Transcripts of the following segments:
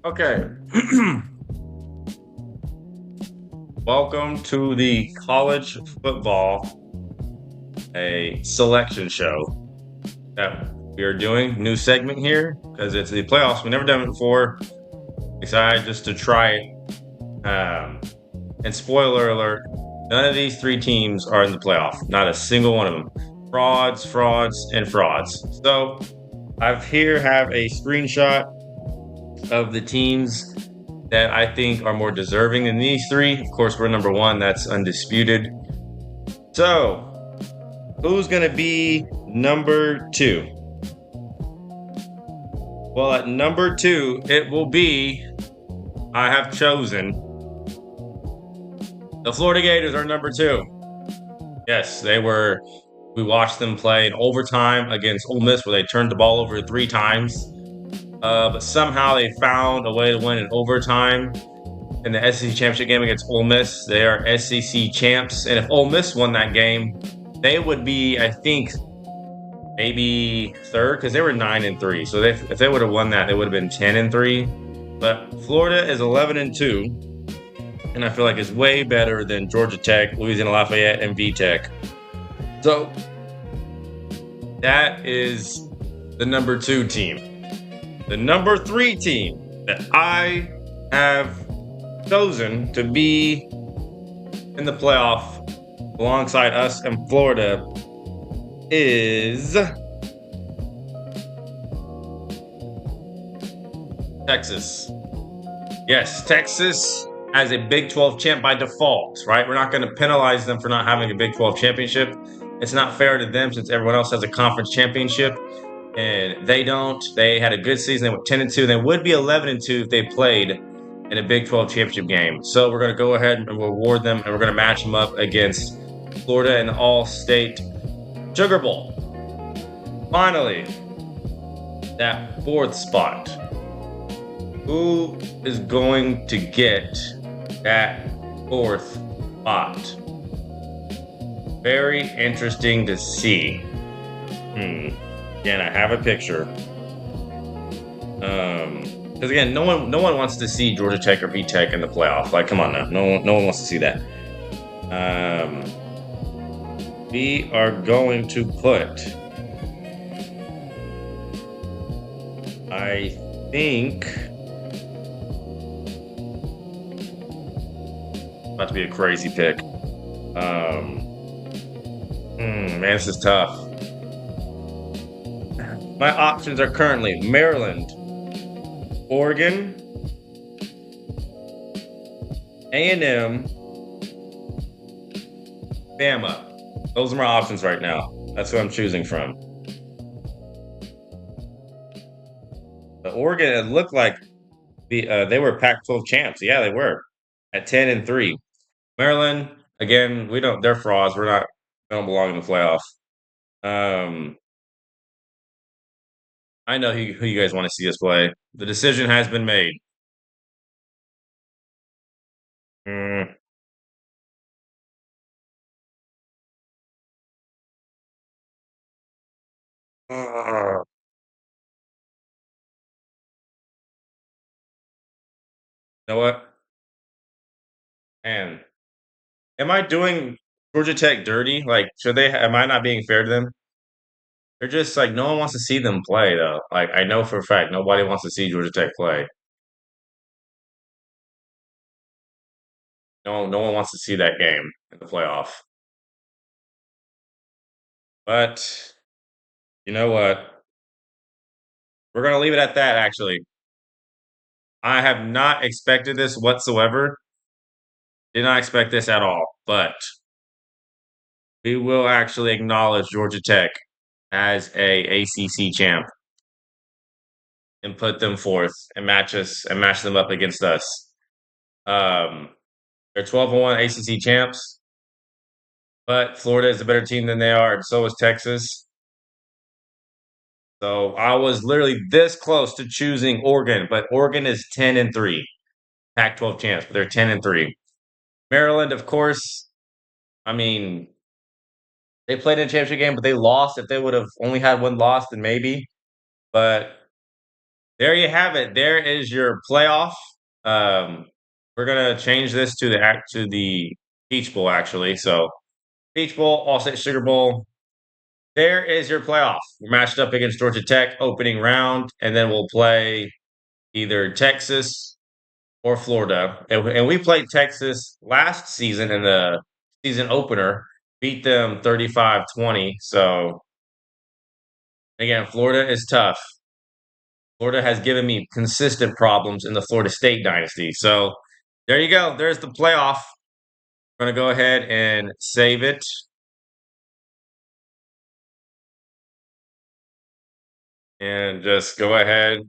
Okay. Welcome to the college football a selection show that we are doing. New segment here because it's the playoffs. We've never done it before. Excited just to try it. And spoiler alert, none of these three teams are in the playoff. Not a single one of them. Frauds, frauds, and frauds. So I've here have a screenshot of the teams that I think are more deserving than these three. Of course, we're number one. That's undisputed. So, who's going to be number two? Well, at number two, it will be, I have chosen, the Florida Gators are number two. Yes, we watched them play in overtime against Ole Miss where they turned the ball over three times. But somehow they found a way to win in overtime in the SEC championship game against Ole Miss. They are SEC champs, and if Ole Miss won that game, they would be, I think, maybe third because they were 9-3. So if they would have won that, they would have been 10-3. But Florida is 11-2, and I feel like it's way better than Georgia Tech, Louisiana Lafayette, and VTech. So that is the number two team. The number three team that I have chosen to be in the playoff alongside us and Florida is Texas. Yes, Texas as a Big 12 champ by default, right? We're not going to penalize them for not having a Big 12 championship. It's not fair to them since everyone else has a conference championship and they don't. They had a good season. They went 10-2. They would be 11-2 if they played in a Big 12 championship game. So we're going to go ahead and reward them, and we're going to match them up against Florida in the All-State Sugar Bowl. Finally, that fourth spot. Who is going to get that fourth spot? Very interesting to see. Again, I have a picture. Because again, no one wants to see Georgia Tech or VTech in the playoff. Like, come on now, no one wants to see that. We are going to put, I think, about to be a crazy pick. Man, this is tough. My options are currently Maryland, Oregon, A&M, Bama. Those are my options right now. That's who I'm choosing from. The Oregon, it looked like they were Pac-12 champs. Yeah, they were at 10-3. Maryland, again, they're frauds. We don't belong in the playoff. I know who you guys want to see us play. The decision has been made. Mm, uh, you know what? Man, am I doing Georgia Tech dirty? Like, am I not being fair to them? They're just like, no one wants to see them play, though. Like, I know for a fact nobody wants to see Georgia Tech play. No one wants to see that game in the playoff. But you know what? We're gonna leave it at that, actually. I have not expected this whatsoever. Did not expect this at all, but we will actually acknowledge Georgia Tech as a ACC champ and put them forth and match them up against us. Um, they're 12-1 ACC champs, but Florida is a better team than they are, and so is Texas. So I was literally this close to choosing Oregon, but Oregon is 10-3, Pac-12 champs, but they're 10-3. Maryland, of course. I mean, they played in a championship game, but they lost. If they would have only had one loss, then maybe. But there you have it. There is your playoff. We're gonna change this to the Peach Bowl actually. So Peach Bowl, All-State Sugar Bowl. There is your playoff. We're matched up against Georgia Tech opening round, and then we'll play either Texas or Florida. And we played Texas last season in the season opener, beat them 35-20. So again, Florida is tough. Florida has given me consistent problems in the Florida State dynasty. So there you go. There's the playoff. I'm going to go ahead and save it. And just go ahead,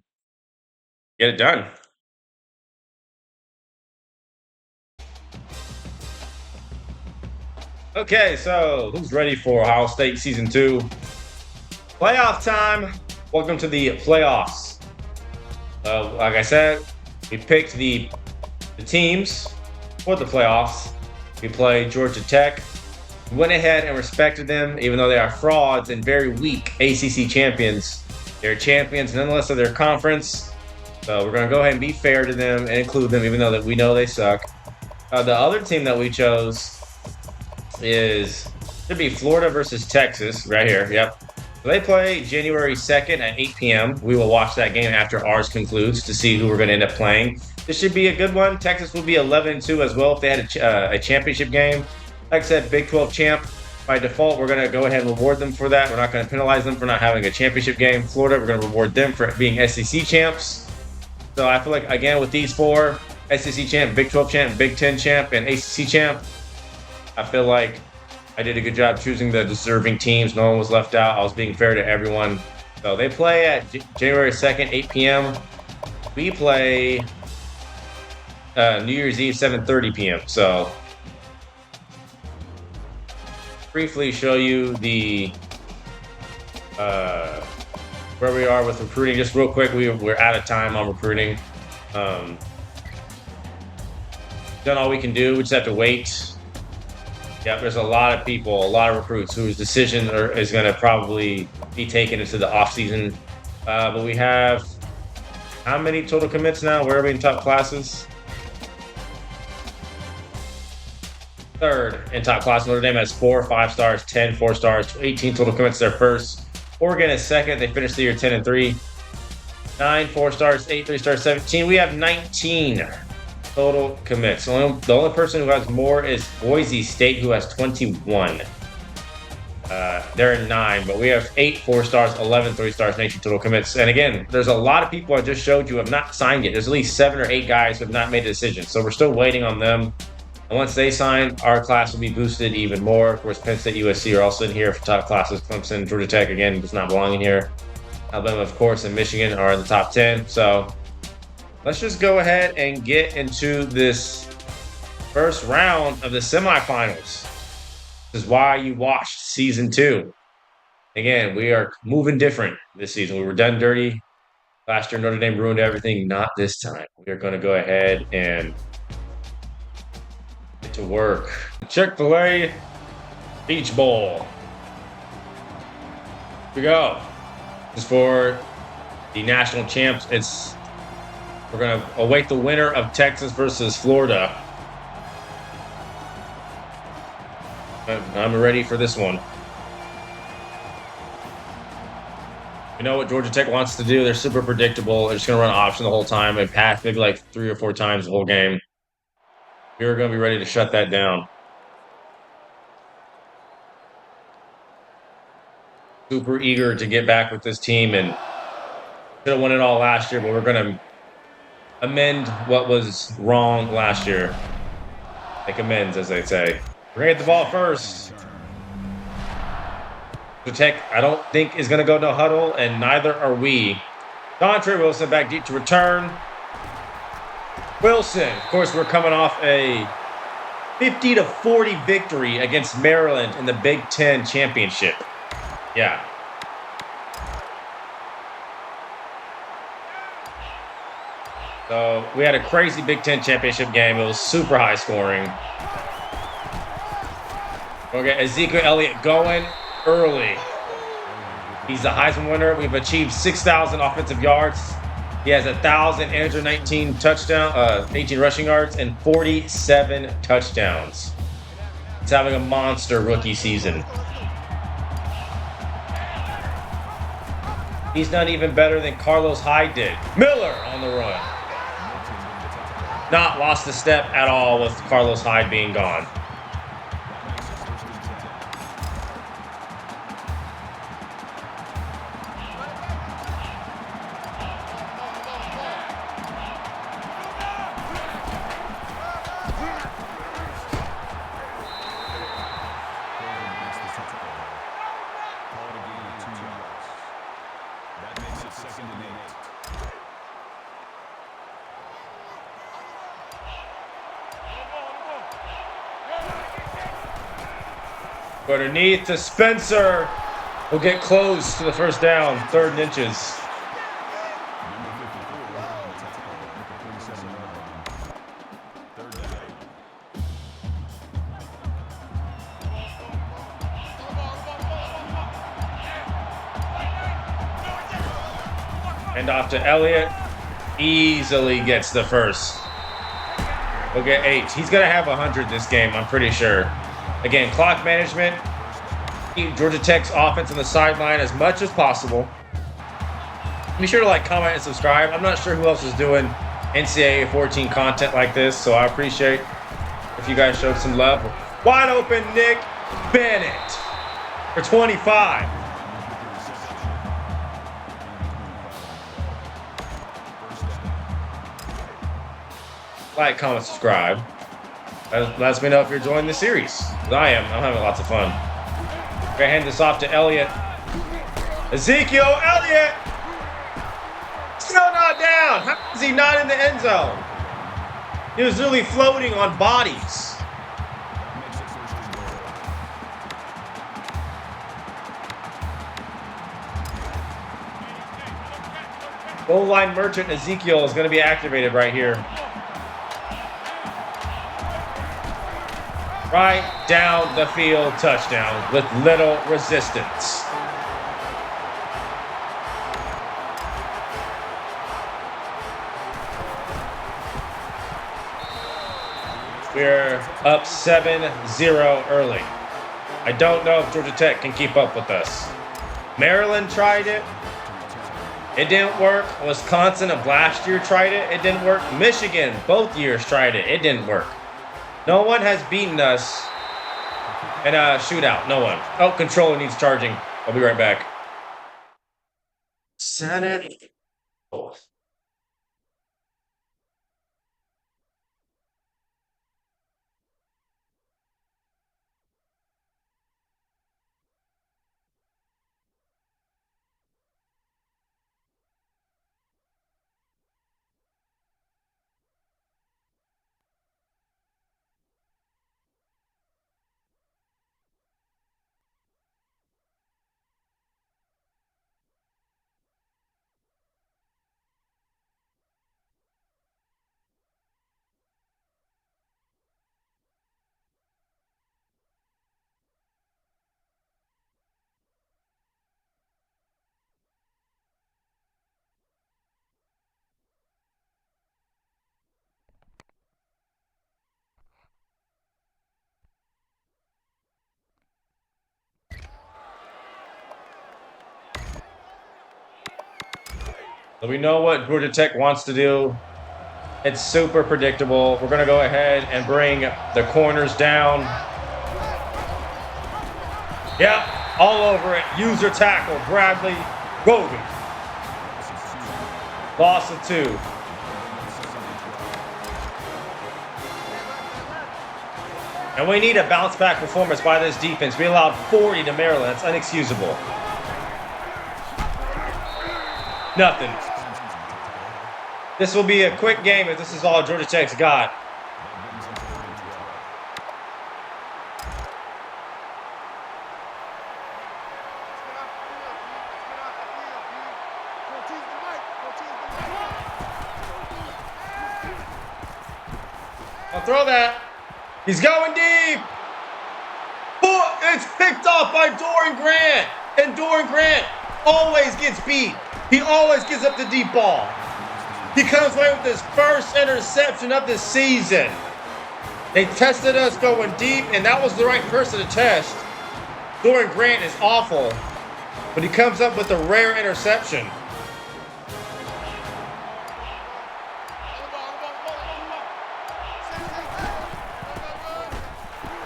get it done. Okay, so who's ready for Ohio State Season 2? Playoff time. Welcome to the playoffs. Like I said, we picked the teams for the playoffs. We played Georgia Tech. We went ahead and respected them, even though they are frauds and very weak ACC champions. They're champions nonetheless of their conference. So we're going to go ahead and be fair to them and include them, even though that we know they suck. The other team that we chose should be Florida versus Texas right here. Yep. So they play January 2nd at 8 p.m. We will watch that game after ours concludes to see who we're going to end up playing. This should be a good one. Texas will be 11-2 as well if they had a championship game. Like I said, Big 12 champ. By default, we're going to go ahead and reward them for that. We're not going to penalize them for not having a championship game. Florida, we're going to reward them for being SEC champs. So I feel like, again, with these four, SEC champ, Big 12 champ, Big 10 champ, and ACC champ, I feel like I did a good job choosing the deserving teams. No one was left out. I was being fair to everyone. So they play at January 2nd, 8 p.m. We play New Year's Eve, 7:30 p.m. So briefly show you the where we are with recruiting. Just real quick, we're out of time on recruiting. Done all we can do. We just have to wait. Yeah, there's a lot of people, a lot of recruits whose decision is going to probably be taken into the offseason. But we have how many total commits now? Where are we in top classes? Third in top class. Notre Dame has 4 5-stars, 10 4-stars, 18 total commits. Their first. Oregon is second. They finished the year 10-3. 9 4-stars, 8 3-stars, 17. We have 19 total commits. The only person who has more is Boise State, who has 21. They're in 9, but we have 8 4-stars, 11 3-stars, and 18 total commits. And again, there's a lot of people I just showed you have not signed yet. There's at least 7 or 8 guys who have not made a decision. So we're still waiting on them. And once they sign, our class will be boosted even more. Of course, Penn State, USC are also in here for top classes. Clemson, Georgia Tech, again, does not belong in here. Alabama, of course, and Michigan are in the top 10. So let's just go ahead and get into this first round of the semifinals. This is why you watched Season 2. Again, we are moving different this season. We were done dirty. Last year, Notre Dame ruined everything. Not this time. We are going to go ahead and get to work. Chick-fil-A Peach Bowl. Here we go. This is for the national champs. We're going to await the winner of Texas versus Florida. I'm ready for this one. You know what Georgia Tech wants to do? They're super predictable. They're just going to run option the whole time and pass maybe like 3 or 4 times the whole game. We're going to be ready to shut that down. Super eager to get back with this team, and should have won it all last year, but we're going to amend what was wrong last year. Make amends, as they say. We're going to get the ball first. The Tech, I don't think, is going to go no huddle, and neither are we. Dontre Wilson back deep to return. Wilson, of course, we're coming off a 50-40 victory against Maryland in the Big Ten championship. Yeah. So we had a crazy Big Ten championship game. It was super high scoring. We'll get Ezekiel Elliott going early. He's the Heisman winner. We've achieved 6,000 offensive yards He has 1,819 touchdown, 18 rushing yards, and 47 touchdowns. He's having a monster rookie season. He's not even better than Carlos Hyde did. Miller on the run. Not lost a step at all with Carlos Hyde being gone. Underneath to Spencer. We'll get close to the first down, 3rd and inches. And off to Elliott. Easily gets the first. We'll get 8. He's going to have 100 this game, I'm pretty sure. Again, clock management. Keep Georgia Tech's offense on the sideline as much as possible. Be sure to like, comment, and subscribe. I'm not sure who else is doing NCAA 14 content like this, so I appreciate if you guys showed some love. Wide open Nick Bennett for 25. Like, comment, subscribe. That lets me know if you're enjoying the series. I am. I'm having lots of fun. Gonna hand this off to Elliott. Ezekiel Elliott! Still not down. How is he not in the end zone? He was really floating on bodies. Goal line merchant Ezekiel is going to be activated right here. Right down the field touchdown with little resistance. We're up 7-0 early. I don't know if Georgia Tech can keep up with us. Maryland tried it. It didn't work. Wisconsin of last year tried it. It didn't work. Michigan, both years tried it. It didn't work. No one has beaten us in a shootout. No one. Oh, controller needs charging. I'll be right back. Senate. Oh. So we know what Georgia Tech wants to do. It's super predictable. We're going to go ahead and bring the corners down. Yep, all over it. User tackle, Bradley Gogan. Loss of 2. And we need a bounce back performance by this defense. We allowed 40 to Maryland. That's unexcusable. Nothing. This will be a quick game if this is all Georgia Tech's got. I'll throw that. He's going deep. Oh, it's picked off by Dorian Grant. And Dorian Grant always gets beat. He always gives up the deep ball. He comes away with his first interception of the season. They tested us going deep, and that was the right person to test. Dorian Grant is awful, but he comes up with a rare interception.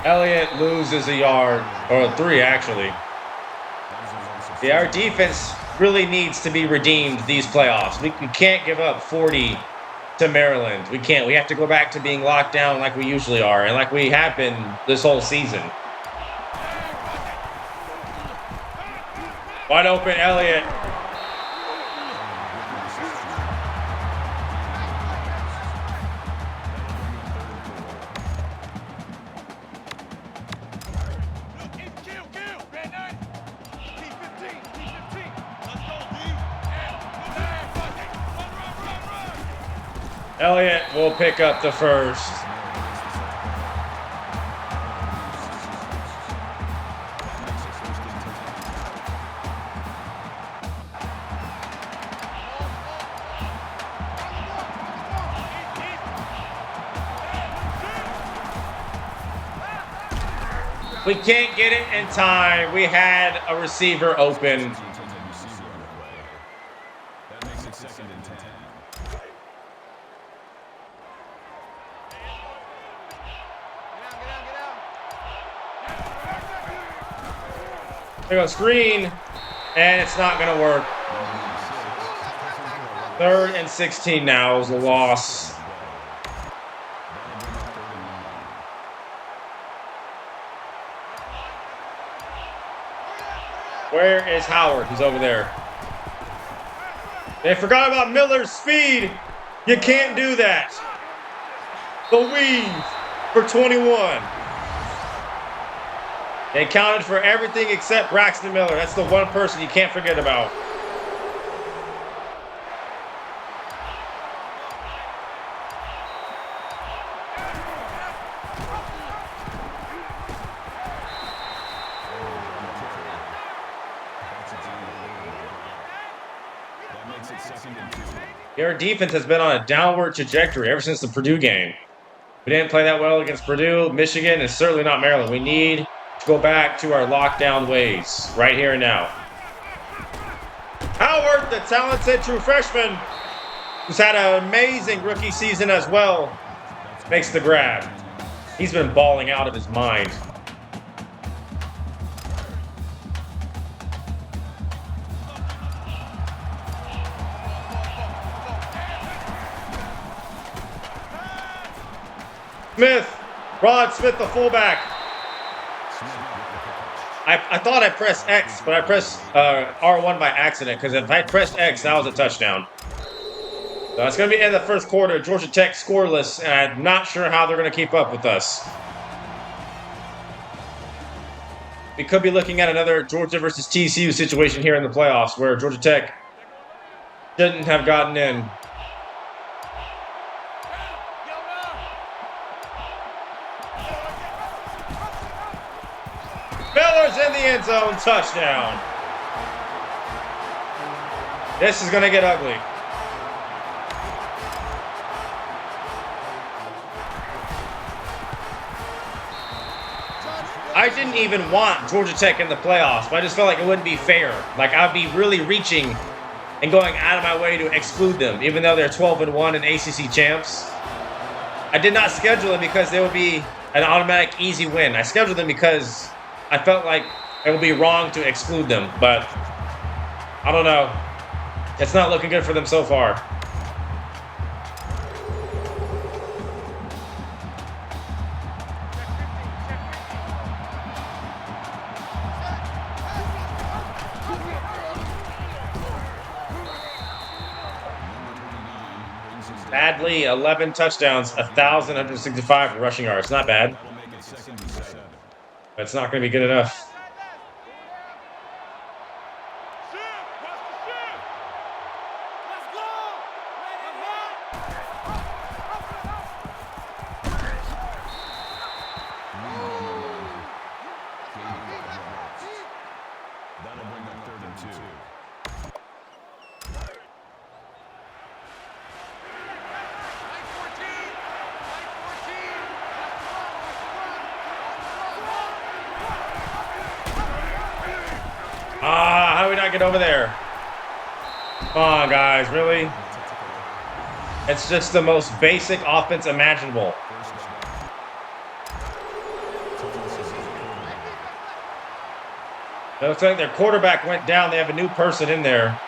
Elliott loses a yard, or 3 actually. Yeah, our defense really needs to be redeemed these playoffs. We can't give up 40 to Maryland. We can't. We have to go back to being locked down like we usually are and like we have been this whole season. Wide open, Elliott. Elliott will pick up the first. We can't get it in time. We had a receiver open. That makes it 2nd and 10. There goes screen, and it's not going to work. 3rd and 16 now is a loss. Where is Howard? He's over there. They forgot about Miller's speed. You can't do that. The weave for 21. They counted for everything except Braxton Miller. That's the one person you can't forget about. Our defense has been on a downward trajectory ever since the Purdue game. We didn't play that well against Purdue, Michigan, and certainly not Maryland. We need to go back to our lockdown ways right here and now. Howard, the talented true freshman, who's had an amazing rookie season as well, makes the grab. He's been balling out of his mind. Smith, Rod Smith, the fullback. I thought I pressed X, but I pressed R1 by accident because if I pressed X, that was a touchdown. So it's going to be in the first quarter. Georgia Tech scoreless, and I'm not sure how they're going to keep up with us. We could be looking at another Georgia versus TCU situation here in the playoffs where Georgia Tech shouldn't have gotten in. Miller's in the end zone, touchdown. This is going to get ugly. I didn't even want Georgia Tech in the playoffs, but I just felt like it wouldn't be fair. Like I'd be really reaching and going out of my way to exclude them, even though they're 12-1 and ACC champs. I did not schedule them because they would be an automatic easy win. I scheduled them because I felt like it would be wrong to exclude them, but I don't know. It's not looking good for them so far. Badly, 11 touchdowns, 1,165 rushing yards. Not bad. But it's not going to be good enough. it over there. Come on, guys, really? It's just the most basic offense imaginable. It looks like their quarterback went down. They have a new person in there.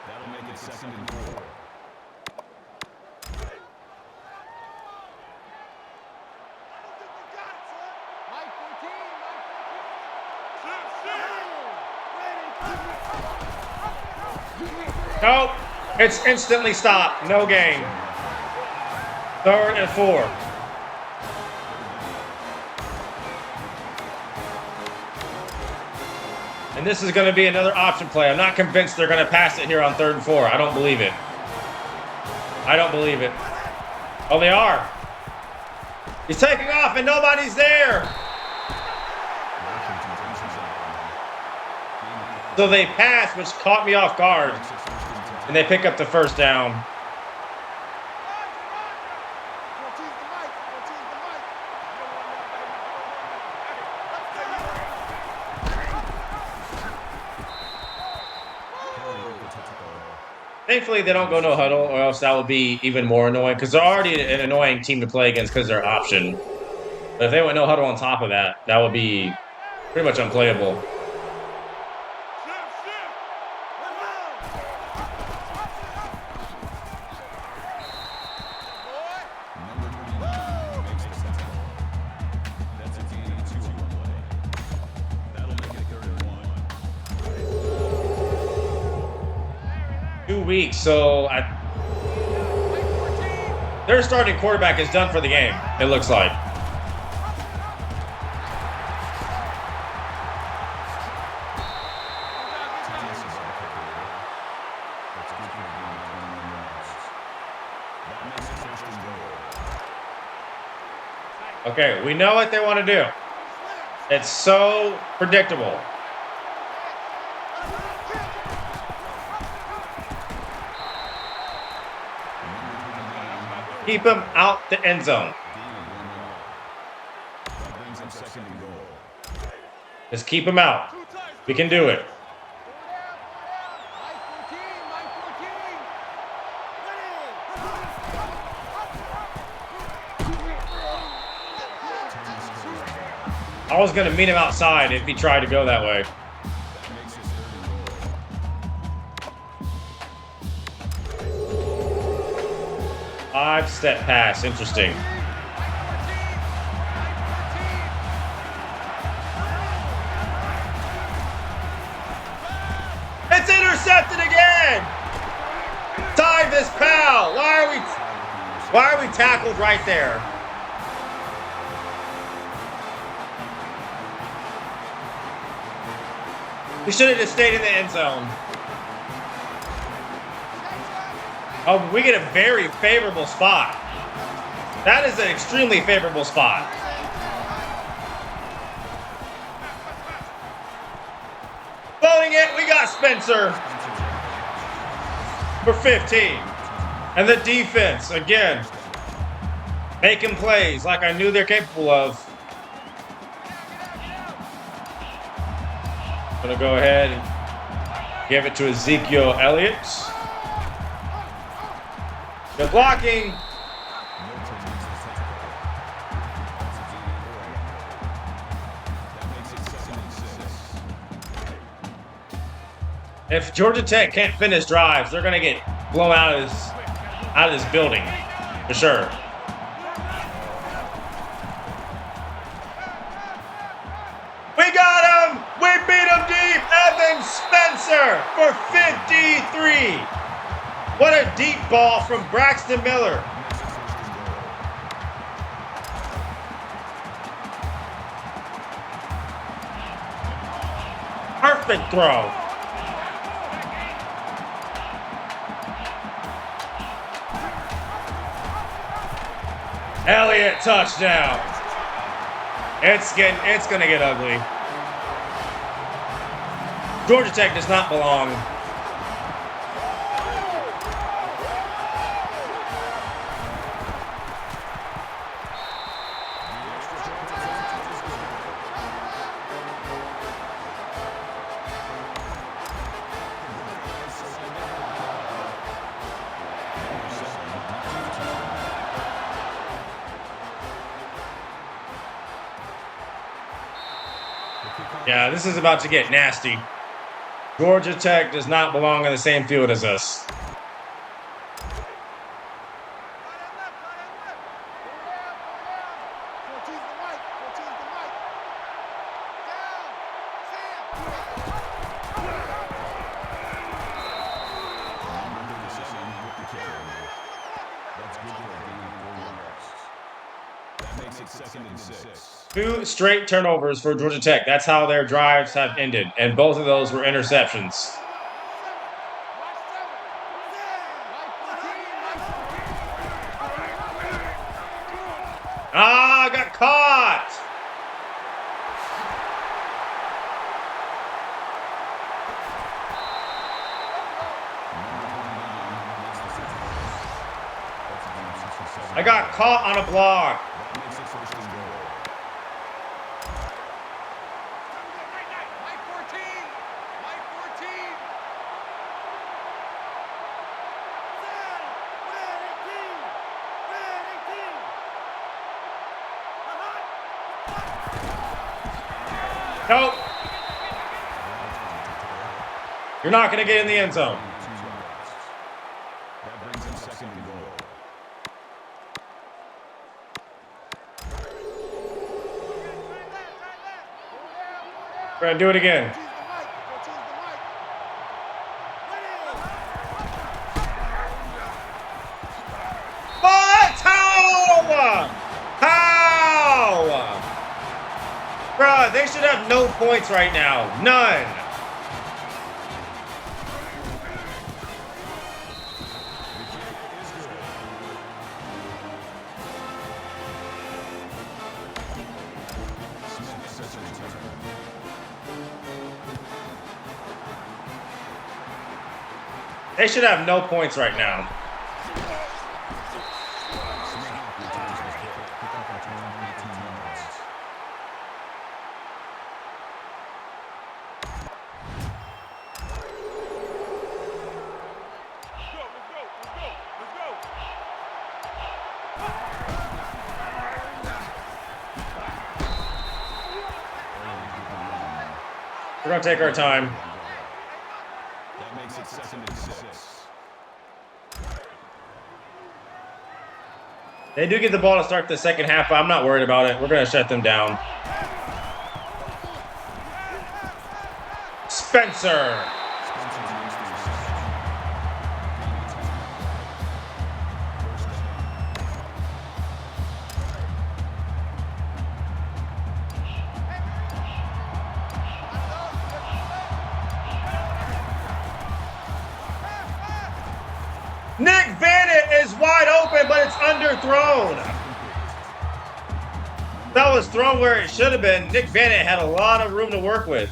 That'll make it 2nd and 4. Nope. It's instantly stopped. No gain. 3rd and 4. And this is going to be another option play. I'm not convinced they're going to pass it here on 3rd and 4. I don't believe it. I don't believe it. Oh, they are. He's taking off and nobody's there. So they pass, which caught me off guard. And they pick up the 1st down. Thankfully, they don't go no huddle, or else that would be even more annoying, because they're already an annoying team to play against because they're option. But if they went no huddle on top of that, that would be pretty much unplayable. That's a gain of 2 on the play. That'll make it 3rd and 1. 2 weeks, so their starting quarterback is done for the game, it looks like. Okay, we know what they want to do. It's so predictable. Keep him out the end zone. Just keep him out. We can do it. I was going to meet him outside if he tried to go that way. Five-step pass. Interesting. It's intercepted again. Tyvis Powell. Why are we tackled right there? We should have just stayed in the end zone. Oh, we get a very favorable spot. That is an extremely favorable spot. Floating it, we got Spencer for 15. And the defense, again, making plays like I knew they're capable of. Gonna go ahead and give it to Ezekiel Elliott. Good blocking. If Georgia Tech can't finish drives, they're gonna get blown out of this building, for sure. We got him! We beat him deep! Evan Spencer for 53! What a deep ball from Braxton Miller. Perfect throw. Elliott touchdown. It's gonna get ugly. Georgia Tech does not belong. Yeah, this is about to get nasty. Georgia Tech does not belong on the same field as us. Second and 6. 2 straight turnovers for Georgia Tech. That's how their drives have ended. And both of those were interceptions. Ah, got caught. I got caught on a block. Nope. You're not going to get in the end zone. That brings him second and goal. We're going to do it again. What? How? How? Bruh, they should have no points right now. None. They should have no points right now. We're going to take our time. That makes it second and 6. They do get the ball to start the second half, but I'm not worried about it. We're going to shut them down. Spencer. Nick Vanett is wide open, but it's underthrown. That was thrown where it should have been. Nick Vanett had a lot of room to work with.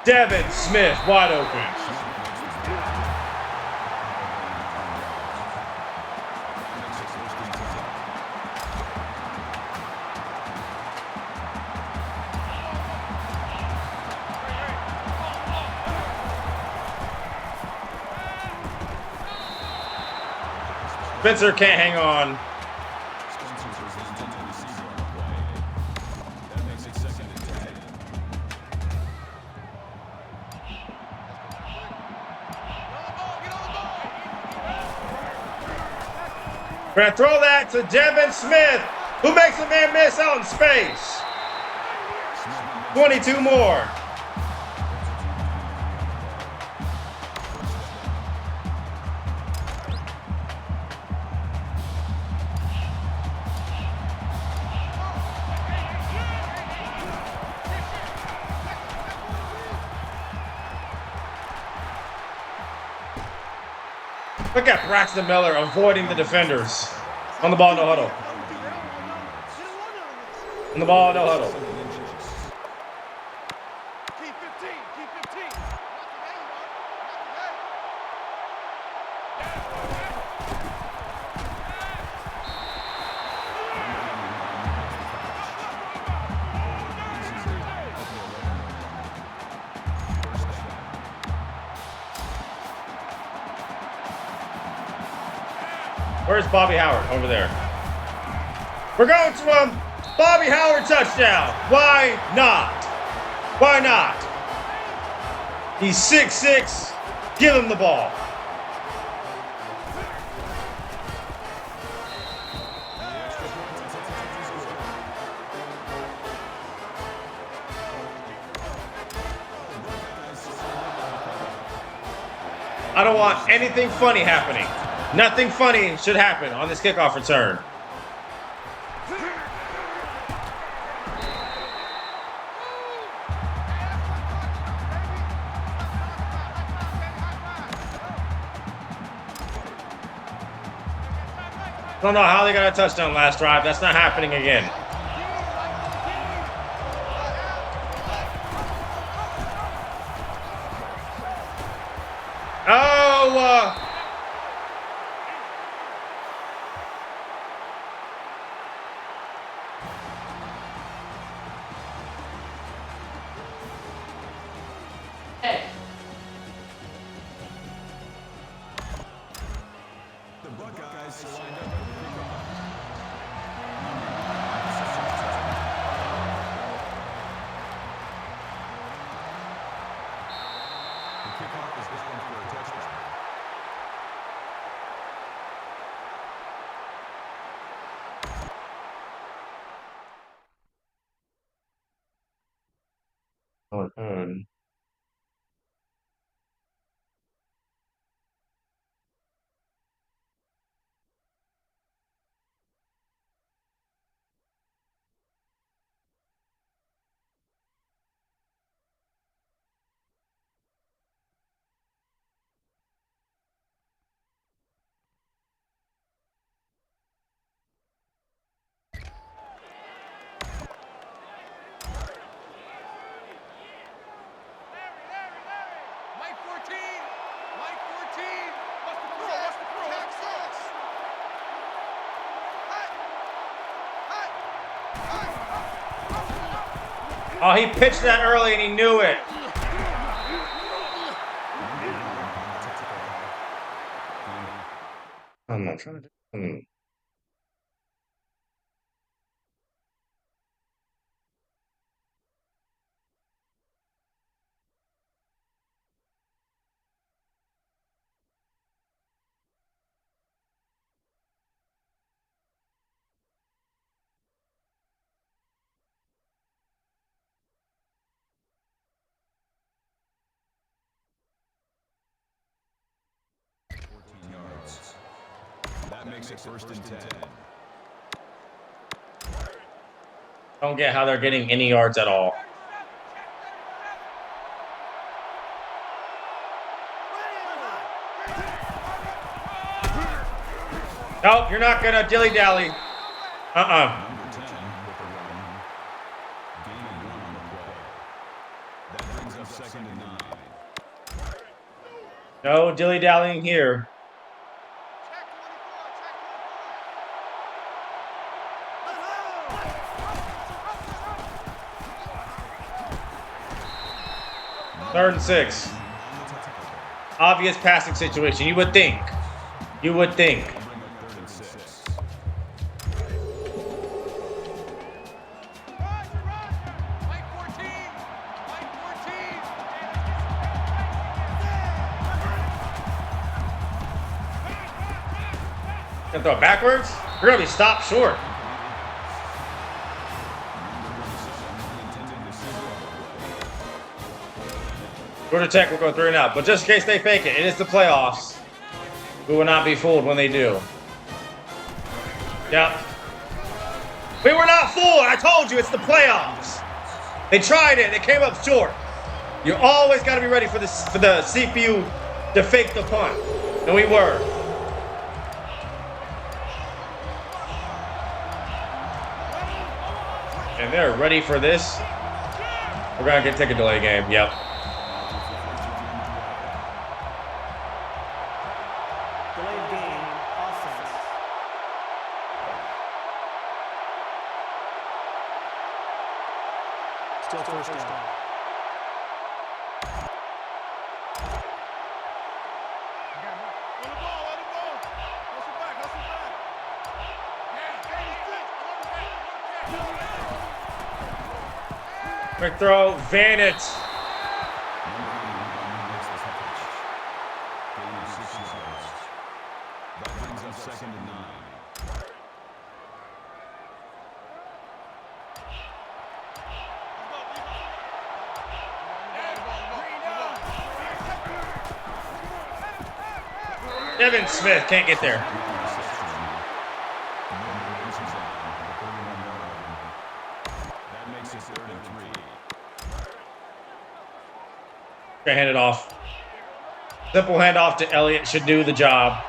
Devin Smith wide open. Spencer can't hang on. We're going to throw that to Devin Smith, who makes a man miss out in space. 22 more. Look at Braxton Miller avoiding the defenders. On the ball, no huddle. On the ball, no huddle. Where's Bobby Howard? Over there. We're going to a Bobby Howard touchdown. Why not? Why not? He's 6'6". Give him the ball. I don't want anything funny happening. Nothing funny should happen on this kickoff return. I don't know how they got a touchdown last drive. That's not happening again. Oh, The Buckeyes lined up. The kickoff is this one for a touchdown. oh, Mike 14! Mike 14! What's the throw? What's the throw? What's the throw? Oh, he pitched that early and he knew it. I'm not trying to do. Yards. That makes it first and 10. Don't get how they're getting any yards at all. Nope, you're not gonna dilly-dally. Number 10 with the run. Gaining 1 on the play. That brings up second and 9. No dilly-dallying here. Third and 6. Obvious passing situation. You would think. You would think. Bring up third and 6. Mike 14! Mike 14! Gonna throw it backwards? We're gonna be stopped short. Georgia Tech will go 3 and out, but just in case they fake it, it is the playoffs. We will not be fooled when they do. Yep. We were not fooled. I told you it's the playoffs. They tried it. They came up short. You always got to be ready for the CPU to fake the punt, and we were. And they're ready for this. We're gonna take a delay game. Yep. Delayed game, offense. Still first down. On the ball, on the ball. Hustle back, hustle back. Quick throw, Vanett. That brings up 2nd and 9. Devin Smith can't get there. That makes it 3rd and 3. Gonna hand it off. Simple handoff to Elliott should do the job.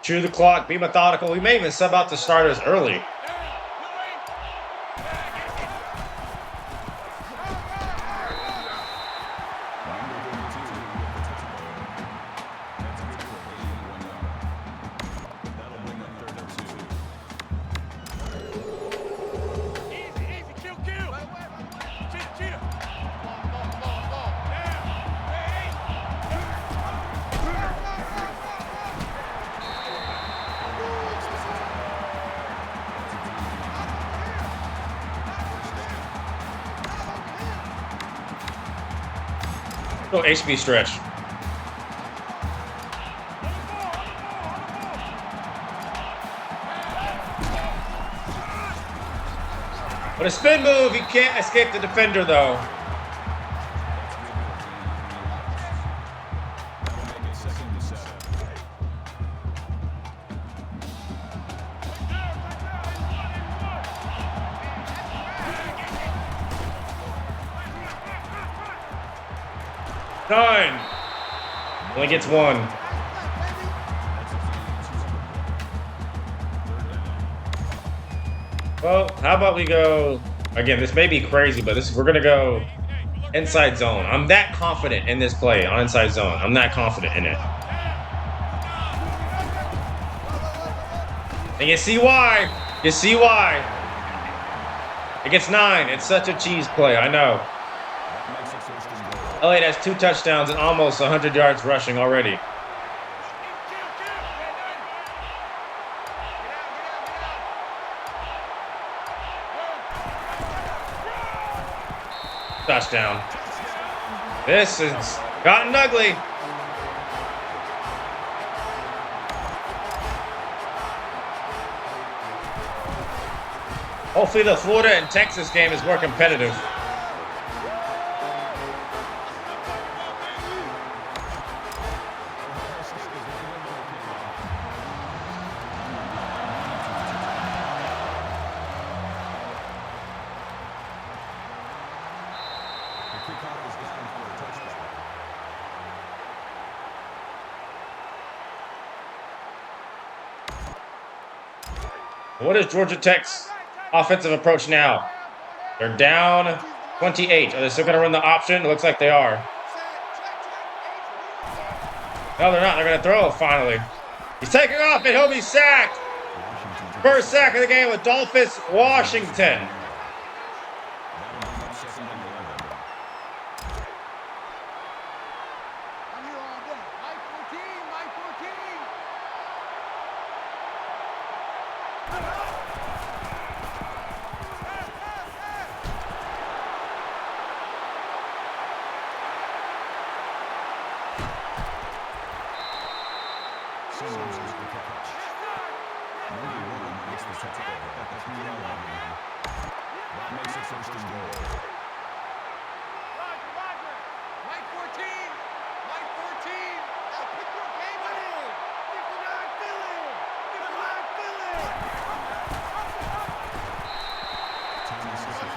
Chew the clock, be methodical. We may even sub out the starters early. Go HB stretch. But a spin move, he can't escape the defender though. Nine. Only gets one. Well, how about we go again? This may be crazy, but we're gonna go inside zone. I'm that confident in this play on inside zone. I'm that confident in it. And you see why? You see why? It gets 9. It's such a cheese play. I know. Elliott has 2 touchdowns and almost 100 yards rushing already. Touchdown. This has gotten ugly. Hopefully the Florida and Texas game is more competitive. What is Georgia Tech's offensive approach now? They're down 28. Are they still going to run the option? It looks like they are. No, they're not. They're going to throw finally. He's taking off and he'll be sacked. First sack of the game with Dolphus Washington.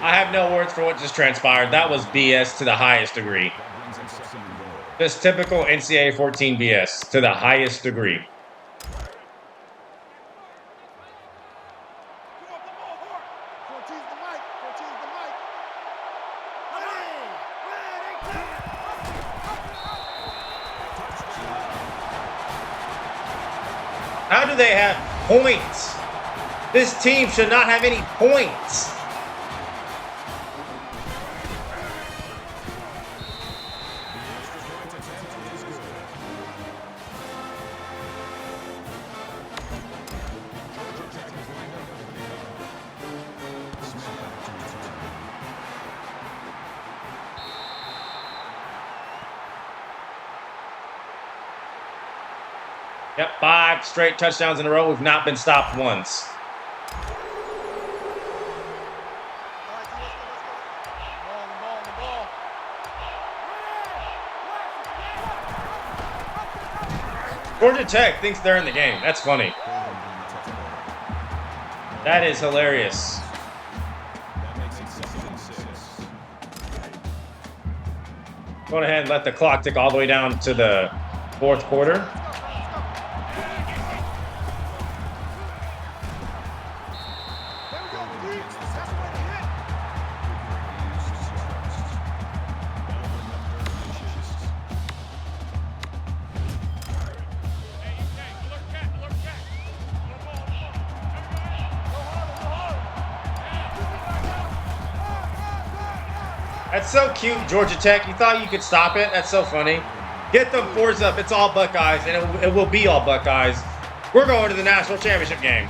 I have no words for what just transpired. That was BS to the highest degree. Just typical NCAA 14 BS to the highest degree. How do they have points? This team should not have any points. Yep, 5 straight touchdowns in a row. We've not been stopped once. Georgia Tech thinks they're in the game. That's funny. That is hilarious. Go ahead and let the clock tick all the way down to the 4th quarter. That's so cute, Georgia Tech. You thought you could stop it? That's so funny. Get them 4s up. It's all Buckeyes, and it will be all Buckeyes. We're going to the national championship game.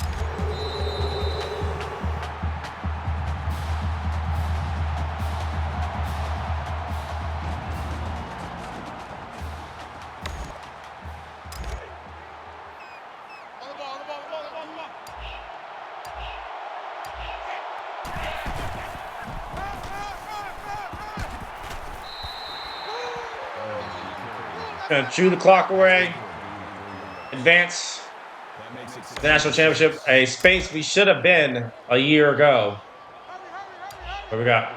Gonna chew the clock away. Advance the national championship, a space we should have been a year ago, but we got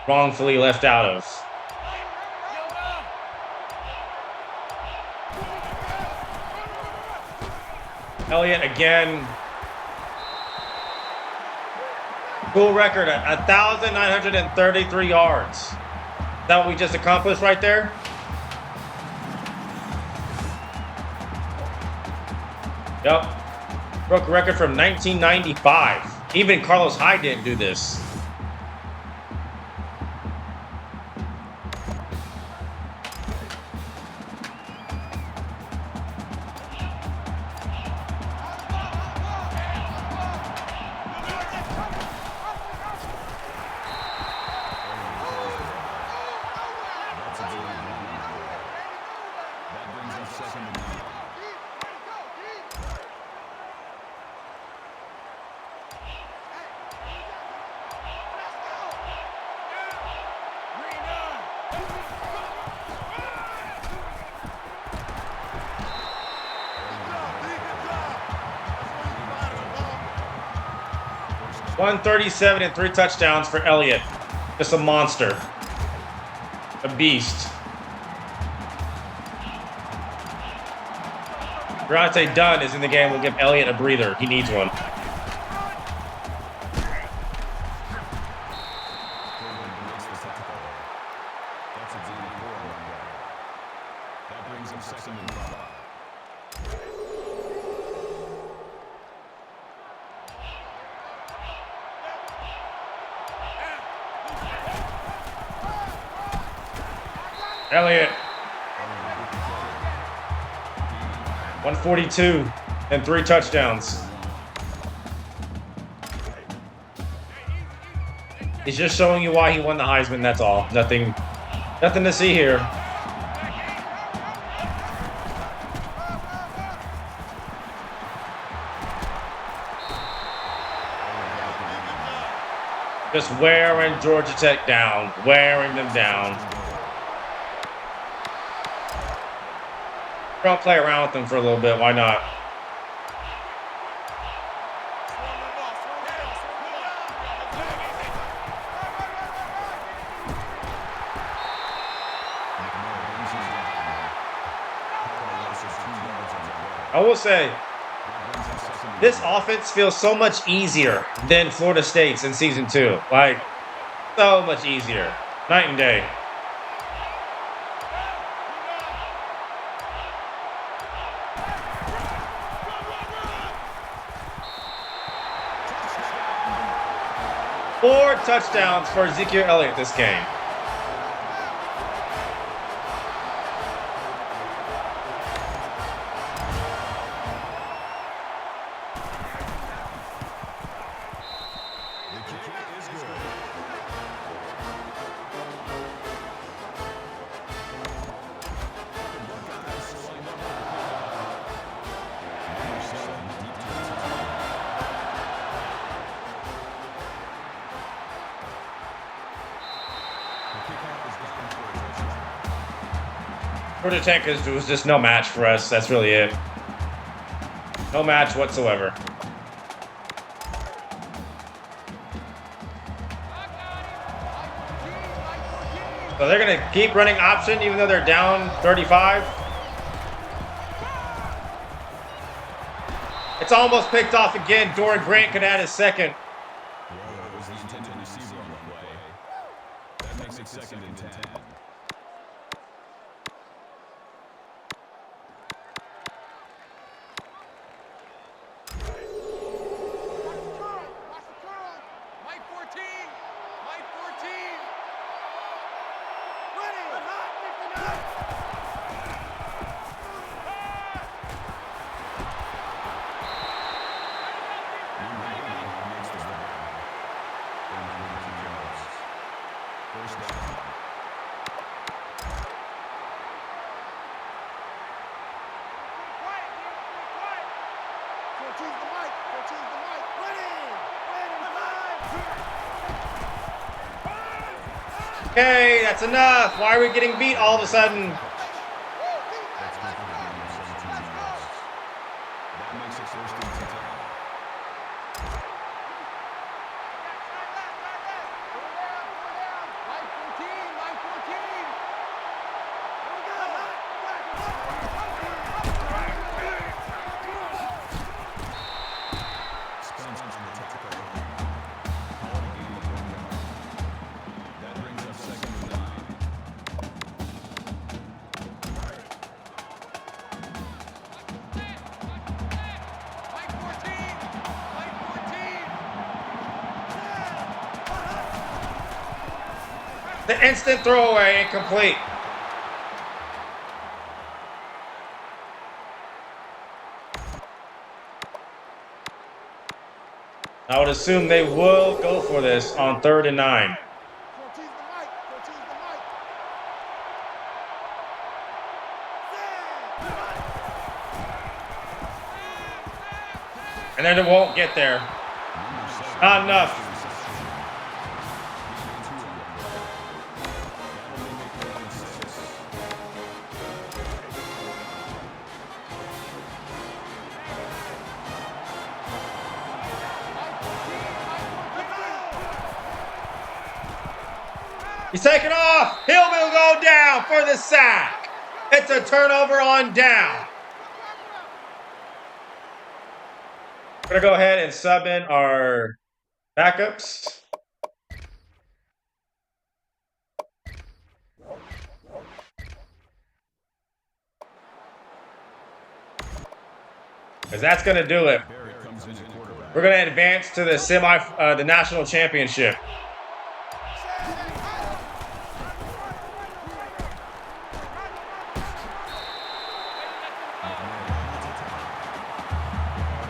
wrongfully left out of. Elliott again. School record at 1,933 yards. Is that what we just accomplished right there? Yep. Broke a record from 1995. Even Carlos Hyde didn't do this. .137 and 3 touchdowns for Elliott. Just a monster. A beast. Deontay Dunn is in the game. We'll give Elliott a breather. He needs one. That brings him 2nd and 5. Elliott. 142 and 3 touchdowns. He's just showing you why he won the Heisman, that's all. Nothing to see here. Just wearing Georgia Tech down, wearing them down. Don't play around with them for a little bit. Why not? I will say, this offense feels so much easier than Florida State's in season 2. Like, so much easier. Night and day. 4 touchdowns for Ezekiel Elliott this game. Georgia Tech was just no match for us. That's really it. No match whatsoever. So they're going to keep running option even though they're down 35. It's almost picked off again. Doran Grant could add his second. That was the intended receiver on the play. That makes it 2nd and 10. Okay, that's enough. Why are we getting beat all of a sudden? That makes it 1st and 10. The instant throwaway incomplete. I would assume they will go for this on 3rd and 9. And then it won't get there. Not enough. He's taken off. Hill will go down for the sack. It's a turnover on down. We're going to go ahead and sub in our backups. Because that's going to do it. We're going to advance to the the national championship.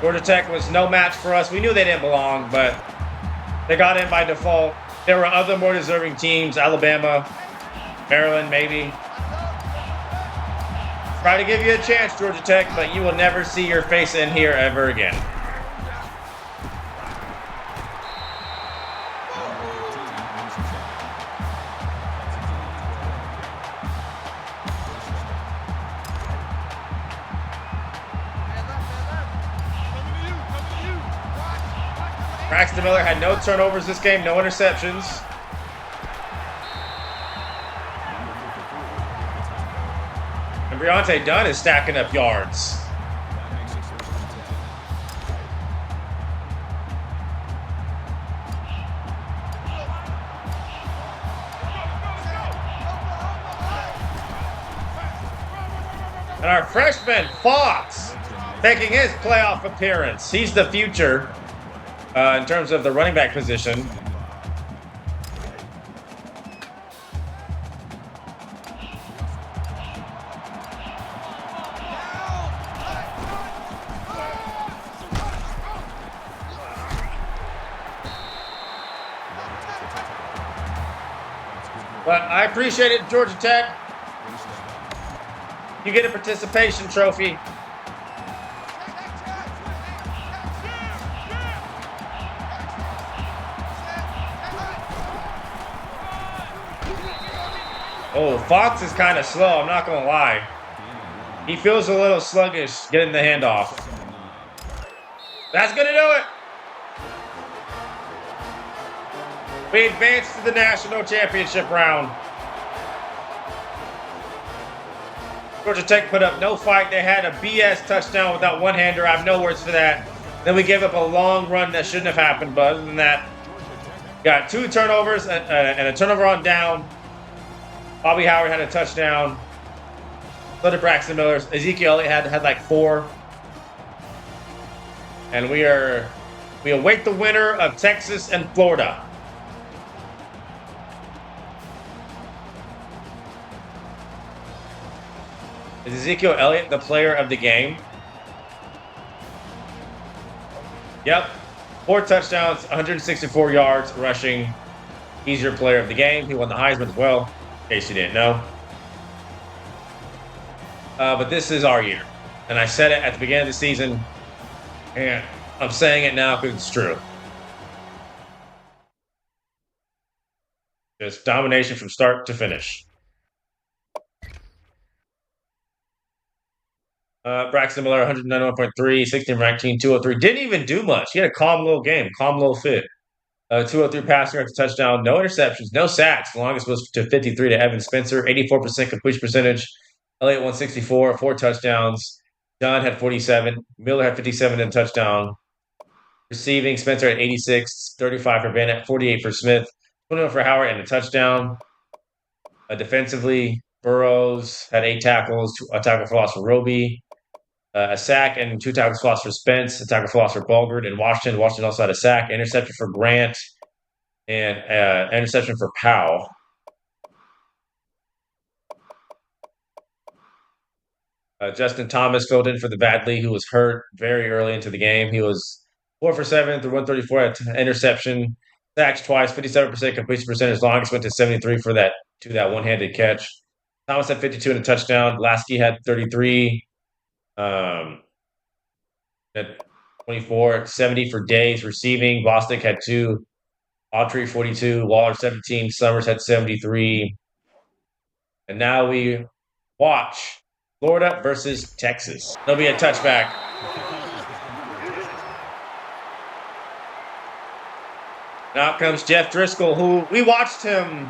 Georgia Tech was no match for us. We knew they didn't belong, but they got in by default. There were other more deserving teams, Alabama, Maryland, maybe. Try to give you a chance, Georgia Tech, but you will never see your face in here ever again. Braxton Miller had no turnovers this game, no interceptions. And Briante Dunn is stacking up yards. And our freshman, Fox, making his playoff appearance. He's the future in terms of the running back position. But I appreciate it, Georgia Tech. You get a participation trophy. Oh, Fox is kind of slow, I'm not going to lie. He feels a little sluggish getting the handoff. That's going to do it. We advance to the national championship round. Georgia Tech put up no fight. They had a BS touchdown without one-hander. I have no words for that. Then we gave up a long run that shouldn't have happened. But other than that, got 2 turnovers and a turnover on down. Bobby Howard had a touchdown. So did Braxton Miller. Ezekiel Elliott had like 4. And we await the winner of Texas and Florida. Is Ezekiel Elliott the player of the game? Yep. 4 touchdowns, 164 yards rushing. He's your player of the game. He won the Heisman as well, in case you didn't know. But this is our year. And I said it at the beginning of the season, and I'm saying it now because it's true. Just domination from start to finish. Braxton Miller, 191.3, 16 19, 203. Didn't even do much. He had a calm little game, calm little fit. 203 passing yards, touchdown, no interceptions, no sacks. The longest was to 53 to Evan Spencer, 84% completion percentage. Elliott 164, 4 touchdowns. Dunn had 47. Miller had 57 and a touchdown. Receiving, Spencer had 86, 35 for Bennett, 48 for Smith, 21 for Howard, and a touchdown. Defensively, Burrows had 8 tackles, a tackle for loss for Roby, a sack and 2 tackles for loss for Spence, a tackle for loss for Bulgard, and Washington. Washington also had a sack, interception for Grant, and interception for Powell. Justin Thomas filled in for the Badley, who was hurt very early into the game. He was 4 for 7 through 134 at interception, sacks twice, 57% completion percentage. Longest went to 73 for that one-handed catch. Thomas had 52 and a touchdown. Lasky had 33. At 24, 70 for Days receiving. Bostic had 2. Autry 42. Waller 17. Summers had 73. And now we watch Florida versus Texas. There'll be a touchback. Now comes Jeff Driscoll, who we watched him,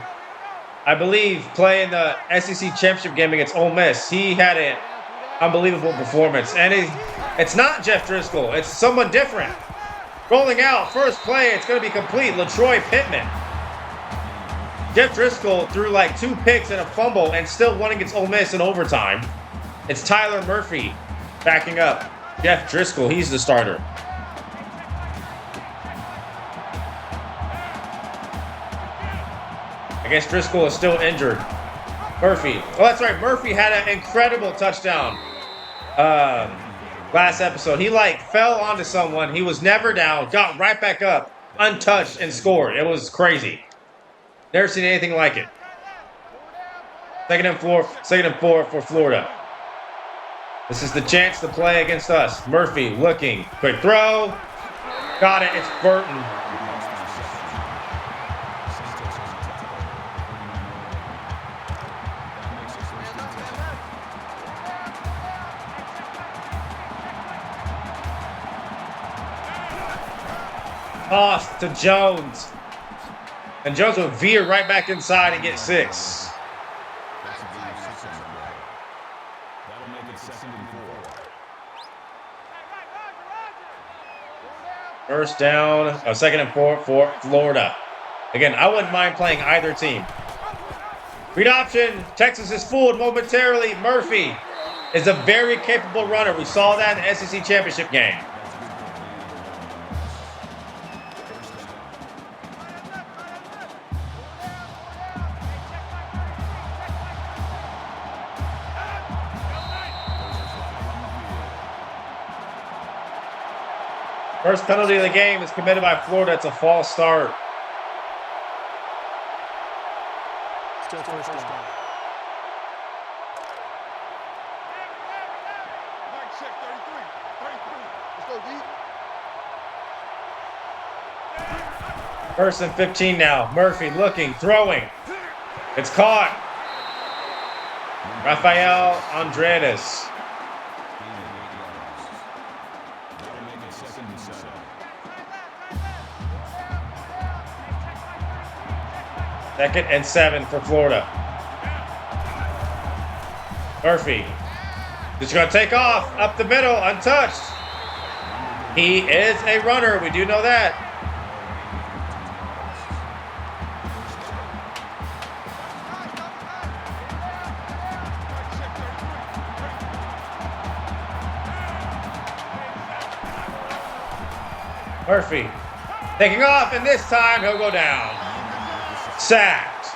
I believe, play in the SEC championship game against Ole Miss. He had an unbelievable performance. And it's not Jeff Driscoll. It's someone different. Rolling out, first play, it's going to be complete. LaTroy Pittman. Jeff Driscoll threw like 2 picks and a fumble and still won against Ole Miss in overtime. It's Tyler Murphy backing up Jeff Driscoll. He's the starter. I guess Driscoll is still injured. Murphy. Oh, that's right. Murphy had an incredible touchdown last episode. He fell onto someone. He was never down, got right back up, untouched, and scored. It was crazy. Never seen anything like it. Second and four for Florida. This is the chance to play against us. Murphy looking. Quick throw. Got it. It's Burton. Toss to Jones. And Jones will veer right back inside and get 6. First down, second and 4 for Florida. Again, I wouldn't mind playing either team. Read option. Texas is fooled momentarily. Murphy is a very capable runner. We saw that in the SEC championship game. First penalty of the game is committed by Florida. It's a false start. Still first down. Mike, check 33. 33. Let's go deep. First and 15 now. Murphy looking, throwing. It's caught. Rafael Andredes. That'll make it 2nd and 7. Second and 7 for Florida. Murphy just going to take off up the middle, untouched. He is a runner. We do know that. Murphy taking off, and this time he'll go down. Sacked.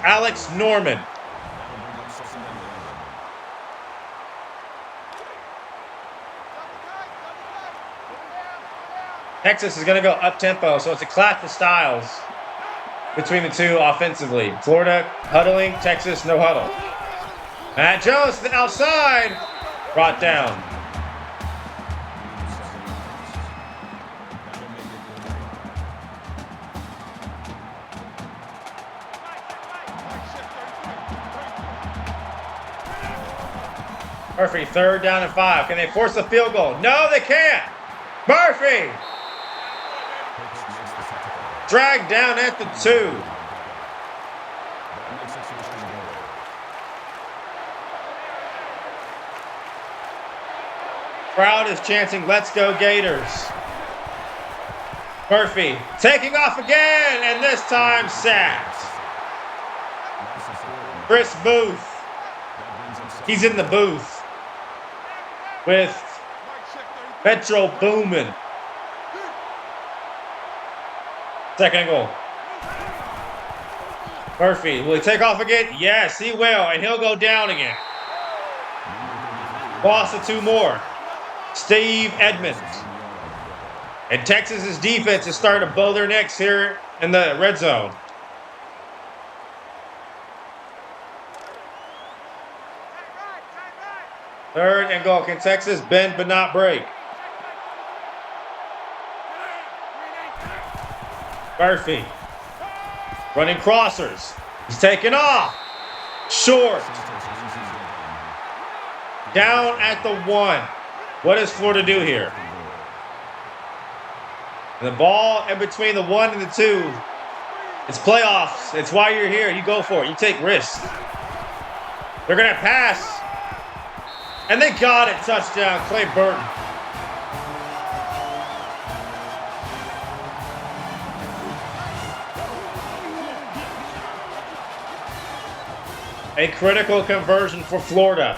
Alex Norman. Texas is going to go up-tempo, so it's a clash of styles between the two offensively. Florida huddling, Texas no huddle. Matt Jones to the outside, brought down. Murphy, 3rd down and 5. Can they force a field goal? No, they can't. Murphy! Dragged down at the 2. Crowd is chanting, "Let's go Gators." Murphy taking off again, and this time sacked. Chris Booth. He's in the booth with Metro Boomin. 2nd and goal. Murphy, will he take off again? Yes, he will, and he'll go down again. Loss of 2 more. Steve Edmonds. And Texas's defense is starting to bow their necks here in the red zone. Third and goal. Can Texas bend but not break? Murphy running crossers. He's taking off. Short. Down at the 1. What does Florida do here? And the ball in between the 1 and the 2. It's playoffs. It's why you're here. You go for it. You take risks. They're going to pass. And they got it. Touchdown, Clay Burton. A critical conversion for Florida.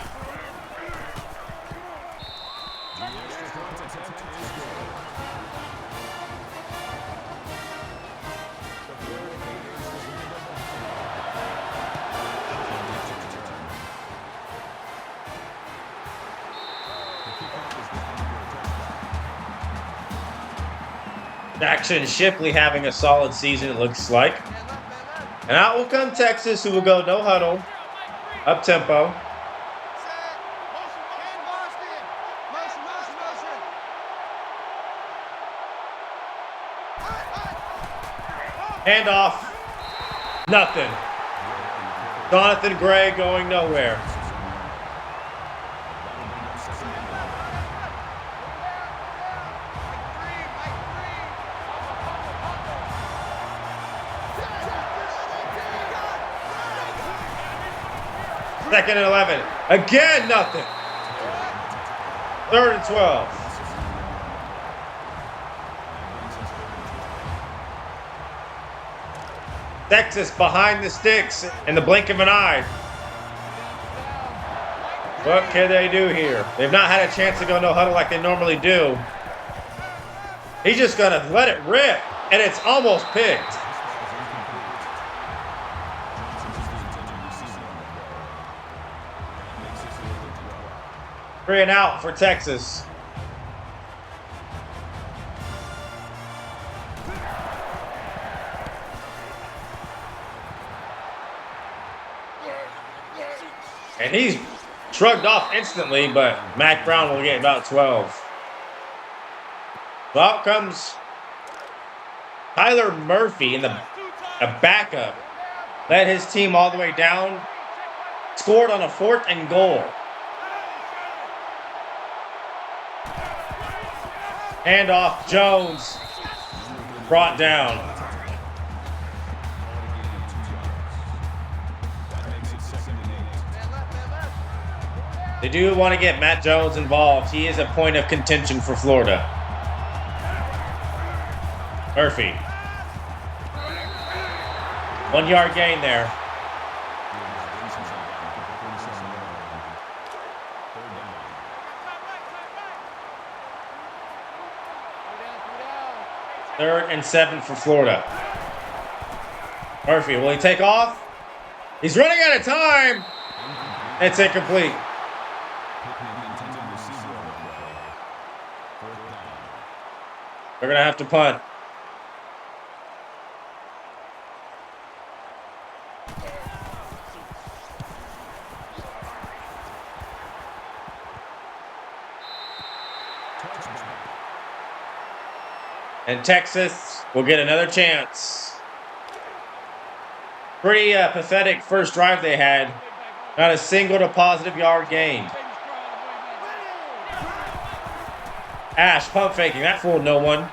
Jackson Shipley having a solid season, it looks like. And out will come Texas, who will go no huddle, up tempo. Handoff. Nothing. Jonathan Gray going nowhere. Second and 11. Again, nothing. 3rd and 12. Texas behind the sticks in the blink of an eye. What can they do here? They've not had a chance to go no huddle like they normally do. He's just going to let it rip, and it's almost picked. Three and out for Texas. And he's shrugged off instantly, but Mac Brown will get about 12. So out comes Tyler Murphy in a backup. Led his team all the way down. Scored on a 4th and goal. Handoff, Jones. Brought down. They do want to get Matt Jones involved. He is a point of contention for Florida. Murphy. 1 yard gain there. Third and 7 for Florida. Murphy, will he take off? He's running out of time. It's incomplete. They're going to have to punt. And Texas will get another chance. Pretty pathetic first drive they had. Not a single to positive yard gained. Ash pump faking. That fooled no one.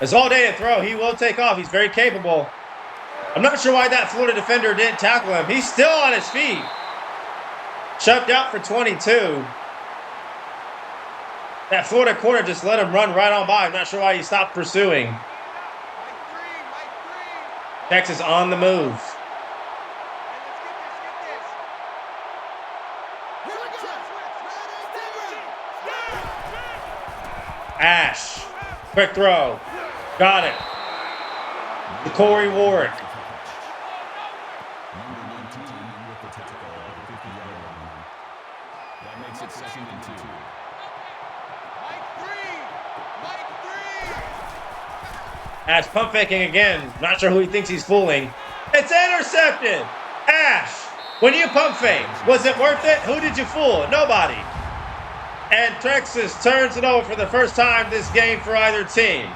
It's all day to throw. He will take off. He's very capable. I'm not sure why that Florida defender didn't tackle him. He's still on his feet. Shoved out for 22. That Florida corner just let him run right on by. I'm not sure why he stopped pursuing. Texas on the move. Ash. Quick throw. Got it. To Corey Warwick. That makes it 2nd and 2. Ash pump faking again. Not sure who he thinks he's fooling. It's intercepted. Ash, when you pump fake, was it worth it? Who did you fool? Nobody. And Texas turns it over for the first time this game for either team.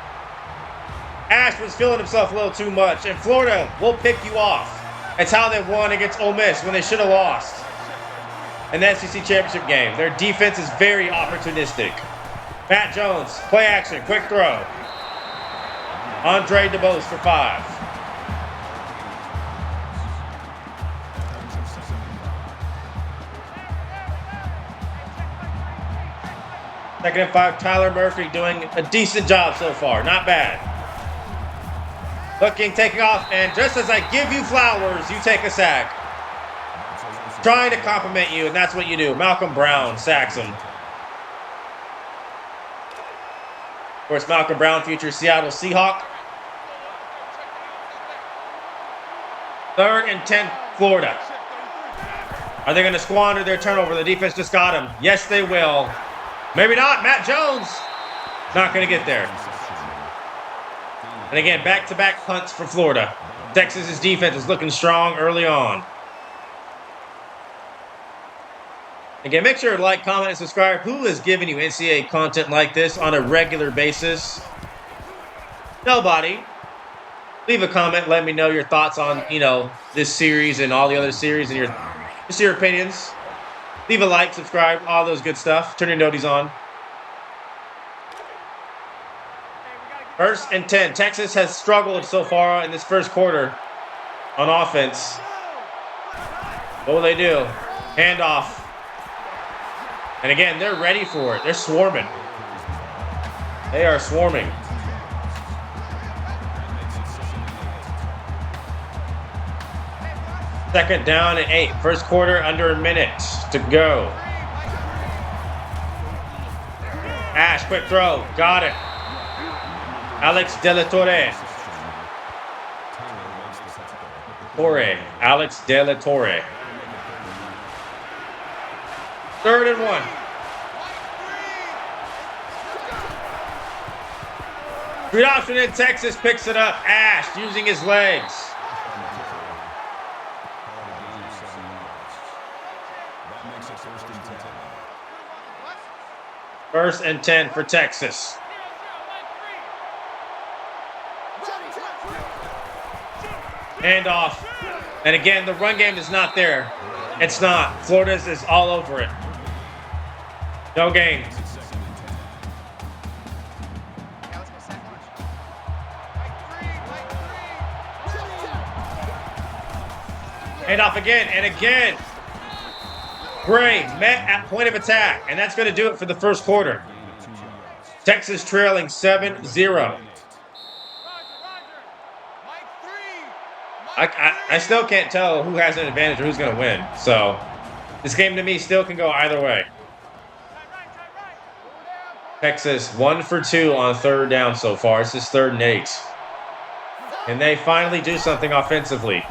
Ash was feeling himself a little too much, and Florida will pick you off. It's how they won against Ole Miss when they should have lost in the SEC championship game. Their defense is very opportunistic. Matt Jones, play action, quick throw. Andre DeBose for 5. Second and 5, Tyler Murphy doing a decent job so far. Not bad. Looking, taking off, and just as I give you flowers, you take a sack. Trying to compliment you, and that's what you do. Malcolm Brown sacks him. Of course, Malcolm Brown, future Seattle Seahawk. 3rd and 10, Florida. Are they going to squander their turnover? The defense just got him. Yes, they will. Maybe not. Matt Jones not going to get there. And again, back-to-back punts for Florida. Texas's defense is looking strong early on. Again, make sure to like, comment, and subscribe. Who is giving you NCAA content like this on a regular basis? Nobody. Leave a comment. Let me know your thoughts on, this series and all the other series and your opinions. Leave a like, subscribe, all those good stuff. Turn your noties on. 1st and 10. Texas has struggled so far in this first quarter on offense. What will they do? Handoff. And again, they're ready for it. They're swarming. They are swarming. Second down and 8. First quarter, under a minute to go. Ash, quick throw. Got it. Alex De La Torre. Alex De La Torre. 3rd and 1. Read option in Texas picks it up. Ash using his legs. First and 10 for Texas. Handoff. And again, the run game is not there. It's not. Florida's is all over it. No gain. Handoff again and again. Gray met at point of attack, and that's going to do it for the first quarter. Texas trailing 7-0. I still can't tell who has an advantage or who's going to win. So this game to me still can go either way. Texas 1 for 2 on third down so far. It's just 3rd and 8. And they finally do something offensively.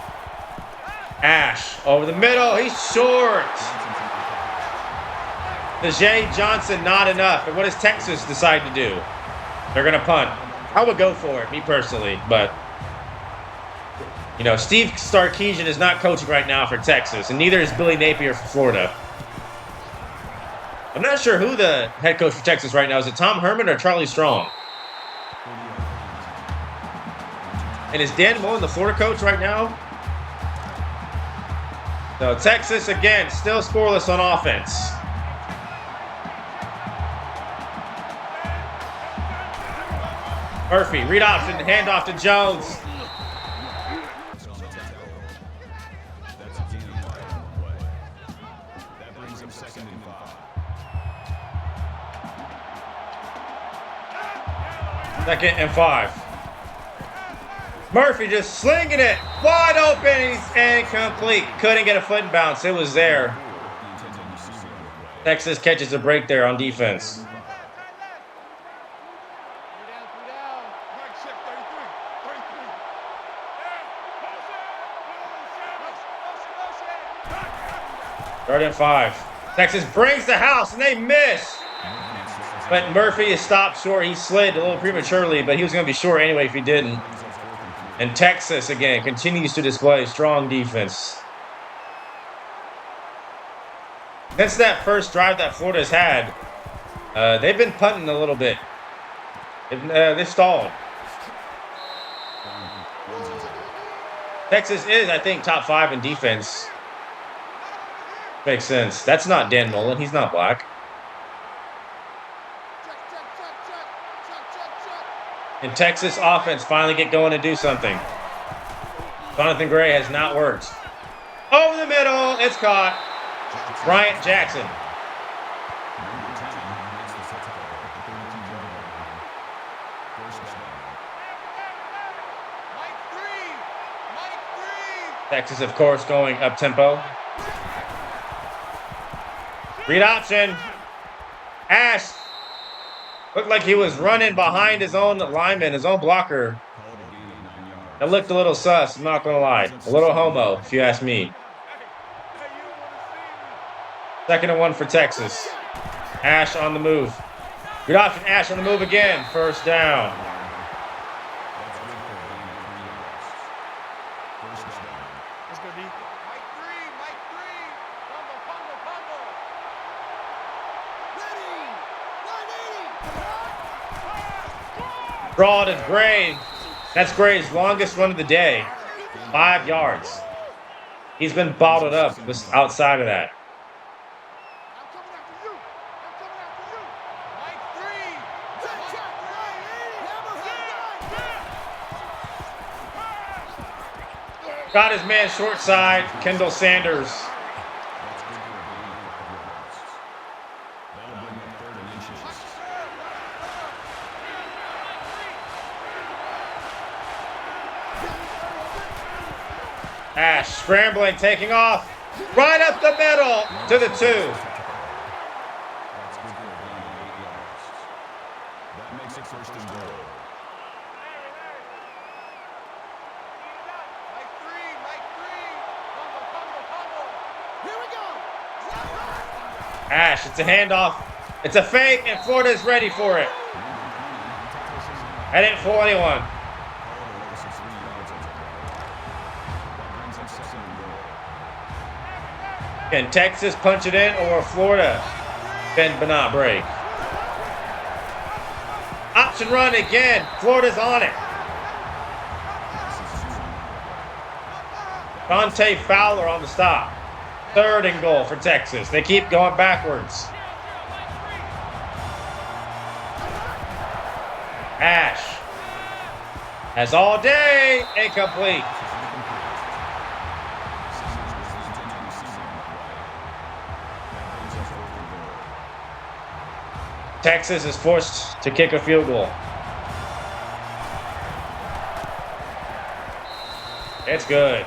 Ash over the middle. He's short. Najee Johnson not enough. And what does Texas decide to do? They're going to punt. I would go for it, me personally. But, you know, Steve Sarkisian is not coaching right now for Texas. And neither is Billy Napier for Florida. I'm not sure who the head coach for Texas right now is. It Tom Herman or Charlie Strong? And is Dan Mullen the Florida coach right now? So Texas, again, still scoreless on offense. Murphy, read option, handoff to Jones. Second and 5. Murphy just slinging it. Wide open. He's incomplete. Couldn't get a foot in bounce. It was there. Texas catches a break there on defense. Third and 5. Texas brings the house, and they miss. But Murphy is stopped short. He slid a little prematurely, but he was going to be short anyway if he didn't. And Texas, again, continues to display strong defense. Since that first drive that Florida's had, they've been punting a little bit. They've stalled. Texas is, I think, top 5 in defense. Makes sense. That's not Dan Mullen. He's not black. And Texas offense finally get going and do something. Jonathan Gray has not worked. Over the middle. It's caught. Bryant Jackson. Texas, of course, going up-tempo. Read option. Ash. Looked like he was running behind his own lineman, his own blocker. That looked a little sus, I'm not going to lie. A little homo, if you ask me. Second and 1 for Texas. Ash on the move. Good option, Ash on the move again. First down. Draw to Gray. That's Gray's longest run of the day. 5 yards. He's been bottled up outside of that. Got his man short side, Kendall Sanders. Ash scrambling, taking off, right up the middle to the 2. That makes it first and goal. Ash, it's a handoff. It's a fake, and Florida's ready for it. I didn't fool anyone. Can Texas punch it in, or Florida bend but not break? Option run again. Florida's on it. Dante Fowler on the stop. 3rd and goal for Texas. They keep going backwards. Ash has all day. Incomplete. Texas is forced to kick a field goal. It's good.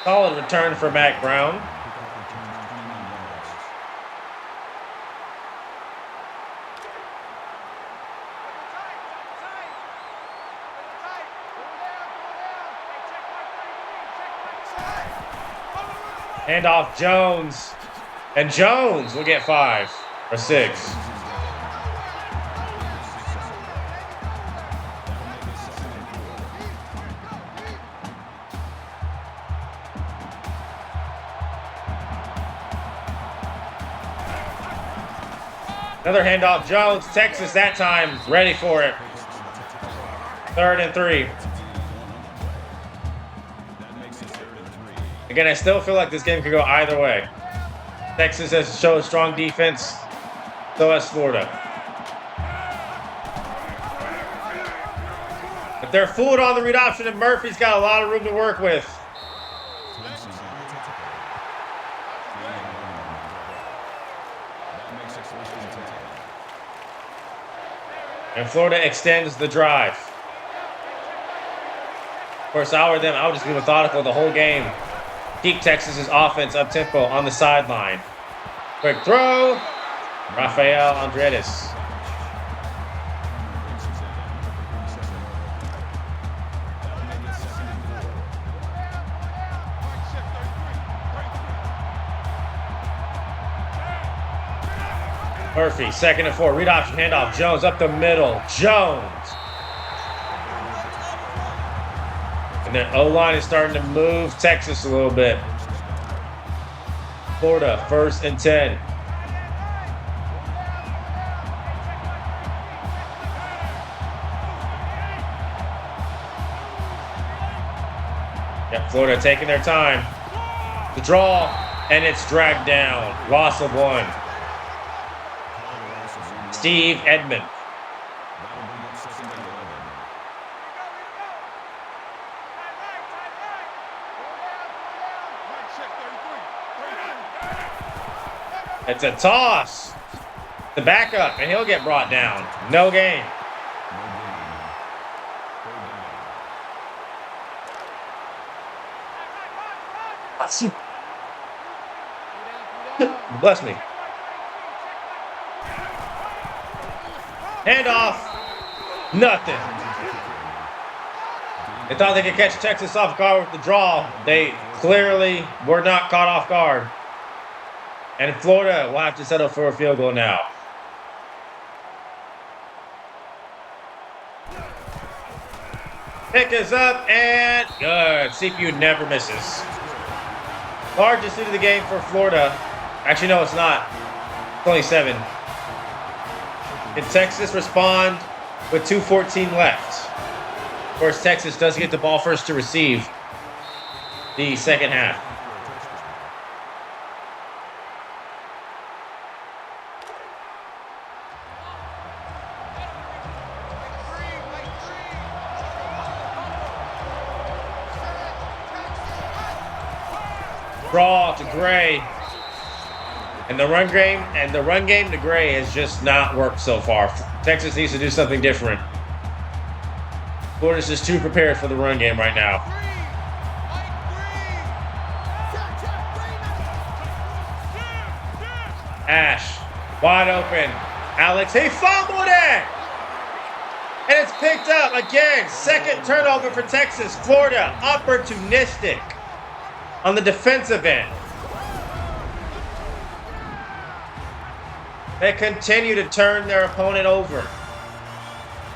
Solid return for Mac Brown. Handoff Jones. And Jones will get 5 or 6. Another handoff, Jones. Texas that time, ready for it. 3rd and 3. Again, I still feel like this game could go either way. Texas has shown strong defense, so has Florida. If they're fooled on the read option, and Murphy's got a lot of room to work with. And Florida extends the drive. Of course, I would just be methodical the whole game. Keep Texas's offense up-tempo on the sideline. Quick throw. Rafael Andredes. Murphy, 2nd and 4. Read option handoff. Jones up the middle. Jones. And their O-line is starting to move Texas a little bit. Florida, 1st and 10. Yep, Florida taking their time. The draw, and it's dragged down. Loss of 1. Steve Edmond. It's a toss. The backup, and he'll get brought down. No gain. Bless me. Handoff. Nothing. They thought they could catch Texas off guard with the draw. They clearly were not caught off guard. And Florida will have to settle for a field goal now. Pick is up and good. CPU never misses. Largest lead of the game for Florida. Actually, no, it's not. It's only 7. Can Texas respond with 2:14 left? Of course, Texas does get the ball first to receive the second half. Draw to Gray. And the run game to Gray has just not worked so far. Texas needs to do something different. Florida's just too prepared for the run game right now. Ash, wide open. Alex, he fumbled it! And it's picked up again. Second turnover for Texas. Florida, opportunistic on the defensive end. They continue to turn their opponent over.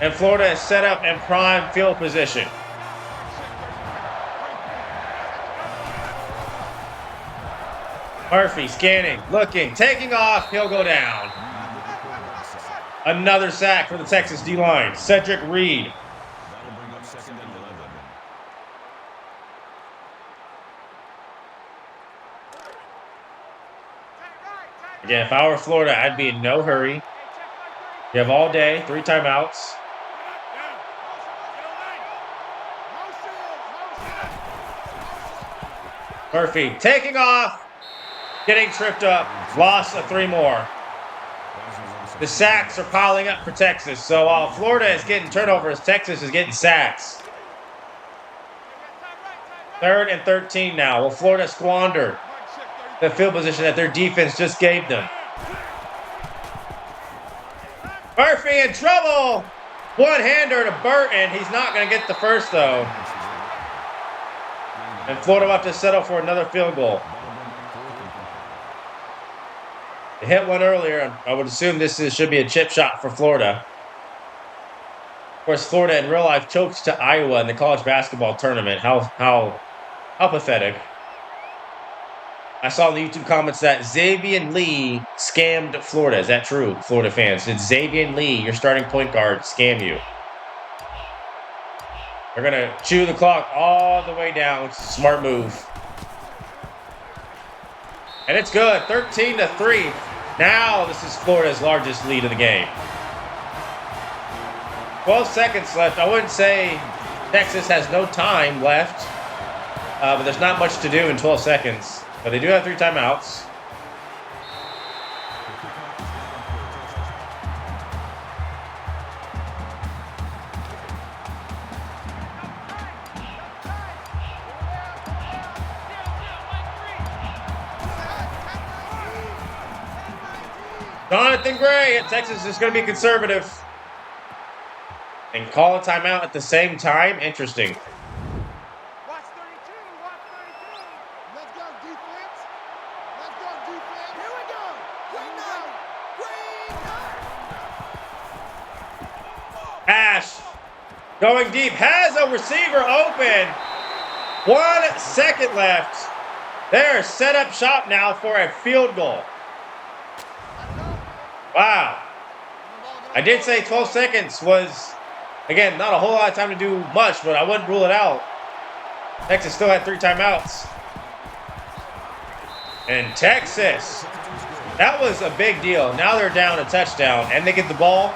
And Florida is set up in prime field position. Murphy scanning, looking, taking off. He'll go down. Another sack for the Texas D-line. Cedric Reed. That'll bring up 2nd and 11. Again, if I were Florida, I'd be in no hurry. You have all day, 3 timeouts. Murphy taking off, getting tripped up, loss of 3 more. The sacks are piling up for Texas. So while Florida is getting turnovers, Texas is getting sacks. 3rd and 13 now. Will Florida squander the field position that their defense just gave them? Murphy in trouble. One-hander to Burton. He's not going to get the first, though. And Florida will have to settle for another field goal. They hit one earlier. I would assume should be a chip shot for Florida. Of course, Florida in real life choked to Iowa in the college basketball tournament. How pathetic. I saw in the YouTube comments that Xavier Lee scammed Florida. Is that true, Florida fans? Did Xavier Lee, your starting point guard, scam you? They're going to chew the clock all the way down. It's a smart move. And it's good. 13-3. Now this is Florida's largest lead of the game. 12 seconds left. I wouldn't say Texas has no time left. But there's not much to do in 12 seconds. But they do have 3 timeouts. Jonathan Gray at Texas is going to be conservative. And call a timeout at the same time. Interesting. Watch 32. Watch 32. Let's go, defense. Let's go, defense. Here we go. Green night. Ash going deep. Has a receiver open. 1 second left. They're set up shop now for a field goal. Wow. I did say 12 seconds was, again, not a whole lot of time to do much, but I wouldn't rule it out. Texas still had 3 timeouts. And Texas, that was a big deal. Now they're down a touchdown, and they get the ball.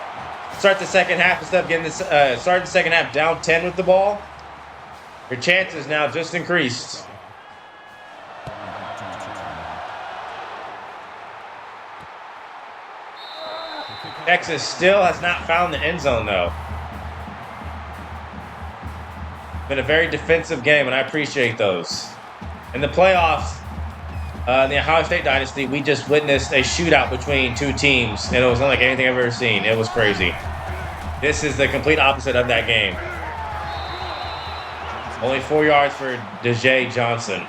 Start the second half instead of getting this. Start the second half down 10 with the ball. Your chances now just increased. Texas still has not found the end zone, though. Been a very defensive game, and I appreciate those. In the playoffs, in the Ohio State Dynasty, we just witnessed a shootout between 2 teams, and it was unlike anything I've ever seen. It was crazy. This is the complete opposite of that game. Only 4 yards for Dejae Johnson.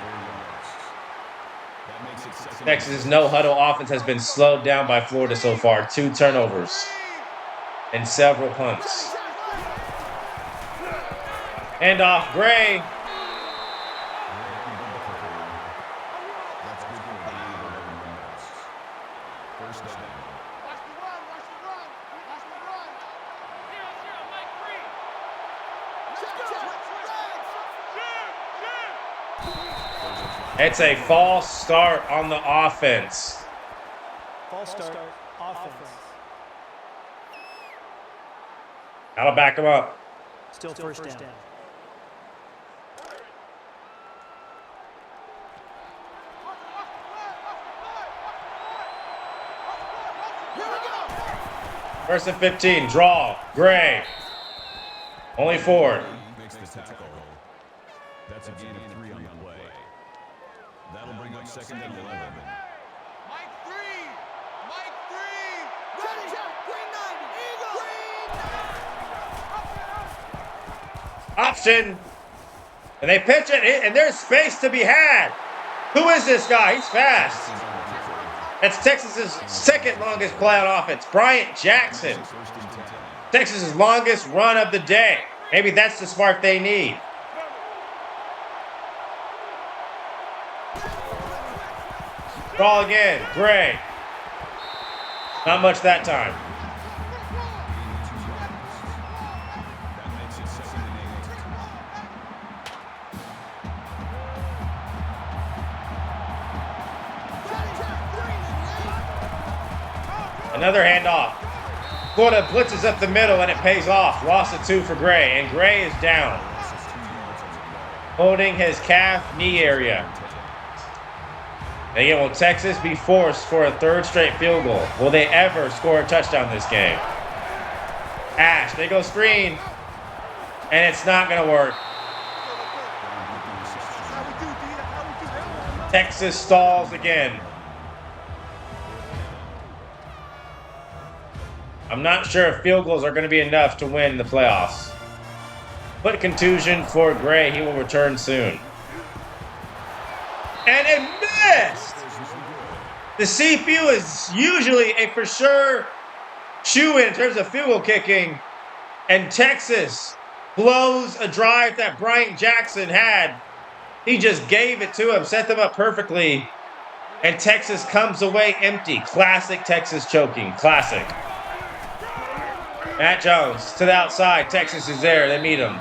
Texas' no-huddle offense has been slowed down by Florida so far. 2 turnovers and several punts. Hand off, Gray. It's a false start on the offense. False start, offense. Gotta back him up. Still first down. First and 15, draw, Gray. Only 4. Makes the tackle. That's a gain of 3 on the play. That'll bring up 2nd and 11. Mike 3. Mike 3. Ready, check. Green 90. Eagle. Option. And they pitch it, and there's space to be had. Who is this guy? He's fast. That's Texas's second longest play on offense. Bryant Jackson. Texas's longest run of the day. Maybe that's the spark they need. Draw again. Gray. Not much that time. Another handoff. Florida blitzes up the middle and it pays off. Loss of 2 for Gray, and Gray is down, holding his calf knee area. And again, will Texas be forced for a third straight field goal? Will they ever score a touchdown this game? Ash, they go screen, and it's not going to work. Texas stalls again. I'm not sure if field goals are going to be enough to win the playoffs. Foot contusion for Gray. He will return soon. And it missed! The CPU is usually a for sure shoe-in terms of field goal kicking. And Texas blows a drive that Bryant Jackson had. He just gave it to him, set them up perfectly. And Texas comes away empty. Classic Texas choking. Classic. Matt Jones to the outside. Texas is there. They meet him.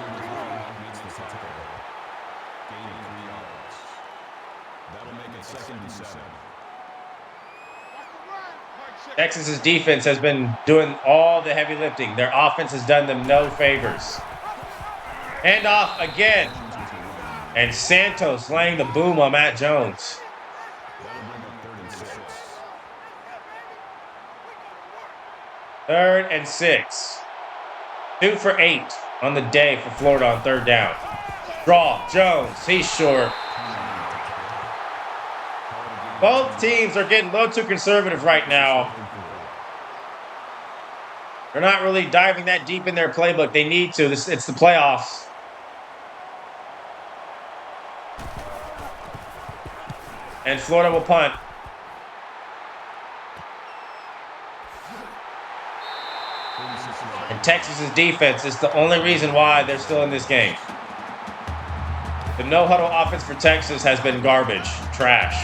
Texas's defense has been doing all the heavy lifting. Their offense has done them no favors. Handoff again. And Santos laying the boom on Matt Jones. Third and 6. 2 for 8 on the day for Florida on third down. Draw, Jones, he's short. Both teams are getting a little too conservative right now. They're not really diving that deep in their playbook. They need to. It's the playoffs. And Florida will punt. And Texas's defense is the only reason why they're still in this game. The no-huddle offense for Texas has been garbage, trash.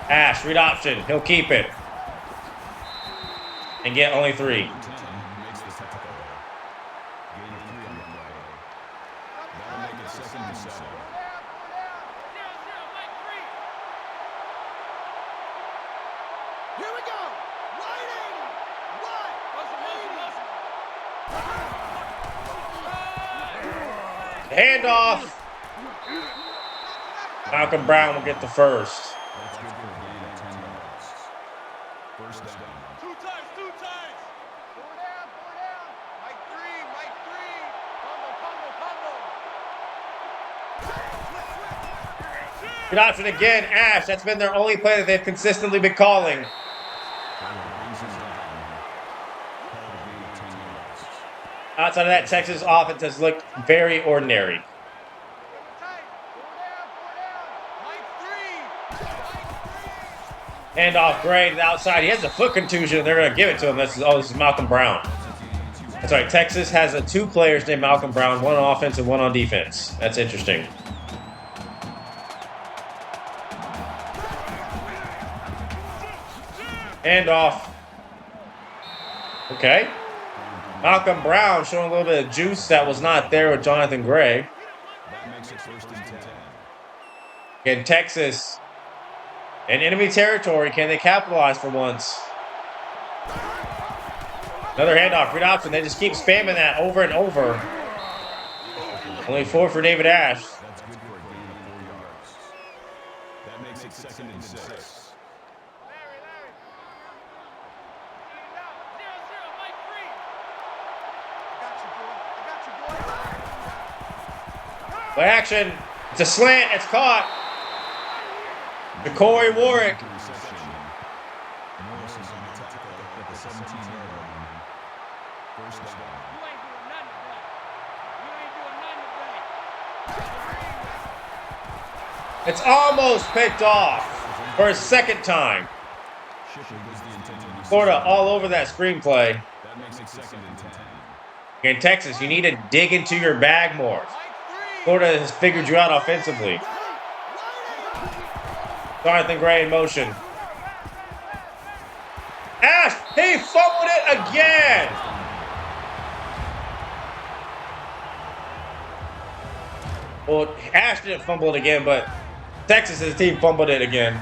Ash, read option. He'll keep it. And get only 3. Handoff. Malcolm Brown will get the first. Good option again, Ash. That's been their only play that they've consistently been calling. Outside of that, Texas offense has looked very ordinary. Handoff Gray to the outside. He has a foot contusion. They're going to give it to him. This is Malcolm Brown. That's right. Texas has 2 players named Malcolm Brown, one on offense and one on defense. That's interesting. Handoff. Okay. Malcolm Brown showing a little bit of juice that was not there with Jonathan Gray. In Texas, in enemy territory, can they capitalize for once? Another handoff, good option. They just keep spamming that over and over. Only 4 for David Ash. That's good for a gain of 4 yards. That makes it 2nd and 6. Play action. It's a slant. It's caught. Corey Warwick. It's almost picked off for a second time. Florida all over that screenplay. That makes it 2nd and 10. In Texas, you need to dig into your bag more. Florida has figured you out offensively. Jonathan Gray in motion. Ash, he fumbled it again. Well, Ash didn't fumble it again, but Texas's team fumbled it again.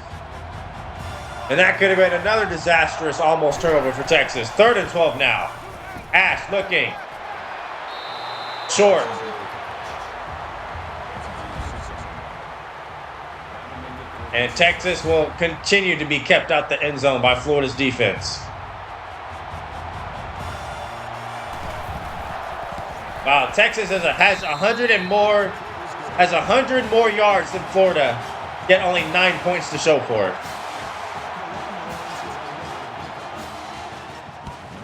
And that could have been another disastrous almost turnover for Texas. 3rd and 12 now. Ash looking. Short. And Texas will continue to be kept out the end zone by Florida's defense. Wow, Texas has 100 more yards than Florida, yet only 9 points to show for it.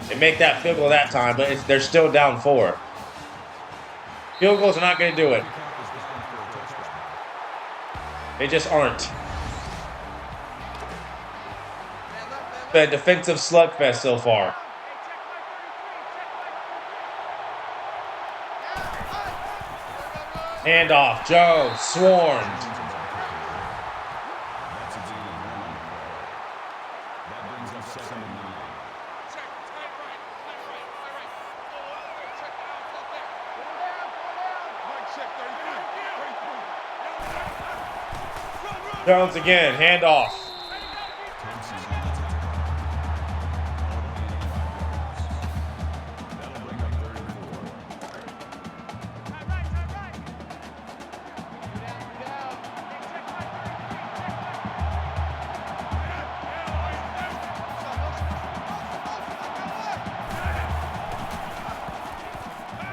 They make that field goal that time, but they're still down 4. Field goals are not going to do it. They just aren't. Been a defensive slugfest so far. Handoff, Jones, swarmed. Jones again, handoff.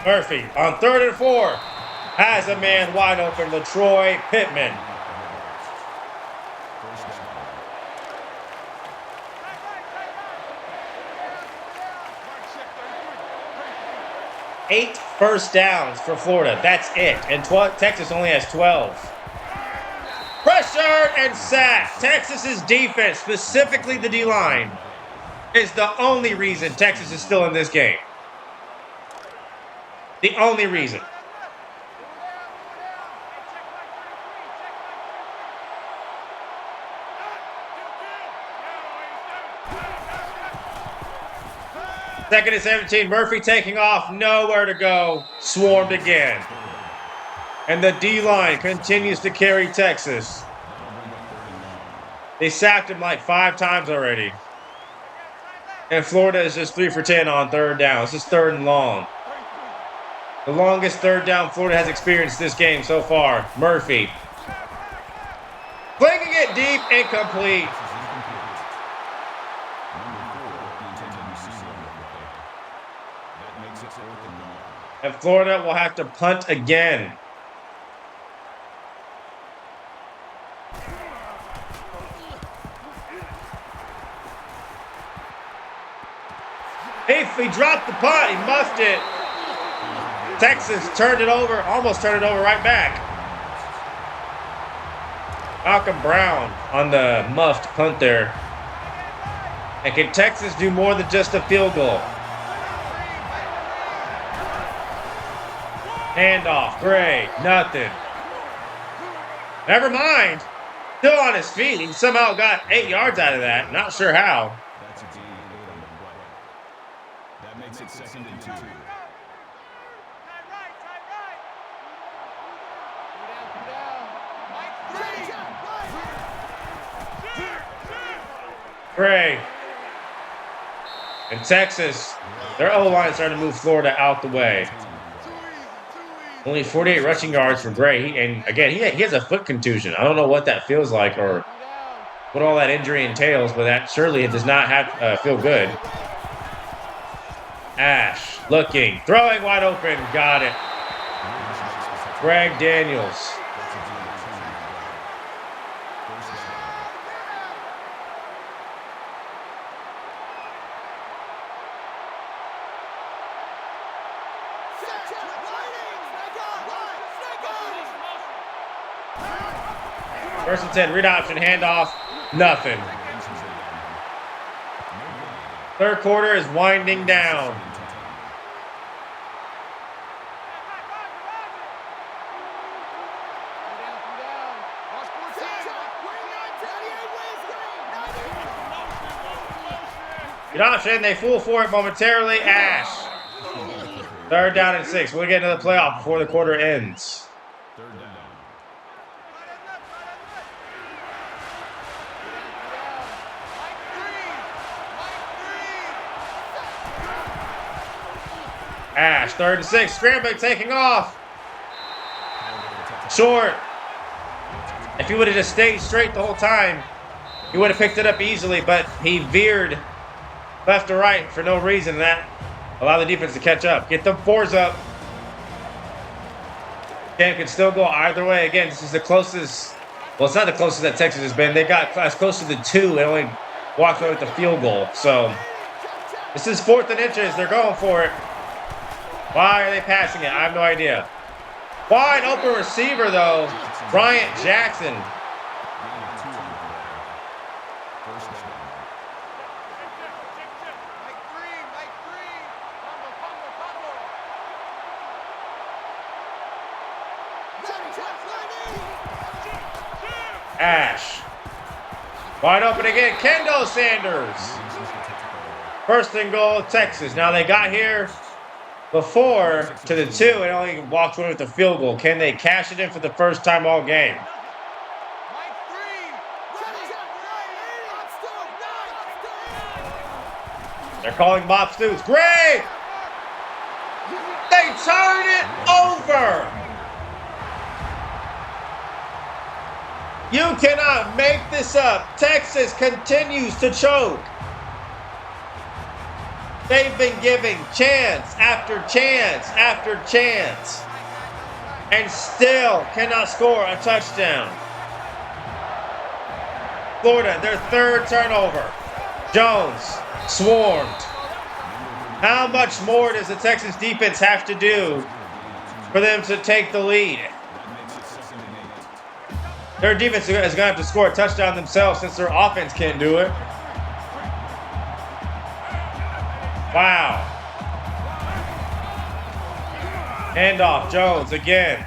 Murphy on 3rd and 4 has a man wide open, LaTroy Pittman. Eight first downs for Florida. That's it. And Texas only has 12. Pressure and sack. Texas's defense, specifically the D-line, is the only reason Texas is still in this game. The only reason. Second and 17, Murphy taking off, nowhere to go, swarmed again. And the D-line continues to carry Texas. They sacked him like 5 times already. And Florida is just 3 for 10 on 3rd down. This is 3rd and long. The longest 3rd down Florida has experienced this game so far. Murphy. Flinging it deep, incomplete. And Florida will have to punt again. He dropped the punt. He muffed it. Texas turned it over, almost turned it over right back. Malcolm Brown on the muffed punt there. And can Texas do more than just a field goal? Handoff, Gray, nothing. Never mind. Still on his feet. He somehow got 8 yards out of that. Not sure how. That makes it 2nd and 2. Gray. And Texas, their O-line is starting to move Florida out the way. Only 48 rushing yards for Gray. And again, he has a foot contusion. I don't know what that feels like or what all that injury entails, but that surely does not feel good. Ash looking, throwing wide open, got it. Greg Daniels. First and 10, read option, handoff, nothing. Third quarter is winding down. Read option, they fool for it momentarily. Ash. Third down and 6. We'll get into the playoff before the quarter ends. Third down. Ash, third and 6. Scrambling, taking off. Short. If he would have just stayed straight the whole time, he would have picked it up easily, but he veered left to right for no reason. That allowed the defense to catch up. Get them 4s up. Game can still go either way. Again, this is the closest. Well, it's not the closest that Texas has been. They got as close to the 2 and only walked away with the field goal. So this is 4th and inches. They're going for it. Why are they passing it? I have no idea. Wide open receiver, though. Bryant Jackson. Ash. Wide open again. Kendall Sanders. First and goal, Texas. Now they got here before to the 2 and only walked away with the field goal. Can they cash it in for the first time all game? They're calling Bob Stoops. Great! They turn it over! You cannot make this up. Texas continues to choke. They've been giving chance after chance after chance and still cannot score a touchdown. Florida, their 3rd turnover. Jones swarmed. How much more does the Texas defense have to do for them to take the lead? Their defense is going to have to score a touchdown themselves since their offense can't do it. Wow. Handoff, Jones again.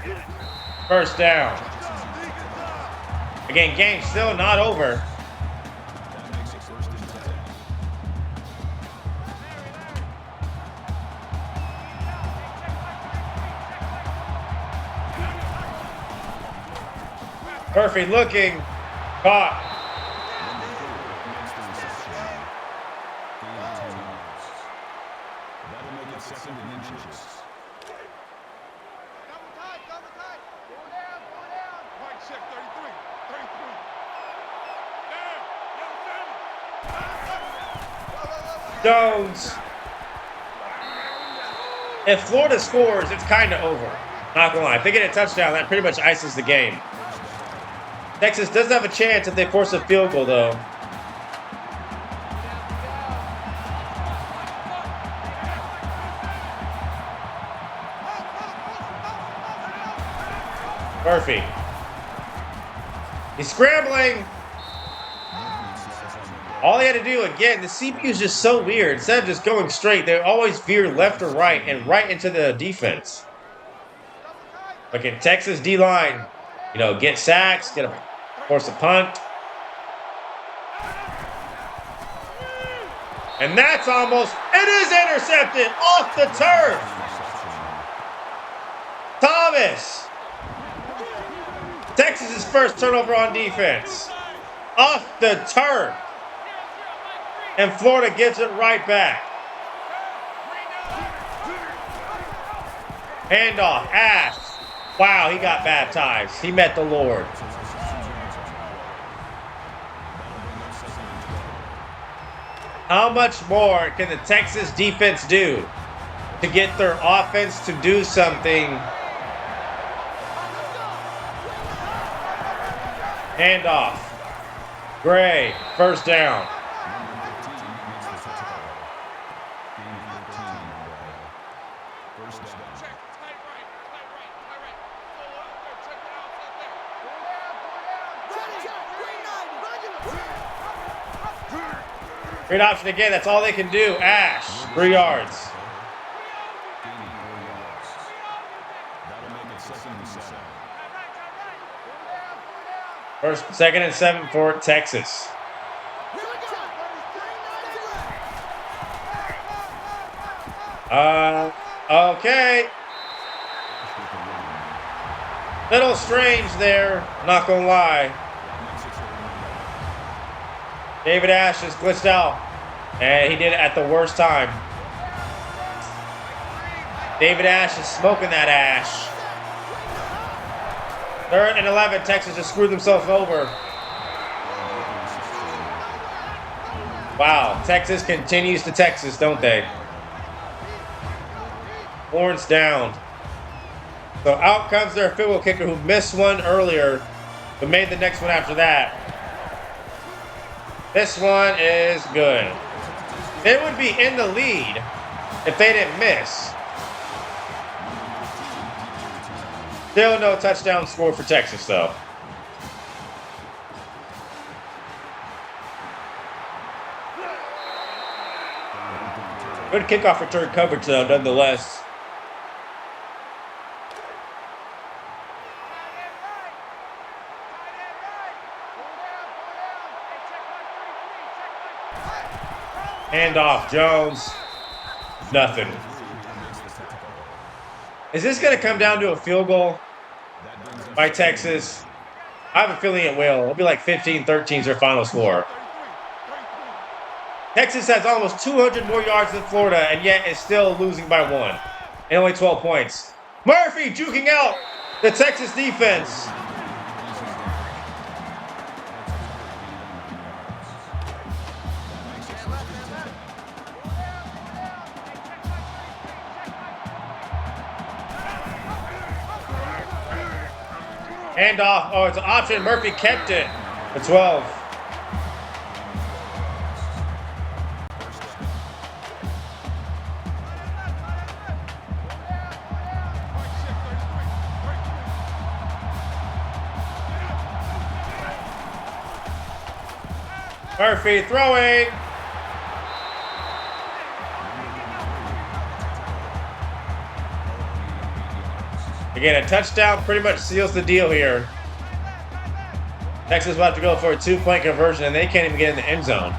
First down. Again, game still not over. Murphy looking, caught. That'll make it 2nd and inches. Double tight. Go down. Right check, 33. Jones. If Florida scores, it's kind of over. Not gonna lie. If they get a touchdown, that pretty much ices the game. Texas does have a chance if they force a field goal, though. Murphy. He's scrambling. All he had to do, again, the CPU is just so weird. Instead of just going straight, they always veer left or right and right into the defense. But can Texas D-line, get sacks, force a punt. And that's it is intercepted off the turf. Thomas. Texas's first turnover on defense. Off the turf. And Florida gives it right back. Handoff, Ash. Wow, he got baptized. He met the Lord. How much more can the Texas defense do to get their offense to do something? Handoff. Gray, first down. Great option again. That's all they can do. Ash, 3 yards. Gaining 4 yards. That'll make it 2nd and 7. First, 2nd and 7 for Texas. Okay. Little strange there, not gonna lie. David Ash just glitched out, and he did it at the worst time. David Ash is smoking that ash. 3rd and 11, Texas just screwed themselves over. Wow, Texas continues to Texas, don't they? Horns down. So out comes their field goal kicker who missed one earlier, but made the next one after that. This one is good. They would be in the lead if they didn't miss. Still no touchdown score for Texas, though. Good kickoff return coverage, though, nonetheless. Handoff, Jones. Nothing. Is this going to come down to a field goal by Texas? I have a feeling it will. It'll be like 15-13 is their final score. Texas has almost 200 more yards than Florida, and yet is still losing by 1. And only 12 points. Murphy juking out the Texas defense. Handoff. Oh, it's an option. Murphy kept it. The 12. Murphy throwing. Again, a touchdown pretty much seals the deal here. Texas will have to go for a 2-point conversion, and they can't even get in the end zone.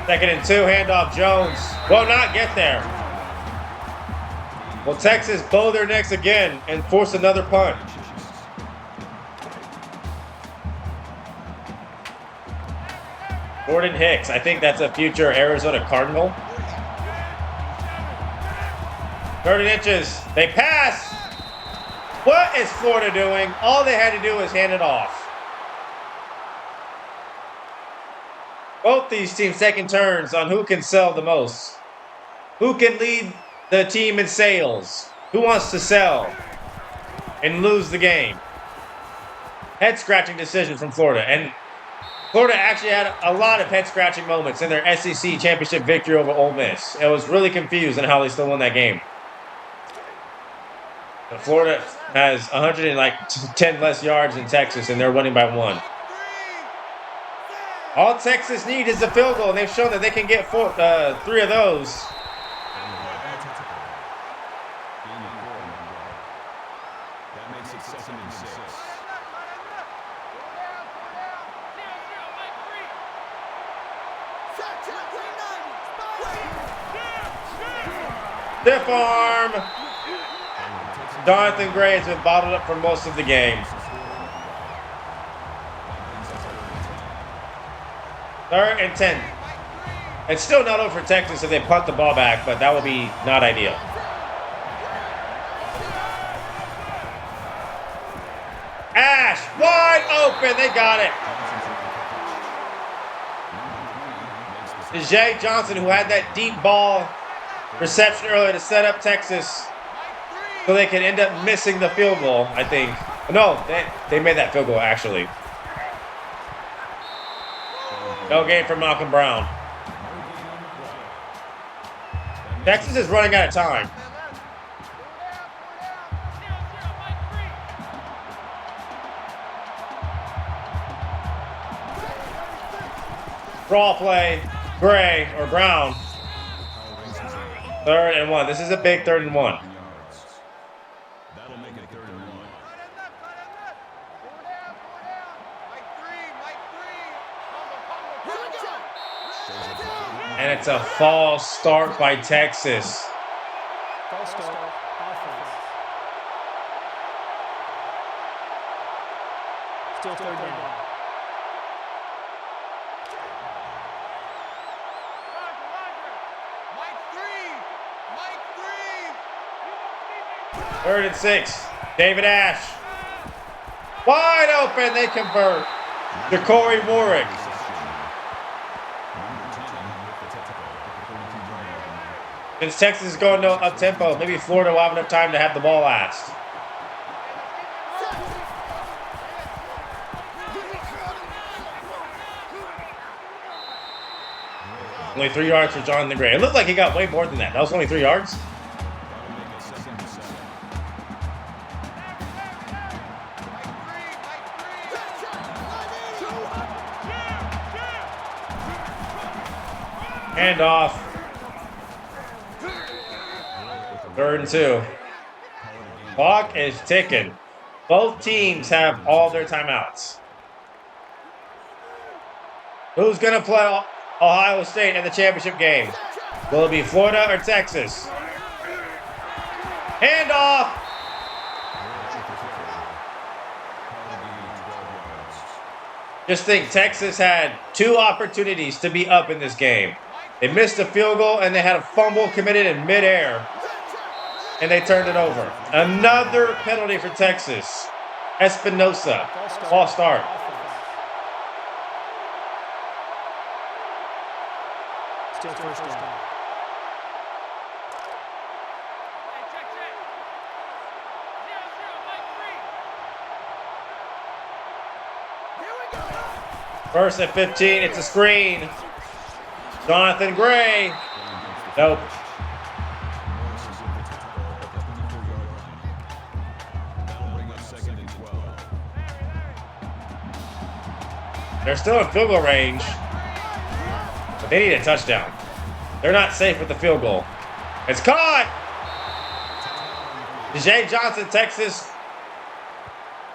2nd and 2, handoff Jones. Will not get there. Will Texas bow their necks again and force another punt? Gordon Hicks, I think that's a future Arizona Cardinal. 30 inches. They pass. What is Florida doing? All they had to do was hand it off. Both these teams taking turns on who can sell the most. Who can lead the team in sales? Who wants to sell and lose the game? Head-scratching decision from Florida. And Florida actually had a lot of head-scratching moments in their SEC championship victory over Ole Miss. It was really confused in how they still won that game. But Florida has 110 less yards than Texas, and they're winning by 1. All Texas need is a field goal, and they've shown that they can get 3 of those. That makes it 2nd and 6. Stiff arm. Jonathan Gray has been bottled up for most of the game. 3rd and 10. It's still not over for Texas if they punt the ball back, but that would be not ideal. Ash, wide open. They got it. Jay Johnson, who had that deep ball reception earlier to set up Texas so they can end up missing the field goal, I think. No, they made that field goal, actually. No gain for Malcolm Brown. Texas is running out of time. Draw play. Gray or Brown. 3rd and 1. This is a big 3rd and 1. That'll make it 3rd and 1. And it's a false start by Texas. False start. Offense. Still 3rd down. Third and 6. David Ash. Wide open. They convert. Ja'Cory Warwick. Since Texas is going no up tempo, maybe Florida will have enough time to have the ball last. Only 3 yards for Jonathan Gray. It looked like he got way more than that. That was only 3 yards. Hand off. 3rd and 2. Clock is ticking. Both teams have all their timeouts. Who's going to play Ohio State in the championship game? Will it be Florida or Texas? Hand off. Just think, Texas had 2 opportunities to be up in this game. They missed a field goal and they had a fumble committed in midair. And they turned it over. Another penalty for Texas. Espinosa. False start. Still 1st down. First and 15. It's a screen. Jonathan Gray. Nope. They're still in field goal range, but they need a touchdown. They're not safe with the field goal. It's caught! Jay Johnson, Texas,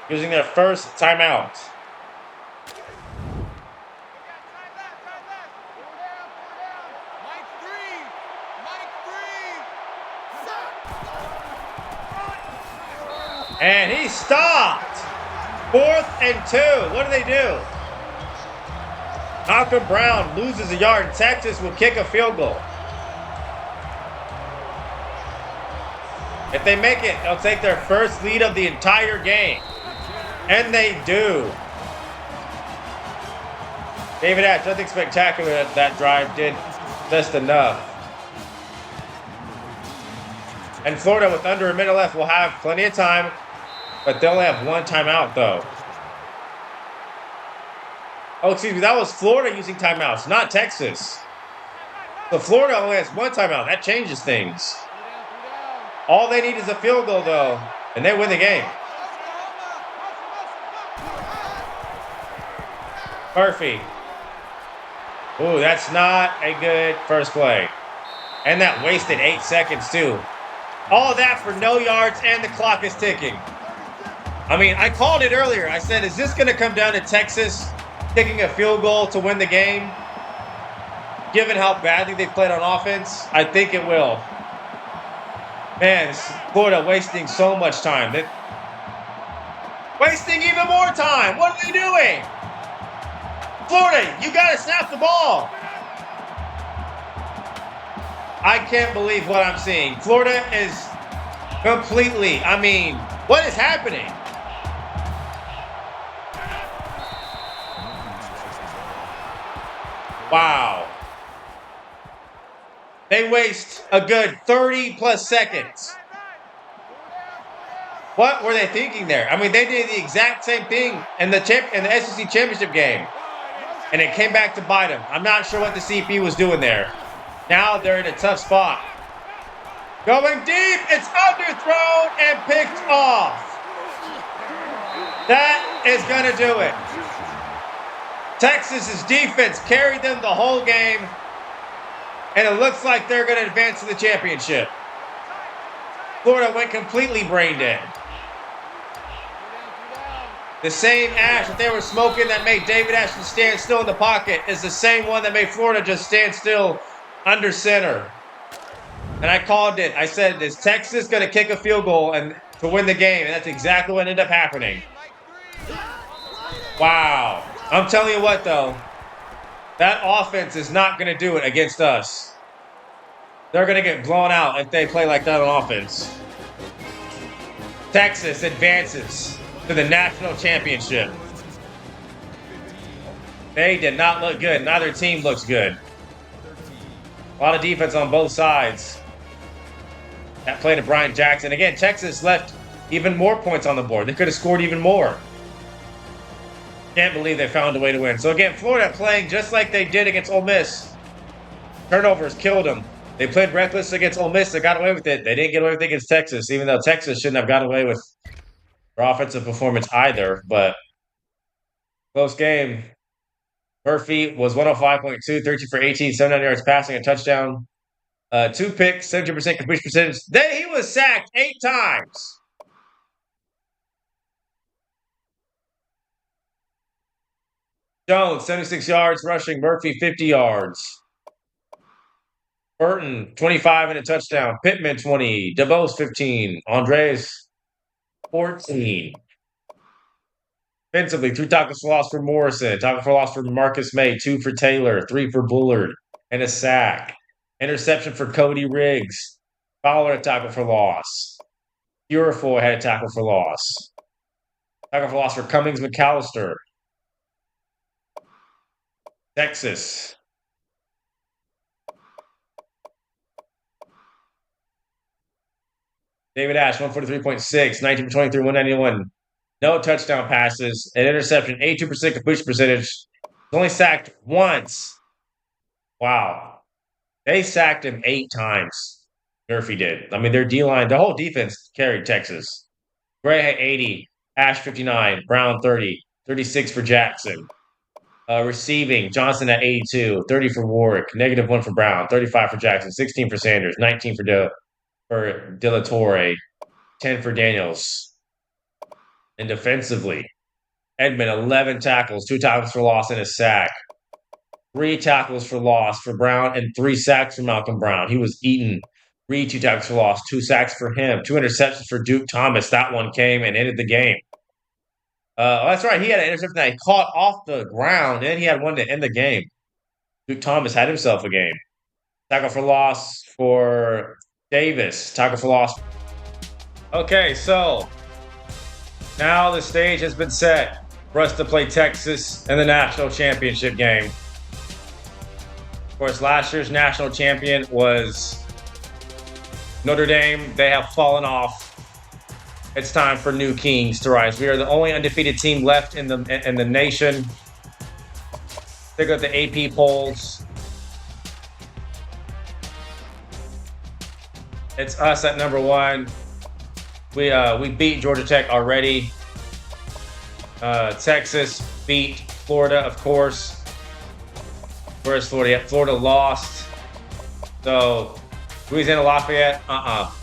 using their first timeout. And he stopped. 4th and 2. What do they do? Malcolm Brown loses a yard. Texas will kick a field goal. If they make it, they'll take their first lead of the entire game. And they do. David Ash, nothing spectacular that drive, did just enough. And Florida, with under a minute left, will have plenty of time, but they'll have 1 timeout, though. Oh, excuse me, that was Florida using timeouts, not Texas. So Florida only has 1 timeout. That changes things. All they need is a field goal, though, and they win the game. Murphy. Ooh, that's not a good first play. And that wasted 8 seconds, too. All that for no yards, and the clock is ticking. I mean, I called it earlier. I said, is this going to come down to Texas kicking a field goal to win the game? Given how badly they played on offense, I think it will. Man, Florida wasting so much time. They're wasting even more time. What are they doing? Florida, you got to snap the ball. I can't believe what I'm seeing. Florida is completely, I mean, what is happening? Wow. They waste a good 30-plus seconds. What were they thinking there? I mean, they did the exact same thing in the SEC championship game, and it came back to bite them. I'm not sure what the CP was doing there. Now they're in a tough spot. Going deep, it's underthrown and picked off. That is going to do it. Texas's defense carried them the whole game, and it looks like they're going to advance to the championship. Florida went completely brain dead. The same ash that they were smoking that made David Ashton stand still in the pocket is the same one that made Florida just stand still under center. And I called it. I said, is Texas going to kick a field goal and to win the game? And that's exactly what ended up happening. Wow. I'm telling you what, though. That offense is not going to do it against us. They're going to get blown out if they play like that on offense. Texas advances to the national championship. They did not look good. Neither team looks good. A lot of defense on both sides. That play to Bryant Jackson. Again, Texas left even more points on the board. They could have scored even more. Can't believe they found a way to win. So again, Florida playing just like they did against Ole Miss. Turnovers killed them. They played reckless against Ole Miss. They got away with it. They didn't get away with it against Texas, even though Texas shouldn't have got away with their offensive performance either. But close game. Murphy was 105.2, 13 for 18, 79 yards passing, a touchdown. 2 picks, 70% completion percentage. Then he was sacked 8 times. Jones, 76 yards rushing. Murphy, 50 yards. Burton, 25 and a touchdown. Pittman, 20. DeBose, 15. Andres, 14. Offensively, 3 tackles for loss for Morrison. Tackle for loss for Marcus May. 2 for Taylor. 3 for Bullard. And a sack. Interception for Cody Riggs. Fowler had a tackle for loss. Purifoy had a tackle for loss. Tackle for loss for Cummings McAllister. Texas. David Ash, 143.6, 19 for 23, 191. No touchdown passes. An interception, 82% completion percentage. He's only sacked once. Wow. They sacked him 8 times. Murphy did. I mean, their D-line, the whole defense carried Texas. Gray had 80, Ash 59, Brown 30, 36 for Jackson. Receiving, Johnson at 82, 30 for Warwick, -1 for Brown, 35 for Jackson, 16 for Sanders, 19 for De La Torre, 10 for Daniels. And defensively, Edmond, 11 tackles, 2 tackles for loss and a sack. 3 tackles for loss for Brown and 3 sacks for Malcolm Brown. He was eaten. 2 tackles for loss, 2 sacks for him, 2 interceptions for Duke Thomas. That one came and ended the game. That's right. He had an interception that he caught off the ground, and then he had one to end the game. Duke Thomas had himself a game. Tackle for loss for Davis. Tackle for loss. Okay, so now the stage has been set for us to play Texas in the national championship game. Of course, last year's national champion was Notre Dame. They have fallen off. It's time for new kings to rise. We are the only undefeated team left in the nation. They got the AP polls. It's us at number 1. We beat Georgia Tech already. Texas beat Florida, of course. Where's Florida? Yeah, Florida lost. So Louisiana Lafayette,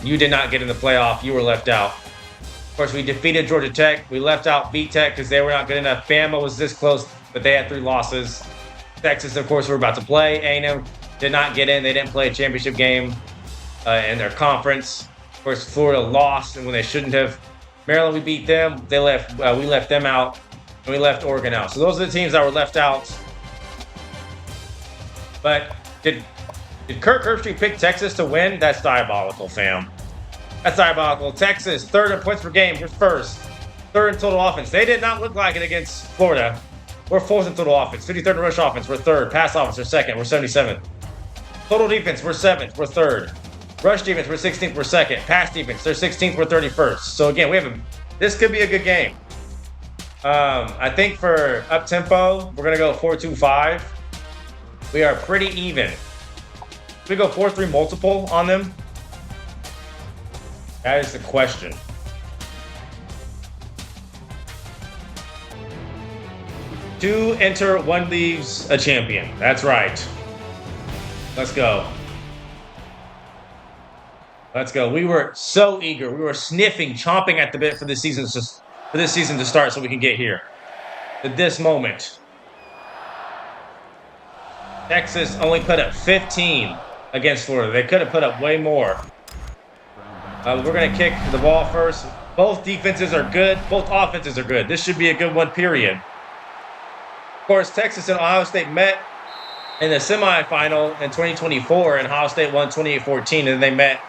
you did not get in the playoff. You were left out. Of course, we defeated Georgia Tech. We left out beat Tech because they were not good enough. Bama was this close, but they had 3 losses. Texas, of course, we're about to play. A&M did not get in. They didn't play a championship game in their conference. Of course, Florida lost when they shouldn't have. Maryland, we beat them. They left. We left them out, and we left Oregon out. So those are the teams that were left out. But did Kirk Herbstreit pick Texas to win? That's diabolical, fam. That's diabolical. Texas, 3rd in points per game. We're 1st. 3rd in total offense. They did not look like it against Florida. We're 4th in total offense. 53rd in rush offense. We're 3rd. Pass offense, we're 2nd. We're 77th. Total defense, we're 7th. We're 3rd. Rush defense, we're 16th. We're 2nd. Pass defense, they're 16th. We're 31st. So again, this could be a good game. I think for up tempo, we're gonna go 4-2-5. We are pretty even. We go 4-3 multiple on them. That is the question. 2 enter, 1 leaves a champion. That's right. Let's go. Let's go. We were so eager. We were sniffing, chomping at the bit for this season to start so we can get here. At this moment. Texas only put up 15 against Florida. They could have put up way more. We're going to kick the ball first. Both defenses are good. Both offenses are good. This should be a good one, period. Of course, Texas and Ohio State met in the semifinal in 2024, and Ohio State won 28-14, and then they met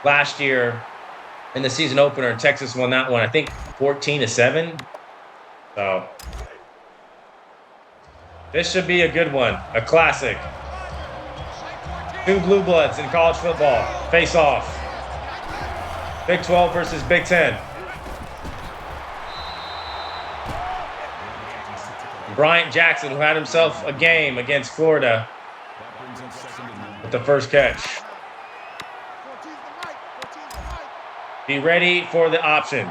last year in the season opener, and Texas won that one, I think, 14-7. So this should be a good one, a classic. 2 blue bloods in college football face off. Big 12 versus Big 10. Bryant Jackson, who had himself a game against Florida with the first catch. Be ready for the option.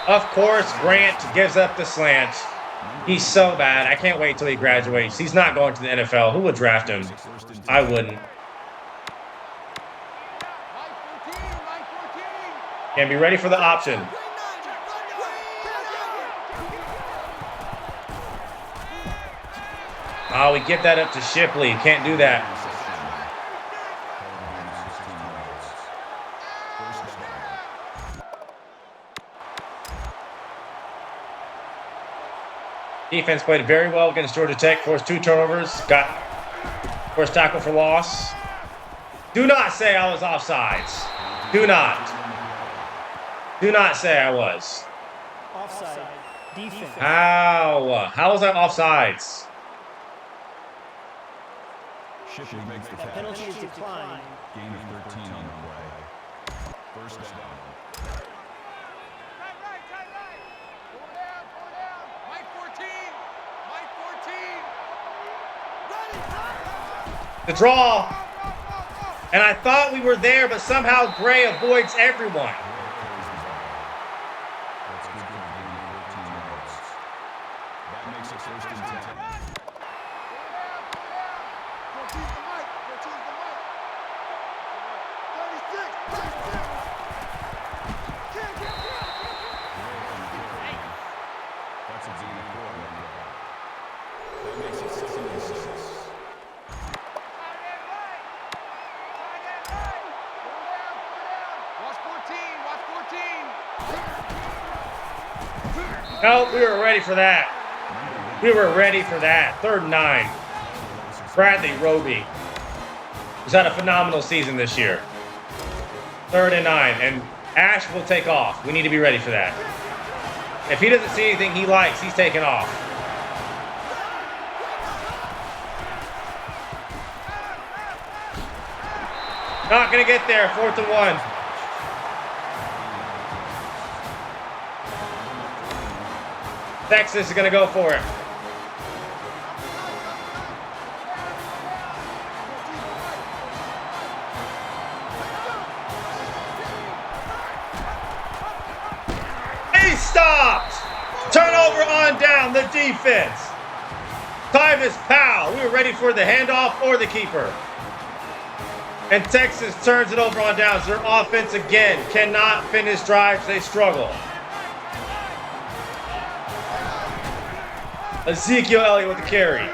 Of course, Grant gives up the slant. He's so bad. I can't wait till he graduates. He's not going to the NFL. Who would draft him? I wouldn't. And be ready for the option. Oh, we give that up to Shipley. Can't do that. Defense played very well against Georgia Tech. Forced 2 turnovers. Got forced tackle for loss. Do not say I was offsides. Do not. Do not say I was. Offside. Defense. How? How was that offsides? Shipley makes the That catch. penalty is declined. Gain of 13 on the play. First down. Right. Pull down. Mike 14. The draw. And I thought we were there, but somehow Gray avoids everyone. That's good for a gain of 13 yards. That makes it first and 10. That's a gain of 4 on the play. That makes it 2nd and 6. No, we were ready for that. We were ready for that. 3rd and 9. Bradley Roby has had a phenomenal season this year. 3rd and 9. And Ash will take off. We need to be ready for that. If he doesn't see anything he likes, he's taking off. Not going to get there. 4th and 1. Texas is going to go for it. He stopped. Turnover on down, the defense. Tyvis Powell. We were ready for the handoff or the keeper. And Texas turns it over on downs. Their offense again cannot finish drives. They struggle. Ezekiel Elliott with the carry.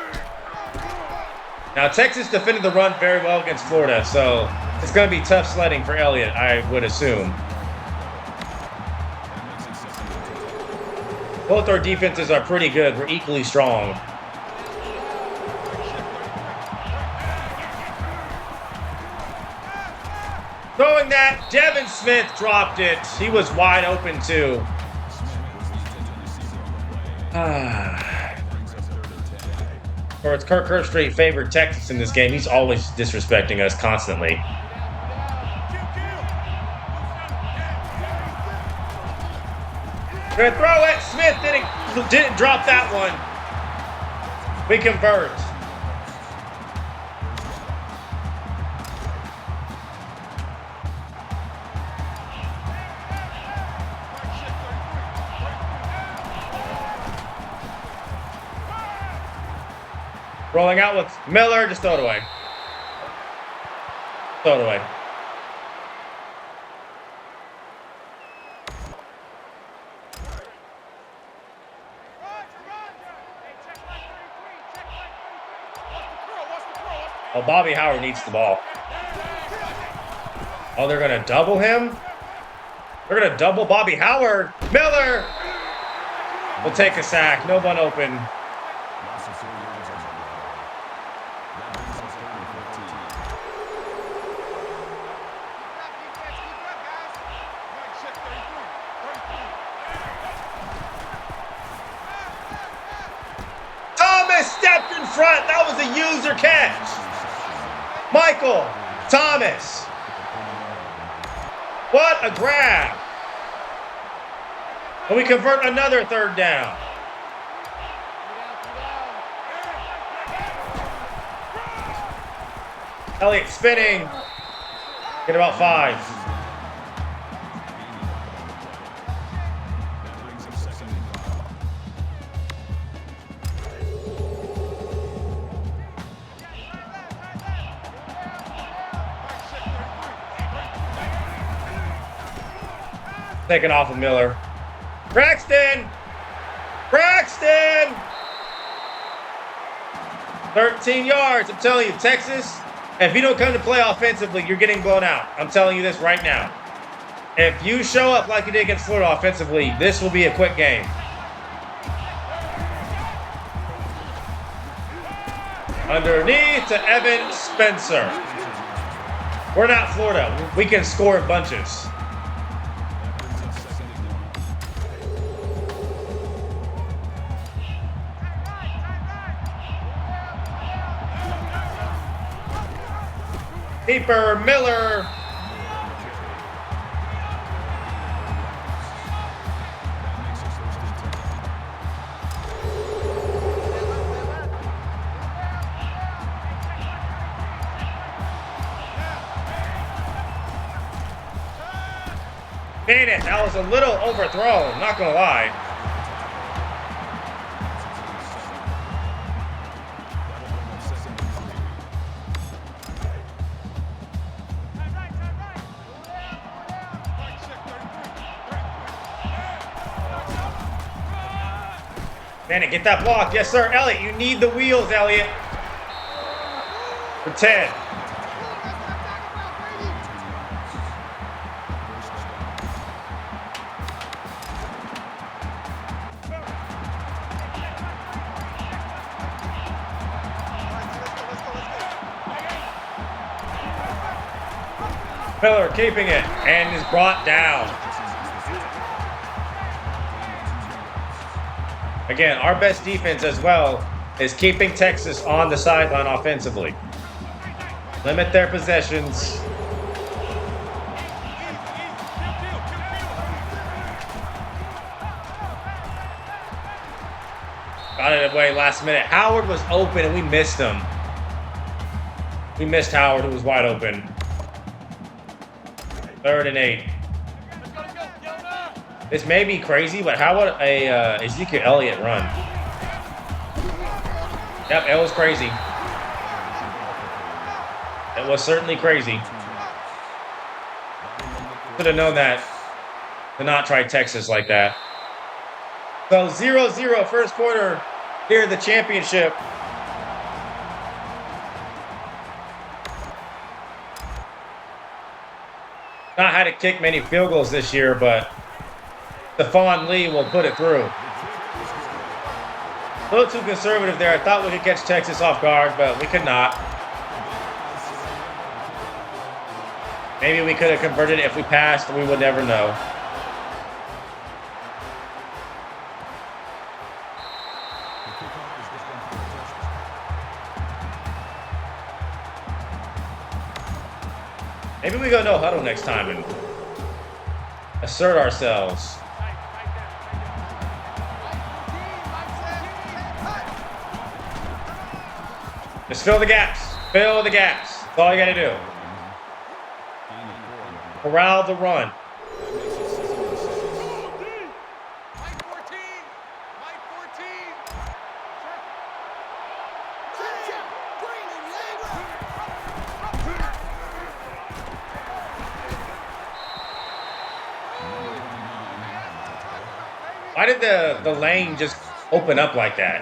Now, Texas defended the run very well against Florida, so it's going to be tough sledding for Elliott, I would assume. Both our defenses are pretty good. We're equally strong. Throwing that, Devin Smith dropped it. He was wide open, too. Or it's Kirk Herbstreit favored Texas in this game. He's always disrespecting us constantly. Gonna throw it. Smith didn't drop that one. We convert. Rolling out with Miller. Just throw it away. Throw it away. Oh, Bobby Howard needs the ball. Oh, they're going to double him? They're going to double Bobby Howard. Miller will take a sack. No one open. Thomas stepped in front. That was a user catch. Michael Thomas. What a grab. And we convert another third down. Elliott spinning. Get about 5. Taken off of Miller. Braxton! Braxton! 13 yards. I'm telling you, Texas, if you don't come to play offensively, you're getting blown out. I'm telling you this right now. If you show up like you did against Florida offensively, this will be a quick game. Underneath to Evan Spencer. We're not Florida. We can score in bunches. Keeper Miller. Man, that was a little overthrown, not gonna lie. Man, get that block. Yes, sir. Elliott, you need the wheels, Elliott. For 10. Miller keeping it and is brought down. Again, our best defense as well is keeping Texas on the sideline offensively. Limit their possessions. Got it away last minute. Howard was open and we missed him. We missed Howard, who was wide open. 3rd and 8. This may be crazy, but how would a Ezekiel Elliott run? Yep, it was crazy. It was certainly crazy. Should have known that to not try Texas like that. So 0-0 first quarter here in the championship. Not had to kick many field goals this year, but Stephon Lee will put it through. A little too conservative there. I thought we could catch Texas off guard, but we could not. Maybe we could have converted it if we passed, we would never know. Maybe we go no huddle next time and assert ourselves. Just fill the gaps. Fill the gaps. That's all you got to do. Corral the run. Why did the lane just open up like that?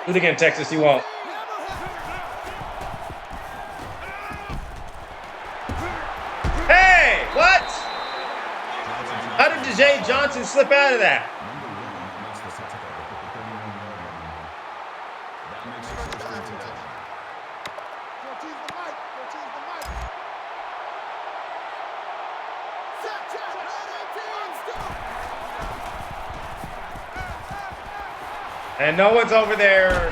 Do it again, Texas. You won't. Hey, what? How did Jay Johnson slip out of that? And no one's over there.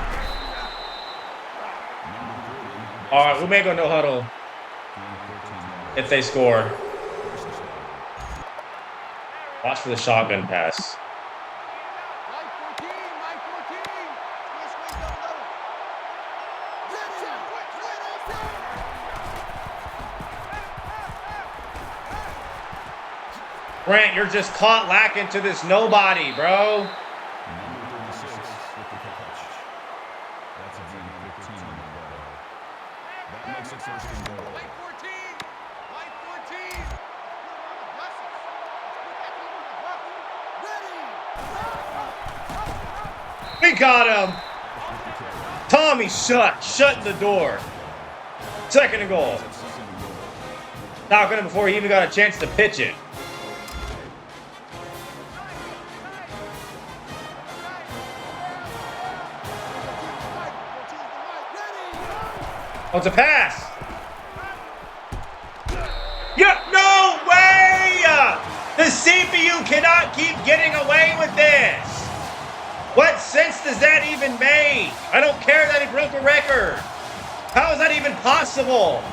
All right, we may go no huddle if they score. Watch for the shotgun pass. Grant, you're just caught lacking to this nobody, bro. We got him. Tommy shut the door. Second and goal. Knocking him before he even got a chance to pitch it. Oh, it's a pass. Yeah, no way! The CPU cannot keep getting away with this. What sense does that even make? I don't care that he broke a record. How is that even possible?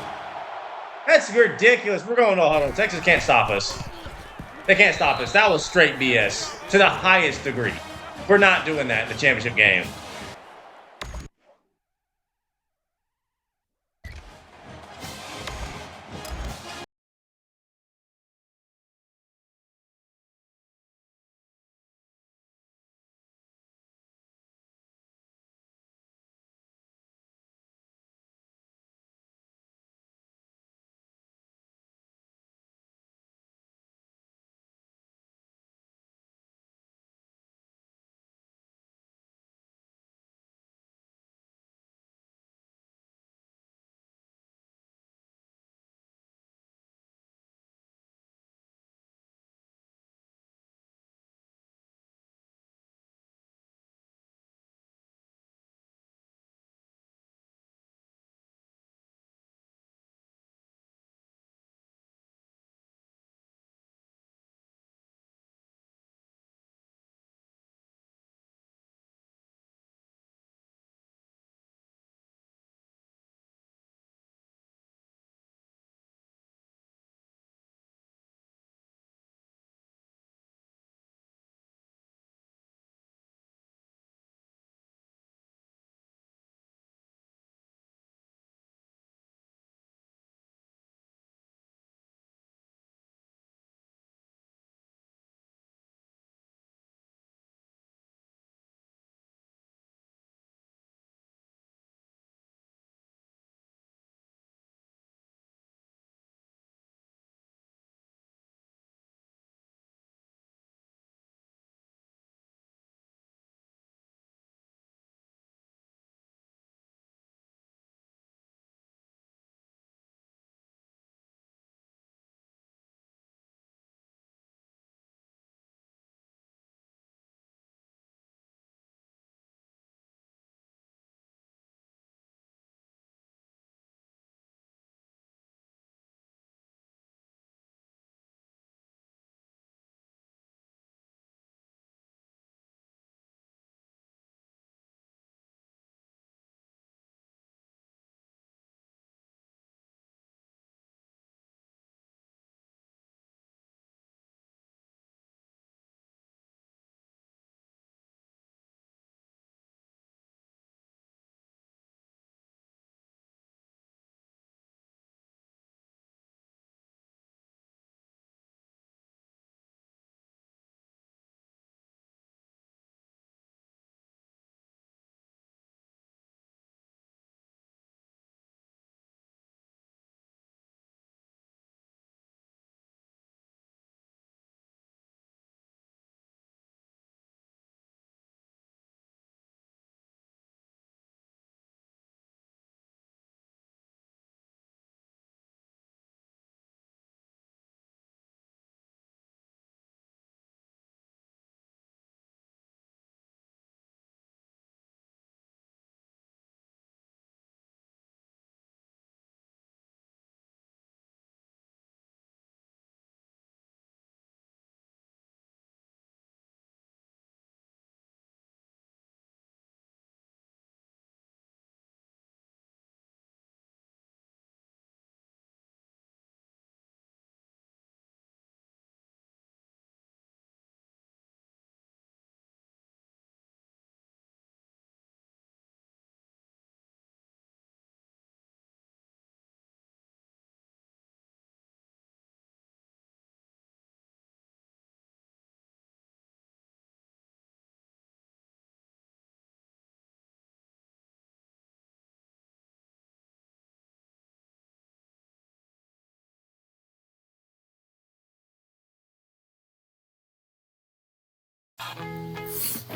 That's ridiculous. We're going no huddle. Texas can't stop us. They can't stop us. That was straight BS to the highest degree. We're not doing that in the championship game.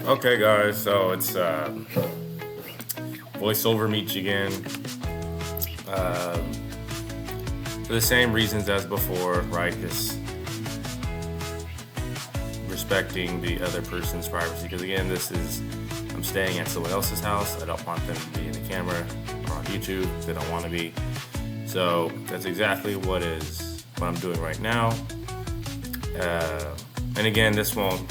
Okay, guys, so it's voiceover meets again. For the same reasons as before, right? Just respecting the other person's privacy. Because again, I'm staying at someone else's house. I don't want them to be in the camera or on YouTube. They don't want to be. So that's exactly what I'm doing right now. And again, this won't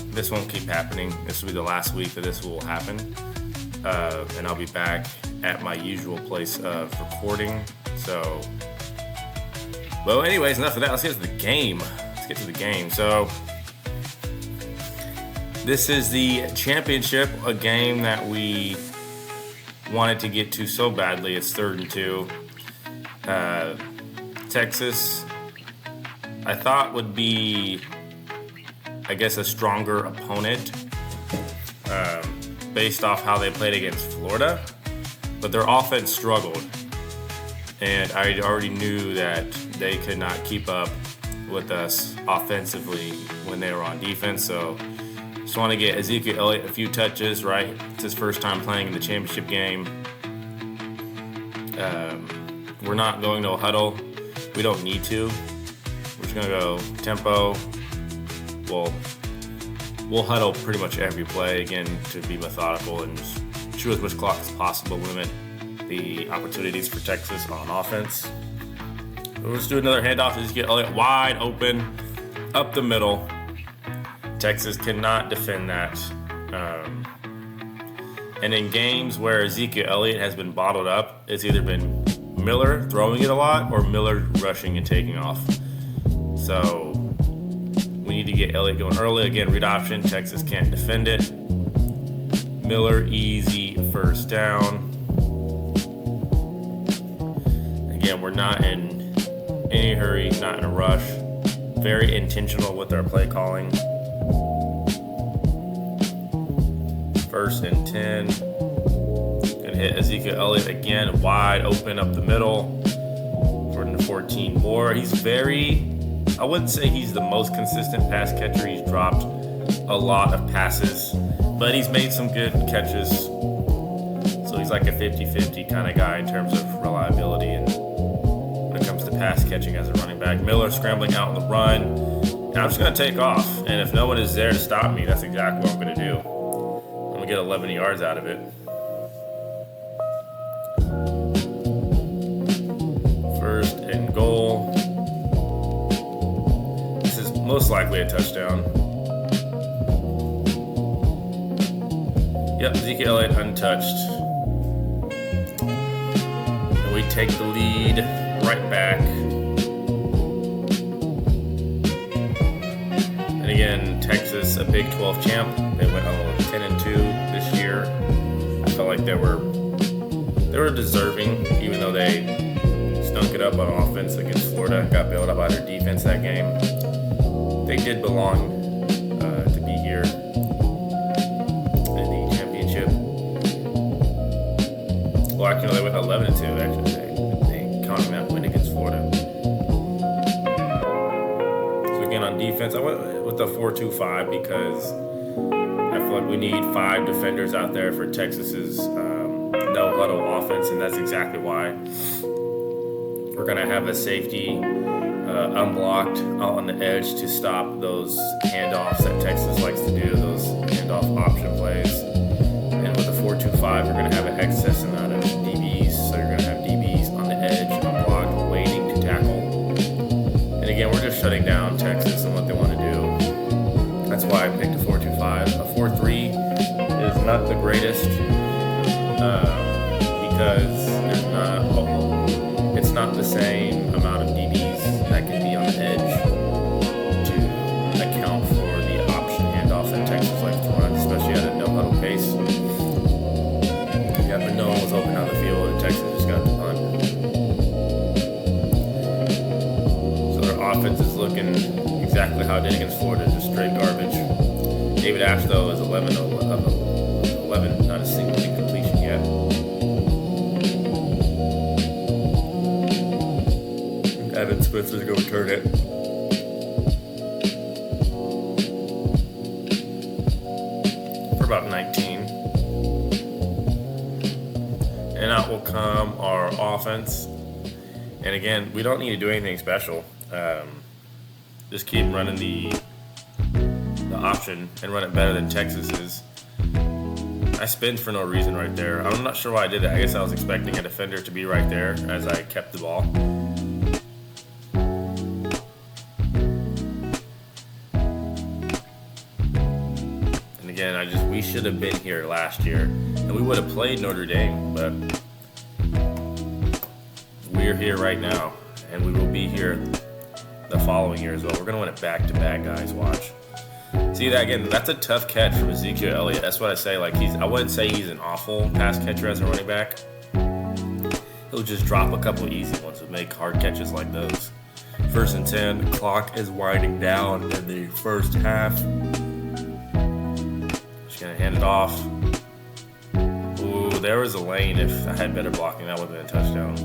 keep happening. This will be the last week that this will happen. And I'll be back at my usual place of recording. So, well, anyways, enough of that. Let's get to the game. So, this is the championship, a game that we wanted to get to so badly. It's 3rd and 2. Texas, I thought would be, I guess, a stronger opponent based off how they played against Florida, but their offense struggled, and I already knew that they could not keep up with us offensively when they were on defense. So just want to get Ezekiel Elliott a few touches, right? It's his first time playing in the championship game. We're not going to a huddle. We don't need to. We're just going to go tempo. We'll huddle pretty much every play, again, to be methodical and just chew as much clock as possible, limit the opportunities for Texas on offense. We'll just do another handoff to Ezekiel Elliott, wide open, up the middle. Texas cannot defend that. And in games where Ezekiel Elliott has been bottled up, it's either been Miller throwing it a lot or Miller rushing and taking off. So we need to get Elliott going early. Again, read option. Texas can't defend it. Miller, easy first down. Again, we're not in any hurry, not in a rush. Very intentional with our play calling. 1st and 10. Gonna hit Ezekiel Elliott again, wide open up the middle. 4 to 14 more. He's I wouldn't say he's the most consistent pass catcher. He's dropped a lot of passes, but he's made some good catches. So he's like a 50-50 kind of guy in terms of reliability and when it comes to pass catching as a running back. Miller scrambling out on the run. And I'm just going to take off. And if no one is there to stop me, that's exactly what I'm going to do. I'm going to get 11 yards out of it. First and goal. Most likely a touchdown. Yep, Ezekiel Elliott untouched. And we take the lead right back. And again, Texas, a Big 12 champ. They went 10-2 this year. I felt like they were deserving, even though they stunk it up on offense against Florida. Got bailed out by their defense that game. They did belong to be here in the championship. Well, actually, they went 11-2. Actually, they counting that win against Florida. So again, on defense, I went with the 4-2-5 because I feel like we need 5 defenders out there for Texas's no huddle offense, and that's exactly why we're going to have a safety unblocked out on the edge to stop those handoffs that Texas likes to do, those handoff option plays. And with the 4-2-5, you're going to have an excess amount of DBs, so you're going to have DBs on the edge, unblocked, waiting to tackle. And again, we're just shutting down Texas and what they want to do. That's why I picked a 4-2-5. A 4-3 is not the greatest because it's not the same amount of DBs that can be on the edge to account for the option handoffs that Texas likes to run, especially at a no-huddle pace. Yeah, but no one was open on the field, and Texas just got the punt. So their offense is looking exactly how it did against Florida, just straight garbage. David Ash, though, is 11, not a single incompletion yet. Evan Spencer's going to return it. For about 19 will come our offense. And again, we don't need to do anything special. Just keep running the option and run it better than Texas is. I spinned for no reason right there. I'm not sure why I did that. I guess I was expecting a defender to be right there as I kept the ball. And again, we should have been here last year. And we would have played Notre Dame, but we're here right now. And we will be here the following year as well. We're going to win it back-to-back, guys. Watch. See that again? That's a tough catch from Ezekiel Elliott. That's what I say. Like I wouldn't say he's an awful pass catcher as a running back. He'll just drop a couple easy ones and make hard catches like those. 1st and 10. The clock is winding down in the first half. Just gonna hand it off. Ooh, there was a lane. If I had better blocking, that would have been a touchdown.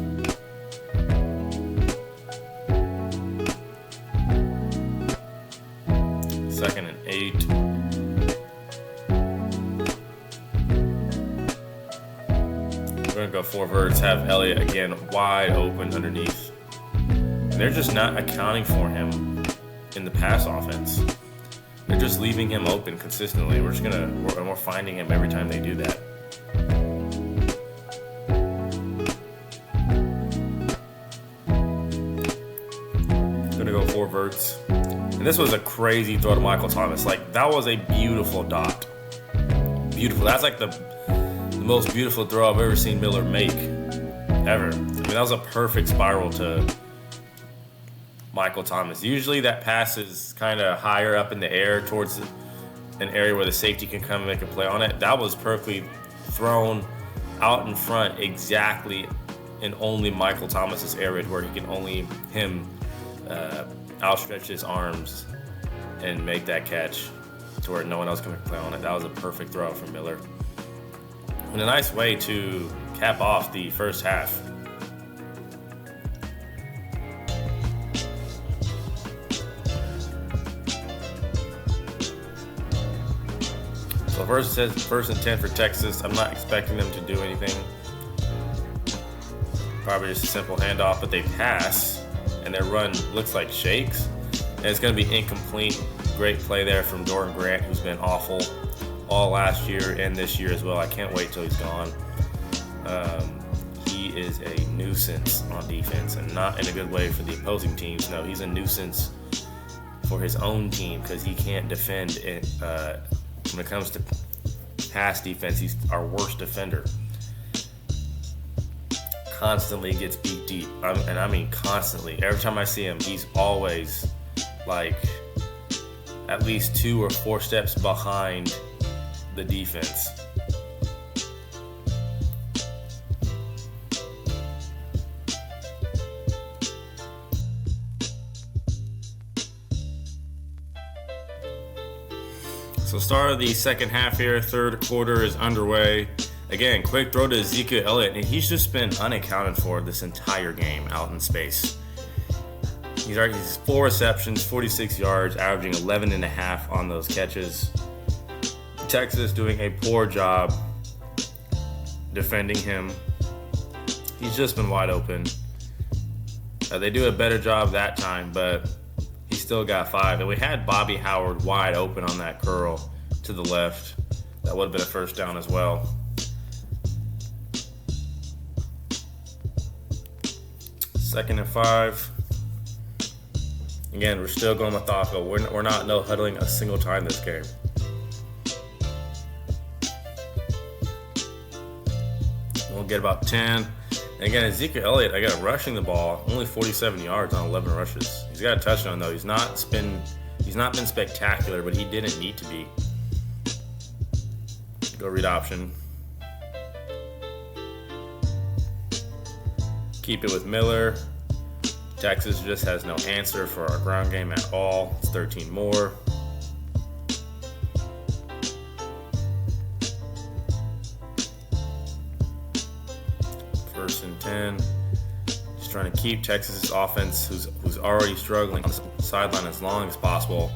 2nd and 8. We're going to go 4 verts, have Elliott again wide open underneath. And they're just not accounting for him in the pass offense. They're just leaving him open consistently. We're finding him every time they do that. Going to go 4 verts. And this was a crazy throw to Michael Thomas. Like, that was a beautiful dot. Beautiful. That's like the most beautiful throw I've ever seen Miller make. Ever. I mean, that was a perfect spiral to Michael Thomas. Usually that pass is kind of higher up in the air towards an area where the safety can come and make a play on it. That was perfectly thrown out in front exactly in only Michael Thomas's area where he can only outstretch his arms and make that catch to where no one else can play on it. That was a perfect throw from Miller. And a nice way to cap off the first half. So 1st and 10 for Texas. I'm not expecting them to do anything. Probably just a simple handoff, but they pass. And their run looks like shakes. And it's going to be incomplete. Great play there from Doran Grant, who's been awful all last year and this year as well. I can't wait till he's gone. He is a nuisance on defense, and not in a good way for the opposing teams. No, he's a nuisance for his own team because he can't defend it. When it comes to pass defense, he's our worst defender. Constantly gets beat deep, and I mean constantly. Every time I see him, he's always like at least 2 or 4 steps behind the defense. So start of the second half here, 3rd quarter is underway. Again, quick throw to Ezekiel Elliott, and he's just been unaccounted for this entire game out in space. He's 4 receptions, 46 yards, averaging 11.5 on those catches. Texas doing a poor job defending him. He's just been wide open. They do a better job that time, but he still got 5. And we had Bobby Howard wide open on that curl to the left. That would have been a first down as well. 2nd and 5. Again, we're still going methodical. We're not no huddling a single time this game. We'll get about 10. And again, Ezekiel Elliott, rushing the ball, only 47 yards on 11 rushes. He's got a touchdown though. He's not been spectacular, but he didn't need to be. Go read option. Keep it with Miller. Texas just has no answer for our ground game at all. It's 13 more. First and 10. Just trying to keep Texas's offense, who's already struggling, on the sideline as long as possible.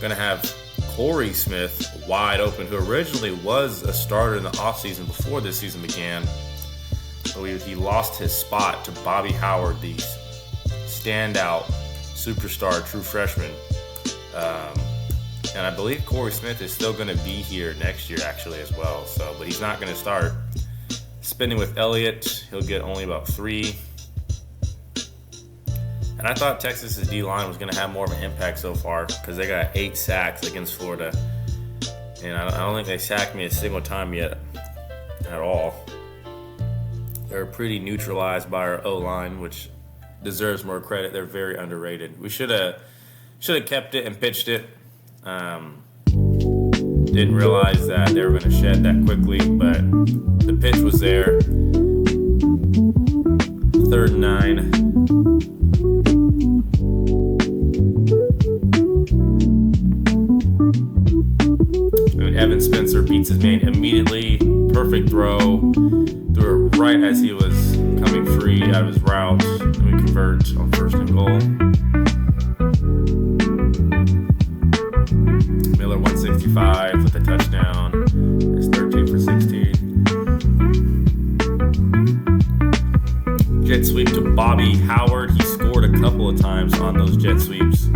Gonna have Corey Smith wide open, who originally was a starter in the offseason before this season began. he lost his spot to Bobby Howard, the standout superstar true freshman. And I believe Corey Smith is still going to be here next year, actually, as well. So, but he's not going to start. Spending with Elliott, he'll get only about 3. And I thought Texas's D-line was going to have more of an impact so far because they got 8 sacks against Florida. And I don't think they sacked me a single time yet at all. They're pretty neutralized by our O-line, which deserves more credit. They're very underrated. We should have kept it and pitched it. Didn't realize that they were going to shed that quickly, but the pitch was there. 3rd and 9. Evan Spencer beats his man immediately. Perfect throw. Threw it right as he was coming free out of his route. And we convert on 1st and goal. Miller 165 with a touchdown. It's 13 for 16. Jet sweep to Bobby Howard. He scored a couple of times on those jet sweeps.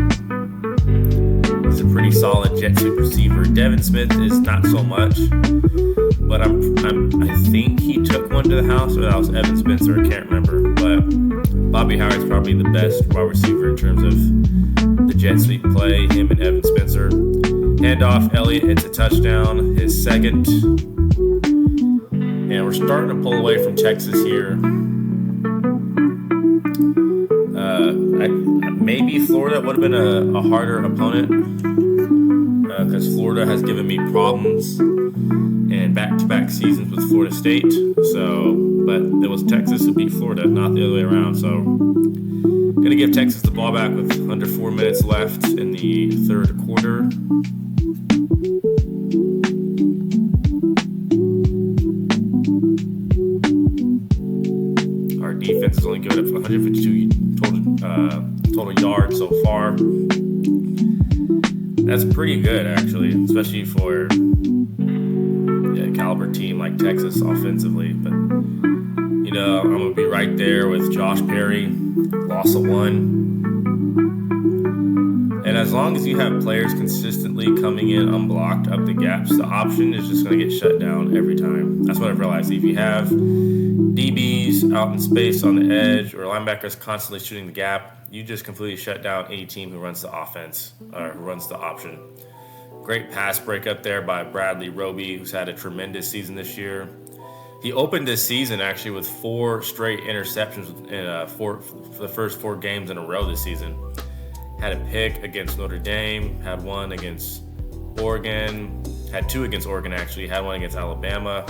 He's a pretty solid jet sweep receiver. Devin Smith is not so much, but I think he took one to the house, or that was Evan Spencer. I can't remember, but Bobby Howard's probably the best wide receiver in terms of the jet sweep play. Him and Evan Spencer. Handoff, Elliott hits a touchdown, his 2nd, and we're starting to pull away from Texas here. Maybe Florida would have been a harder opponent because Florida has given me problems in back-to-back seasons with Florida State. But it was Texas who beat Florida, not the other way around. So, going to give Texas the ball back with under 4 minutes left in the 3rd quarter. Our defense has only given up 152 total yards so far. That's pretty good, actually, especially for a caliber team like Texas offensively. But, I'm going to be right there with Josh Perry, loss of 1. And as long as you have players consistently coming in unblocked up the gaps, the option is just going to get shut down every time. That's what I've realized. If you have DBs out in space on the edge or linebackers constantly shooting the gap, you just completely shut down any team who runs the offense or who runs the option. Great pass break up there by Bradley Roby, who's had a tremendous season this year. He opened this season actually with 4 straight interceptions for the first 4 games in a row this season. Had a pick against Notre Dame, had 1 against Oregon, had 2 against Oregon actually, had 1 against Alabama.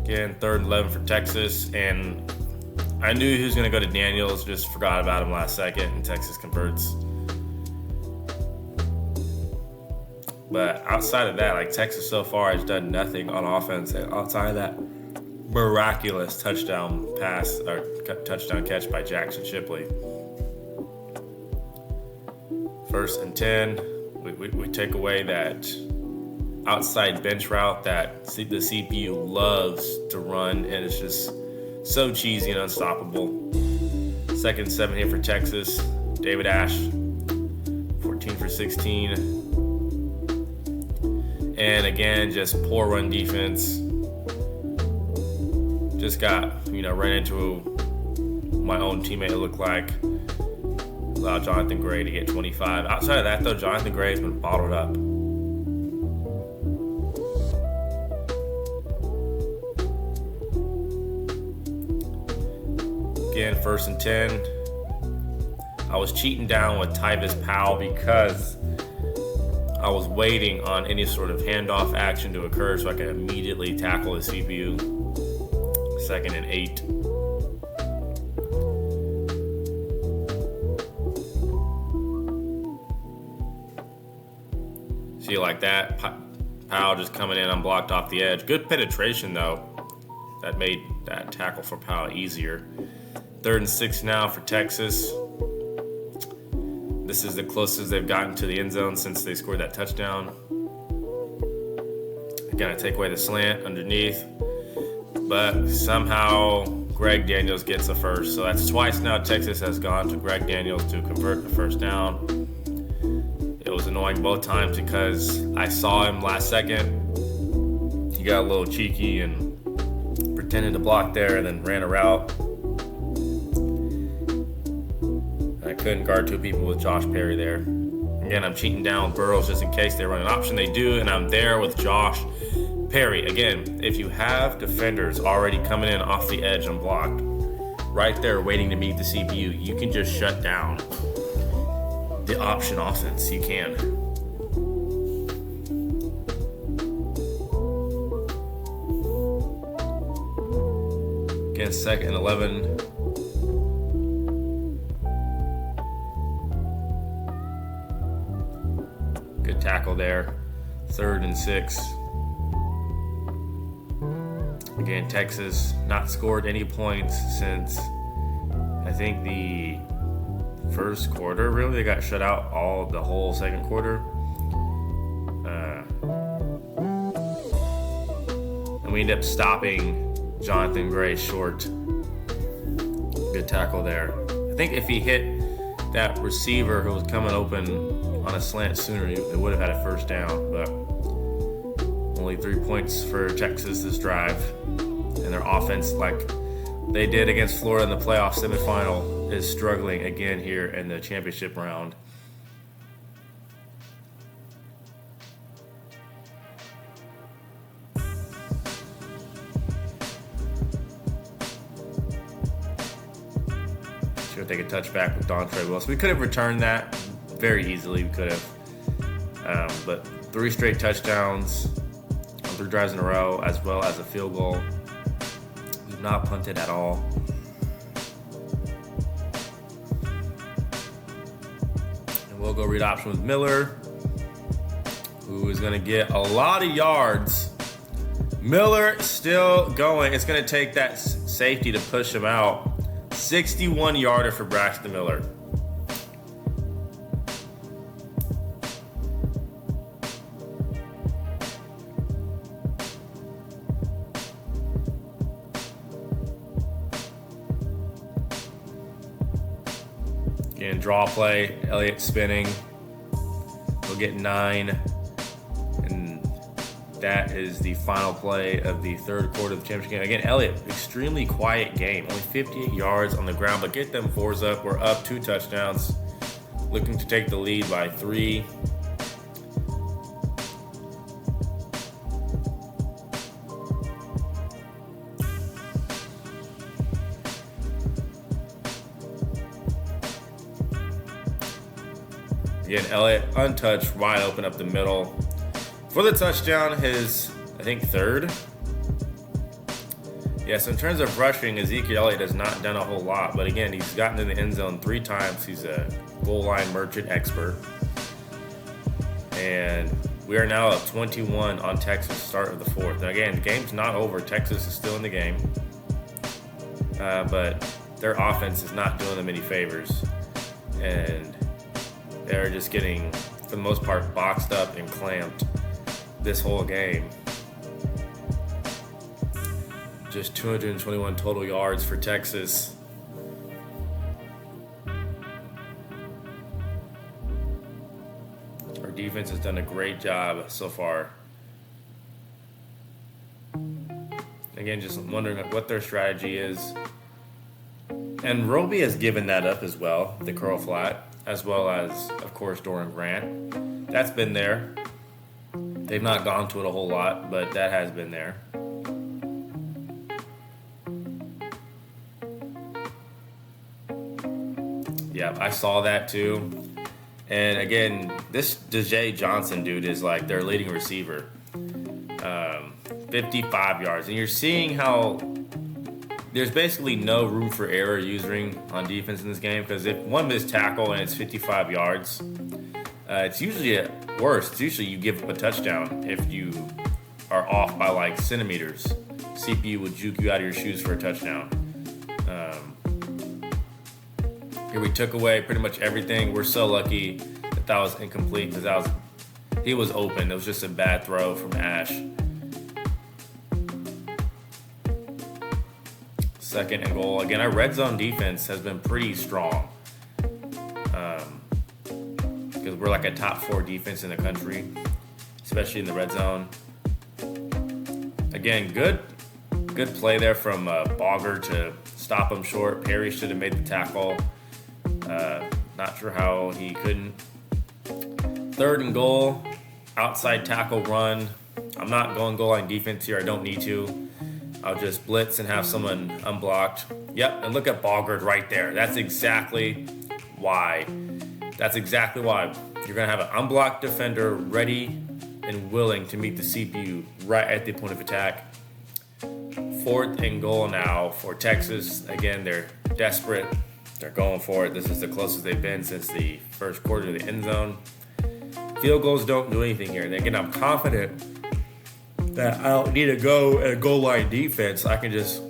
Again, 3rd and 11 for Texas, and I knew he was going to go to Daniels, just forgot about him last second, and Texas converts. But outside of that, Texas so far has done nothing on offense outside of that miraculous touchdown pass or touchdown catch by Jackson Shipley. 1st and 10, we take away that outside bench route that the CPU loves to run, and it's just so cheesy and unstoppable. 2nd and 7 here for Texas. David Ash, 14 for 16. And again, just poor run defense. Just got, ran into my own teammate, it looked like. Allowed Jonathan Gray to get 25. Outside of that, though, Jonathan Gray has been bottled up. Again, 1st and 10. I was cheating down with Tyvis Powell because I was waiting on any sort of handoff action to occur so I could immediately tackle the CPU. 2nd and 8. See, like that, Powell just coming in unblocked off the edge. Good penetration, though. That made that tackle for Powell easier. 3rd and 6 now for Texas. This is the closest they've gotten to the end zone since they scored that touchdown. Gonna take away the slant underneath. But somehow Greg Daniels gets the first. So that's twice now Texas has gone to Greg Daniels to convert the first down. It was annoying both times because I saw him last second. He got a little cheeky and pretended to block there and then ran a route. I couldn't guard two people with Josh Perry there. Again, I'm cheating down Burrows just in case they run an option. They do, and I'm there with Josh Perry. Again, if you have defenders already coming in off the edge unblocked, right there waiting to meet the CPU, you can just shut down the option offense. You can. Again, 2nd and 11. Good tackle there. 3rd and 6. Again, Texas not scored any points since I think the first quarter. Really, they got shut out the whole second quarter. And we ended up stopping Jonathan Gray short. Good tackle there. I think if he hit that receiver who was coming open on a slant sooner, they would have had a first down. But only 3 points for Texas this drive. And their offense, like they did against Florida in the playoff semifinal, is struggling again here in the championship round. Sure, if they could touch back with Dontre Wilson. We could have returned that very easily. We could have. But 3 straight touchdowns on 3 drives in a row, as well as a field goal. We've not punted at all. And we'll go read option with Miller, who is going to get a lot of yards. Miller still going. It's going to take that safety to push him out. 61-yarder for Braxton Miller. Again, draw play, Elliott spinning. We'll get 9. And that is the final play of the third quarter of the championship game. Again, Elliott, extremely quiet game. Only 58 yards on the ground, but get them 4s up. We're up 2 touchdowns. Looking to take the lead by 3. Again, Elliott untouched, wide open up the middle. For the touchdown, his, I think, 3rd. Yeah, so in terms of rushing, Ezekiel Elliott has not done a whole lot. But again, he's gotten in the end zone 3 times. He's a goal line merchant expert. And we are now at 21 on Texas, start of the 4th. Now again, the game's not over. Texas is still in the game. But their offense is not doing them any favors. And they're just getting, for the most part, boxed up and clamped this whole game. Just 221 total yards for Texas. Our defense has done a great job so far. Again, just wondering what their strategy is. And Roby has given that up as well, the curl flat, as well as, of course, Doran Grant. That's been there. They've not gone to it a whole lot, but that has been there. Yeah, I saw that too. And again, this Dejae Johnson dude is like their leading receiver. 55 yards. And you're seeing how there's basically no room for error using on defense in this game, because if one missed tackle and it's 55 yards, it's usually worse. It's usually you give up a touchdown if you are off by like centimeters. CPU would juke you out of your shoes for a touchdown. Here we took away pretty much everything. We're so lucky that that was incomplete, because he was open. It was just a bad throw from Ash. 2nd and goal. Again, our red zone defense has been pretty strong. Because we're like a top 4 defense in the country, especially in the red zone. Again, good play there from Bogger to stop him short. Perry should have made the tackle. Not sure how he couldn't. 3rd and goal, outside tackle run. I'm not going goal line defense here. I don't need to. I'll just blitz and have someone unblocked. Yep, and look at Bogard right there. That's exactly why. You're going to have an unblocked defender ready and willing to meet the CPU right at the point of attack. 4th and goal now for Texas. Again, they're desperate. They're going for it. This is the closest they've been since the first quarter of the end zone. Field goals don't do anything here. And again, I'm confident that I don't need to go at a goal line defense. I can just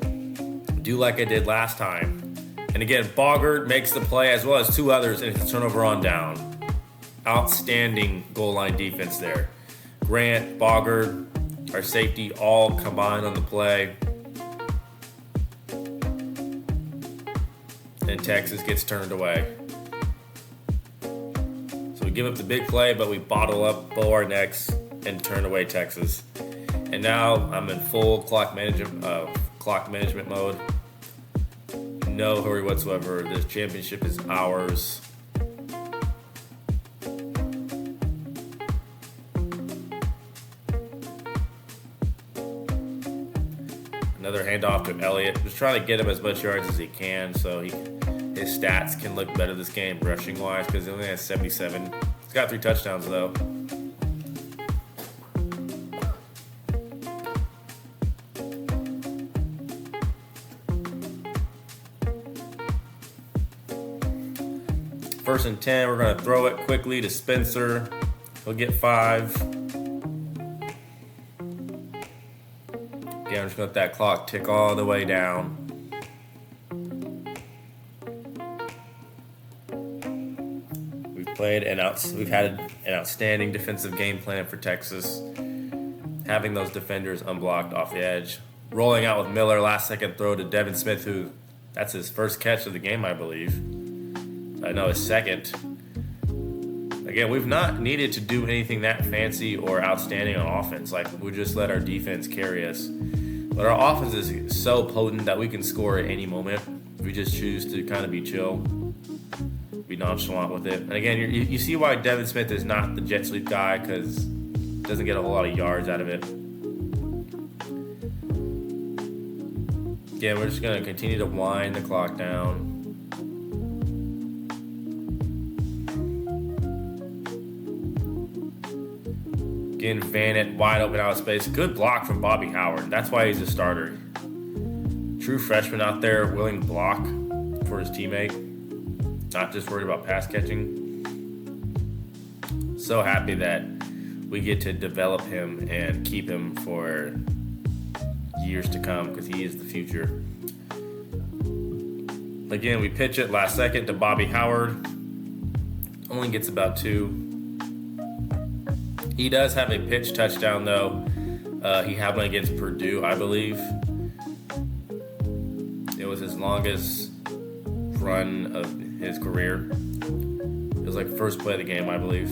do like I did last time. And again, Bogart makes the play as well as 2 others, and it's a turnover on down. Outstanding goal line defense there. Grant, Bogart, our safety all combined on the play. And Texas gets turned away. So we give up the big play, but we bottle up, bow our necks, and turn away Texas. And now I'm in full clock management mode. No hurry whatsoever. This championship is ours. Another handoff to Elliott. Just trying to get him as much yards as he can so his stats can look better this game rushing wise, because he only has 77. He's got 3 touchdowns though. First and 10, we're going to throw it quickly to Spencer. He'll get 5. Again, I'm just going to let that clock tick all the way down. We've had an outstanding defensive game plan for Texas. Having those defenders unblocked off the edge. Rolling out with Miller, last second throw to Devin Smith, who that's his first catch of the game, I believe. I know his second. Again, we've not needed to do anything that fancy or outstanding on offense. Like, we just let our defense carry us. But our offense is so potent that we can score at any moment. We just choose to kind of be chill, be nonchalant with it. And again, you see why Devin Smith is not the jet sweep guy, because he doesn't get a whole lot of yards out of it. Again, we're just going to continue to wind the clock down. Again, Vanett wide open out of space. Good block from Bobby Howard. That's why he's a starter. True freshman out there, willing to block for his teammate. Not just worried about pass catching. So happy that we get to develop him and keep him for years to come, because he is the future. Again, we pitch it last second to Bobby Howard. Only gets about 2. He does have a pitch touchdown, though. He had one against Purdue, I believe. It was his longest run of his career. It was like first play of the game, I believe.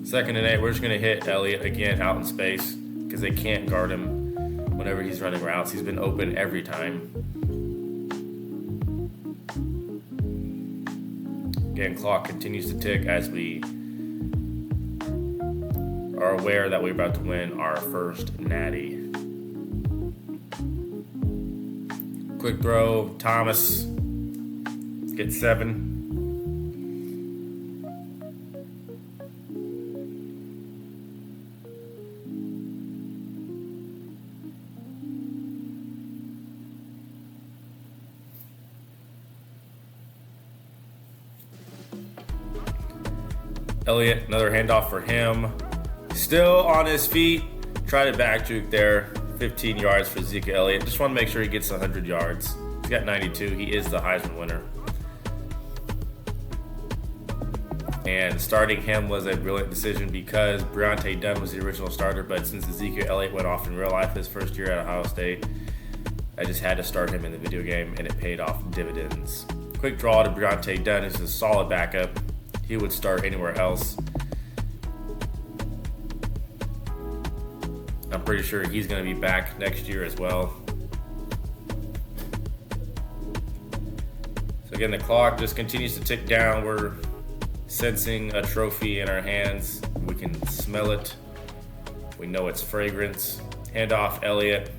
2nd and 8, we're just going to hit Elliott again out in space, because they can't guard him whenever he's running routes. He's been open every time. Again, clock continues to tick as we are aware that we're about to win our first natty. Quick throw, Thomas gets 7. Elliott, another handoff for him. Still on his feet. Tried to back juke there. 15 yards for Zeke Elliott. Just want to make sure he gets 100 yards. He's got 92. He is the Heisman winner. And starting him was a brilliant decision because Briante Dunn was the original starter, but since Ezekiel Elliott went off in real life his first year at Ohio State, I just had to start him in the video game, and it paid off dividends. Quick draw to Briante Dunn is a solid backup. He would start anywhere else. I'm pretty sure he's going to be back next year as well. So again, the clock just continues to tick down. We're sensing a trophy in our hands. We can smell it. We know its fragrance. Hand off Elliott.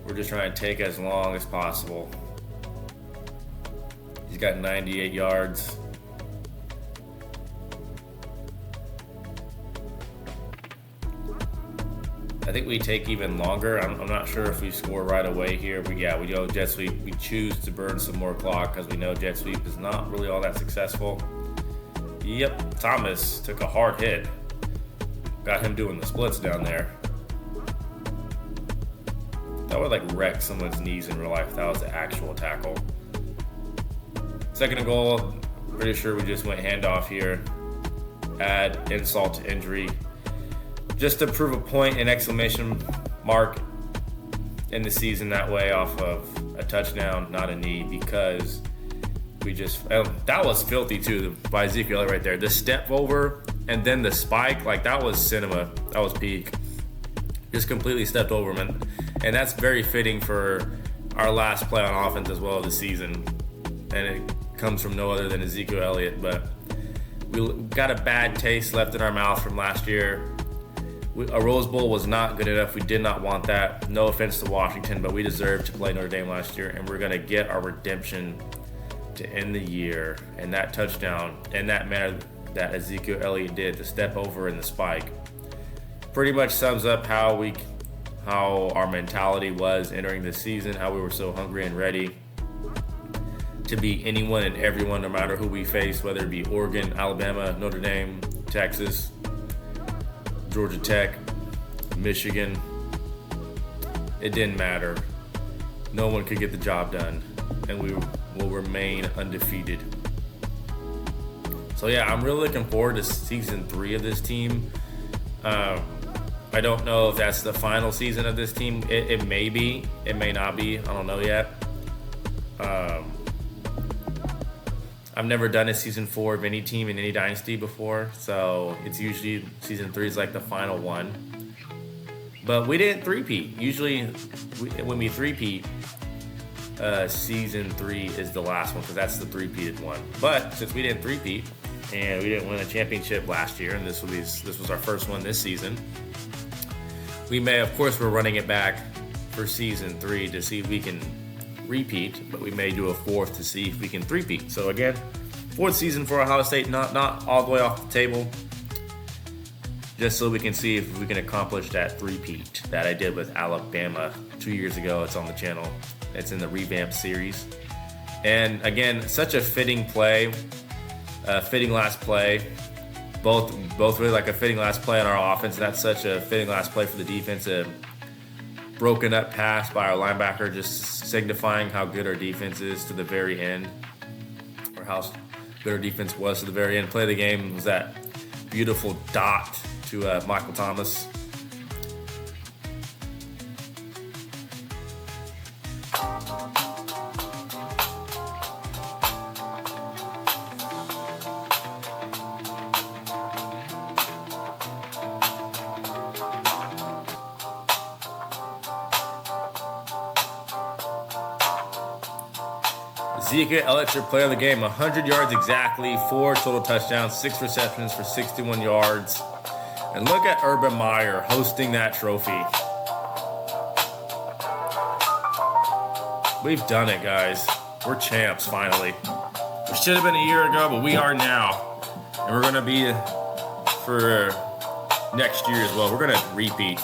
We're just trying to take as long as possible. He's got 98 yards. I think we take even longer. I'm not sure if we score right away here, but yeah, we go jet sweep. We choose to burn some more clock because we know jet sweep is not really all that successful. Yep, Thomas took a hard hit. Got him doing the splits down there. That would like wreck someone's knees in real life if that was the actual tackle. Second and goal, pretty sure we just went handoff here. Add insult to injury. Just to prove a point, an exclamation mark in the season that way off of a touchdown, not a knee, because we just, that was filthy too by Ezekiel right there. The step over and then the spike, like that was cinema. That was peak. Just completely stepped over him. And that's very fitting for our last play on offense as well of the season. And it comes from no other than Ezekiel Elliott. But we got a bad taste left in our mouth from last year. A Rose Bowl was not good enough. We did not want that. No offense to Washington, but we deserved to play Notre Dame last year, and we're going to get our redemption to end the year. And that touchdown, and that manner that Ezekiel Elliott did, the step over and the spike, pretty much sums up how our mentality was entering the season, how we were so hungry and ready to beat anyone and everyone, no matter who we faced, whether it be Oregon, Alabama, Notre Dame, Texas, Georgia Tech, Michigan. It didn't matter. No one could get the job done, and we will remain undefeated. So yeah, I'm really looking forward to season 3 of this team. I don't know if that's the final season of this team. It may be, it may not be. I don't know yet. I've never done a season 4 of any team in any dynasty before, so it's usually season 3 is like the final one. But we didn't three-peat. Usually, when we three-peat, season 3 is the last one because that's the three-peated one. But since we didn't three-peat and we didn't win a championship last year, and this was our first one this season, we may, of course, we're running it back for season 3 to see if we can repeat, but we may do a 4th to see if we can three-peat. So again, 4th season for Ohio State, not all the way off the table, just so we can see if we can accomplish that three-peat that I did with Alabama 2 years ago. It's on the channel. It's in the revamped series. And again, such a fitting play, fitting last play. Both really like a fitting last play on our offense. That's such a fitting last play for the defense. A broken up pass by our linebacker, just signifying how good our defense is to the very end, or how good our defense was to the very end. Play of the game was that beautiful dot to Michael Thomas. Ezekiel Elliott, your player of the game, 100 yards exactly, 4 total touchdowns, 6 receptions for 61 yards. And look at Urban Meyer hosting that trophy. We've done it, guys. We're champs, finally. We should have been a year ago, but we are now. And we're going to be for next year as well. We're going to repeat.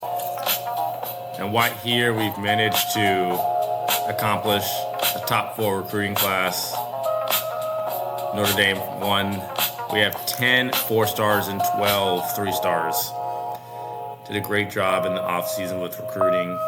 And right here, we've managed to accomplish a top 4 recruiting class. Notre Dame won. We have 10 4-stars and 12 3-stars. Did a great job in the offseason with recruiting.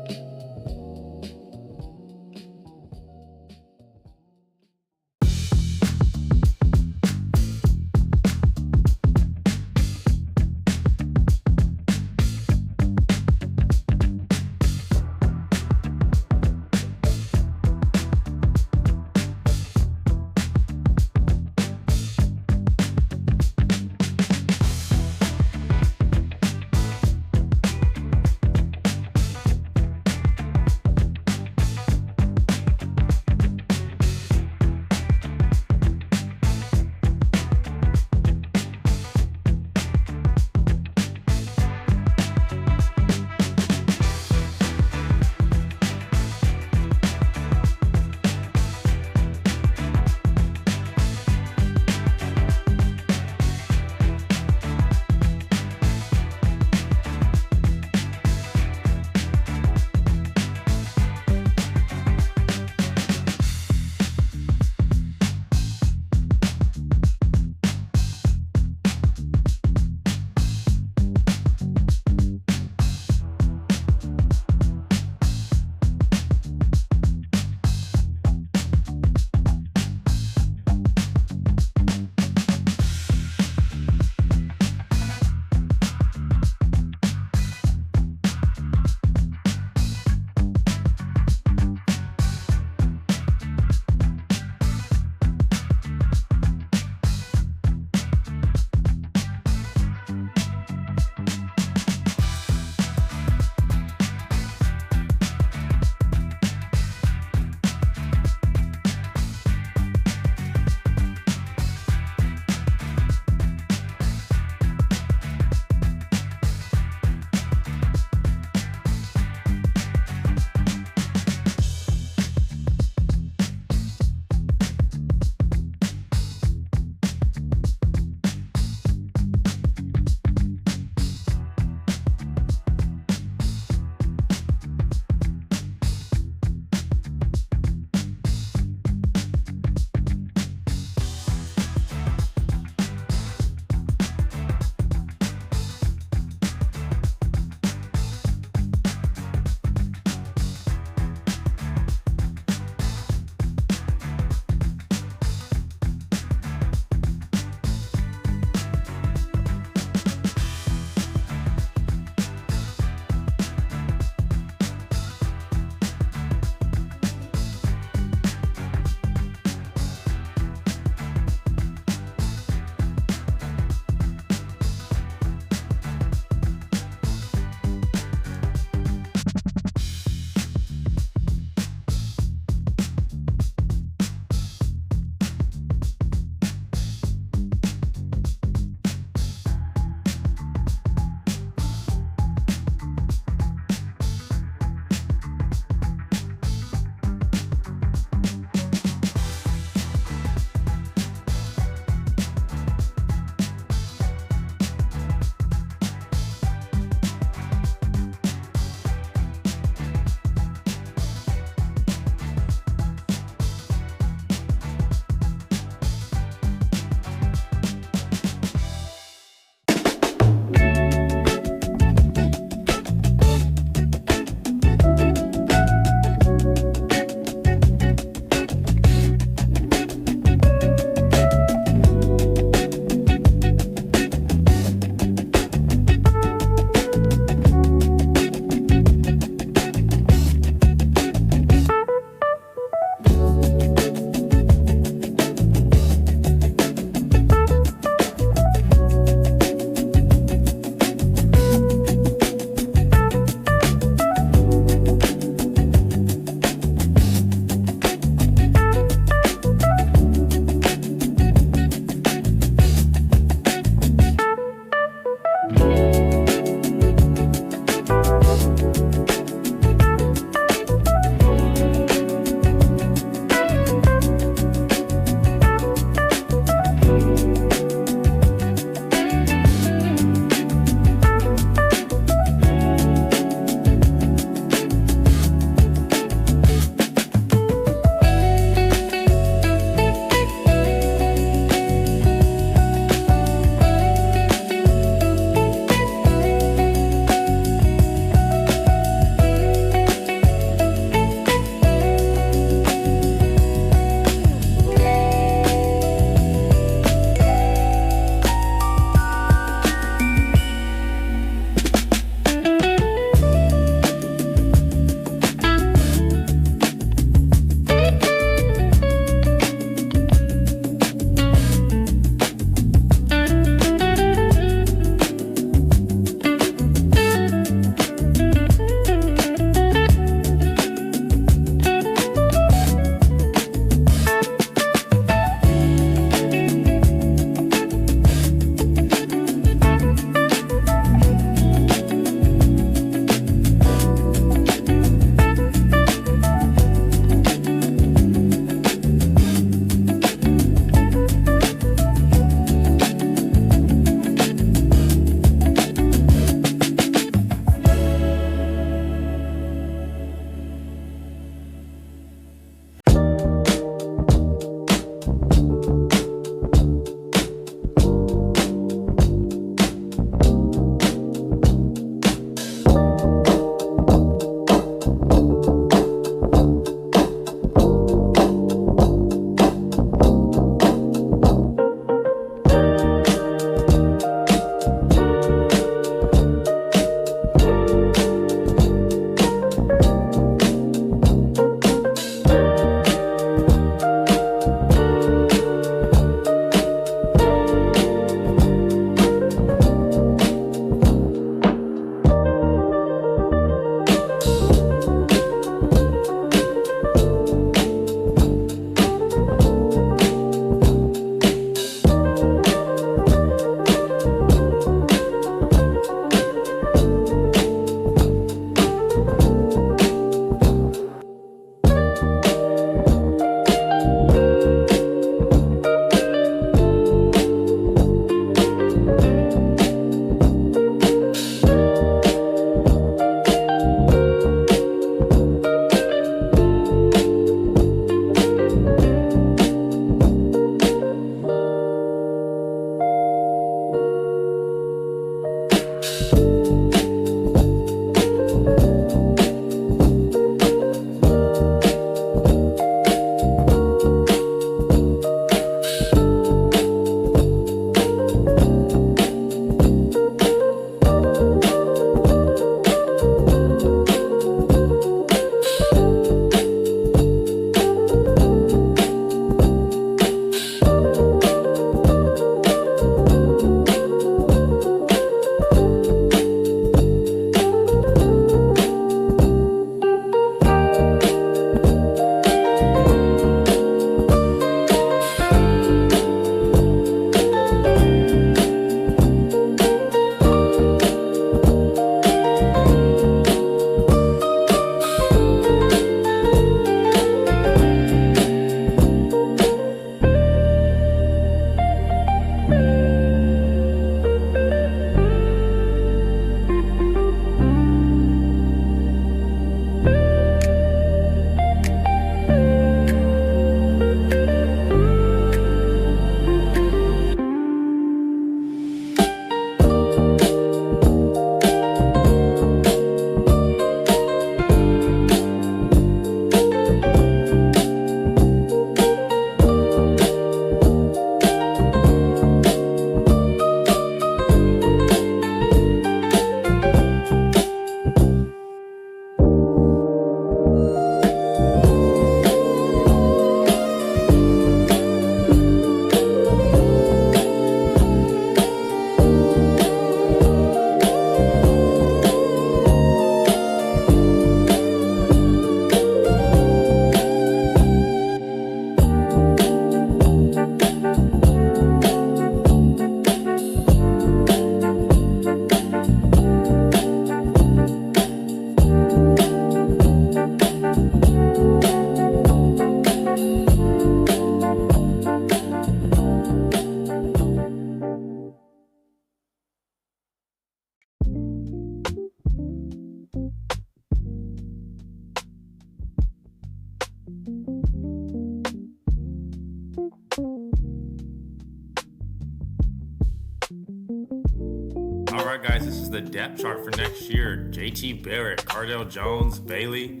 right, guys, this is the depth chart for next year. JT Barrett, Cardale Jones, Bailey,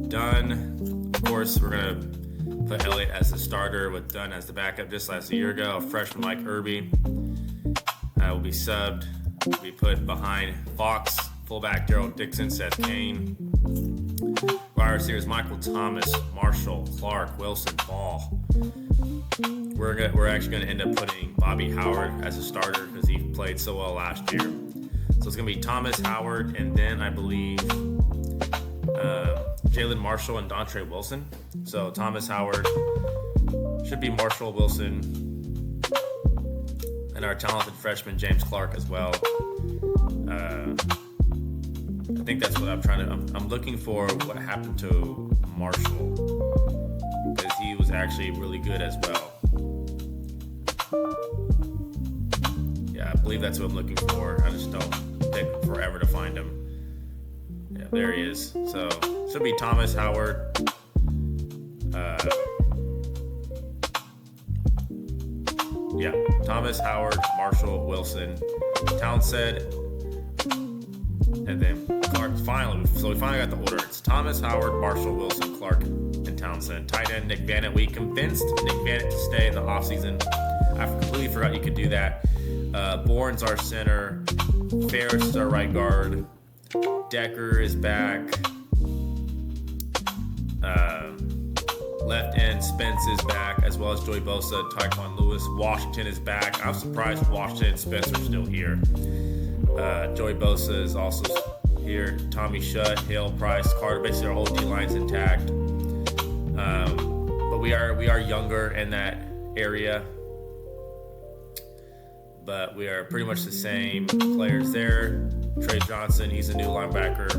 Dunn. Of course, we're going to put Elliott as the starter with Dunn as the backup just last a year ago. Freshman Mike Irby will be subbed. Will be put behind Fox, fullback Daryl Dixon, Seth Kane. Wide receivers Michael Thomas, Marshall, Clark, Wilson, Ball. We're actually going to end up putting Bobby Howard as a starter because he played so well last year. So it's going to be Thomas, Howard, and then I believe Jalen Marshall and Dontre Wilson. So Thomas, Howard, should be Marshall, Wilson, and our talented freshman James Clark as well. I think that's what I'm looking for what happened to Marshall because he was actually really good as well. Yeah, I believe that's what I'm looking for. I just don't take forever to find him. Yeah, there he is. So should be Thomas, Howard, Thomas, Howard, Marshall, Wilson, Townsend, and then Clark. Finally, so we finally got the order. It's Thomas, Howard, Marshall, Wilson, Clark, and Townsend. Tight end Nick Bannett. We convinced Nick Bannett to stay in the offseason. I completely forgot you could do that. Bourne's our center. Ferris is our right guard. Decker is back. Left end Spence is back, as well as Joey Bosa, Tyquan Lewis. Washington is back. I'm surprised Washington and Spence are still here. Joey Bosa is also here. Tommy Shutt, Hill, Price, Carter. Basically, our whole D line's intact. But we are younger in that area. But we are pretty much the same players there. Trey Johnson, he's a new linebacker.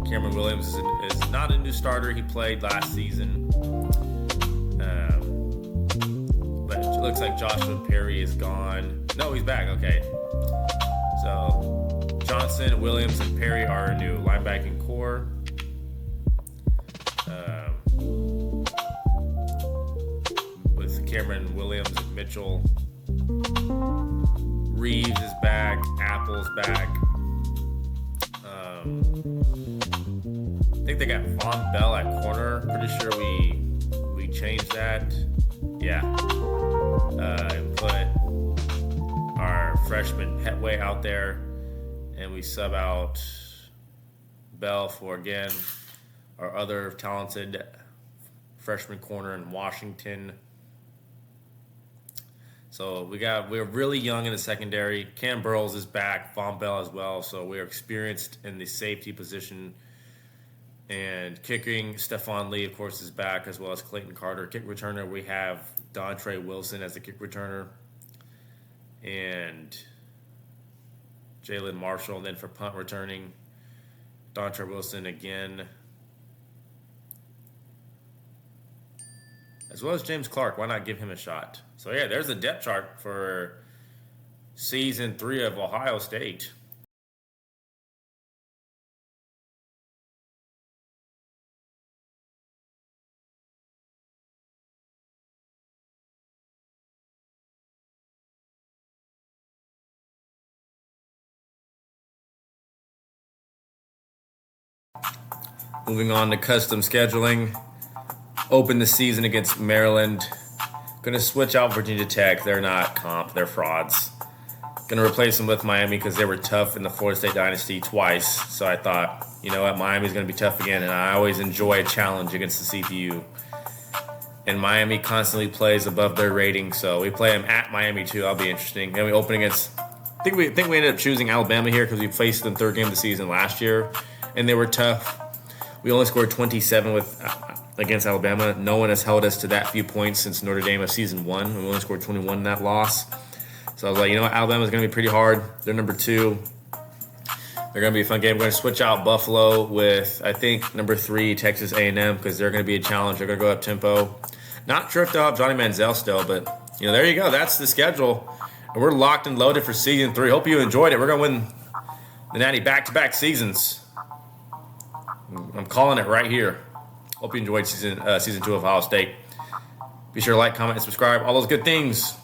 Cameron Williams is not a new starter. He played last season. But it looks like Joshua Perry is gone. No, he's back. Okay. So Johnson, Williams, and Perry are a new linebacking core. With Cameron Williams and Mitchell. Reeves is back. Apple's back. I think they got Von Bell at corner. Pretty sure we changed that. Yeah. And put our freshman Petway out there. And we sub out Bell for, again, our other talented freshman corner in Washington. So we're really young in the secondary. Cam Burrows is back, Von Bell as well. So we're experienced in the safety position. And kicking, Stephon Lee, of course, is back, as well as Clayton Carter. Kick returner, we have Dontre Wilson as the kick returner. And Jalen Marshall. And then for punt returning, Dontre Wilson again. As well as James Clark. Why not give him a shot? So, yeah, there's the depth chart for Season 3 of Ohio State. Moving on to custom scheduling. Open the season against Maryland. Going to switch out Virginia Tech. They're not comp. They're frauds. Going to replace them with Miami because they were tough in the Florida State Dynasty twice. So I thought, you know what, Miami's going to be tough again. And I always enjoy a challenge against the CPU. And Miami constantly plays above their rating. So we play them at Miami too. That'll be interesting. Then we open against, I think we ended up choosing Alabama here because we faced them third game of the season last year. And they were tough. We only scored 27 against Alabama. No one has held us to that few points since Notre Dame of season 1. We only scored 21 in that loss. So I was like, you know what, Alabama's going to be pretty hard. They're number 2. They're going to be a fun game. We're going to switch out Buffalo with, I think, number 3, Texas A&M, because they're going to be a challenge. They're going to go up tempo. Not sure if they'll have Johnny Manziel still, but, you know, there you go. That's the schedule. And we're locked and loaded for season 3. Hope you enjoyed it. We're going to win the Natty back-to-back seasons. I'm calling it right here. Hope you enjoyed season 2 of Ohio State. Be sure to like, comment, and subscribe. All those good things.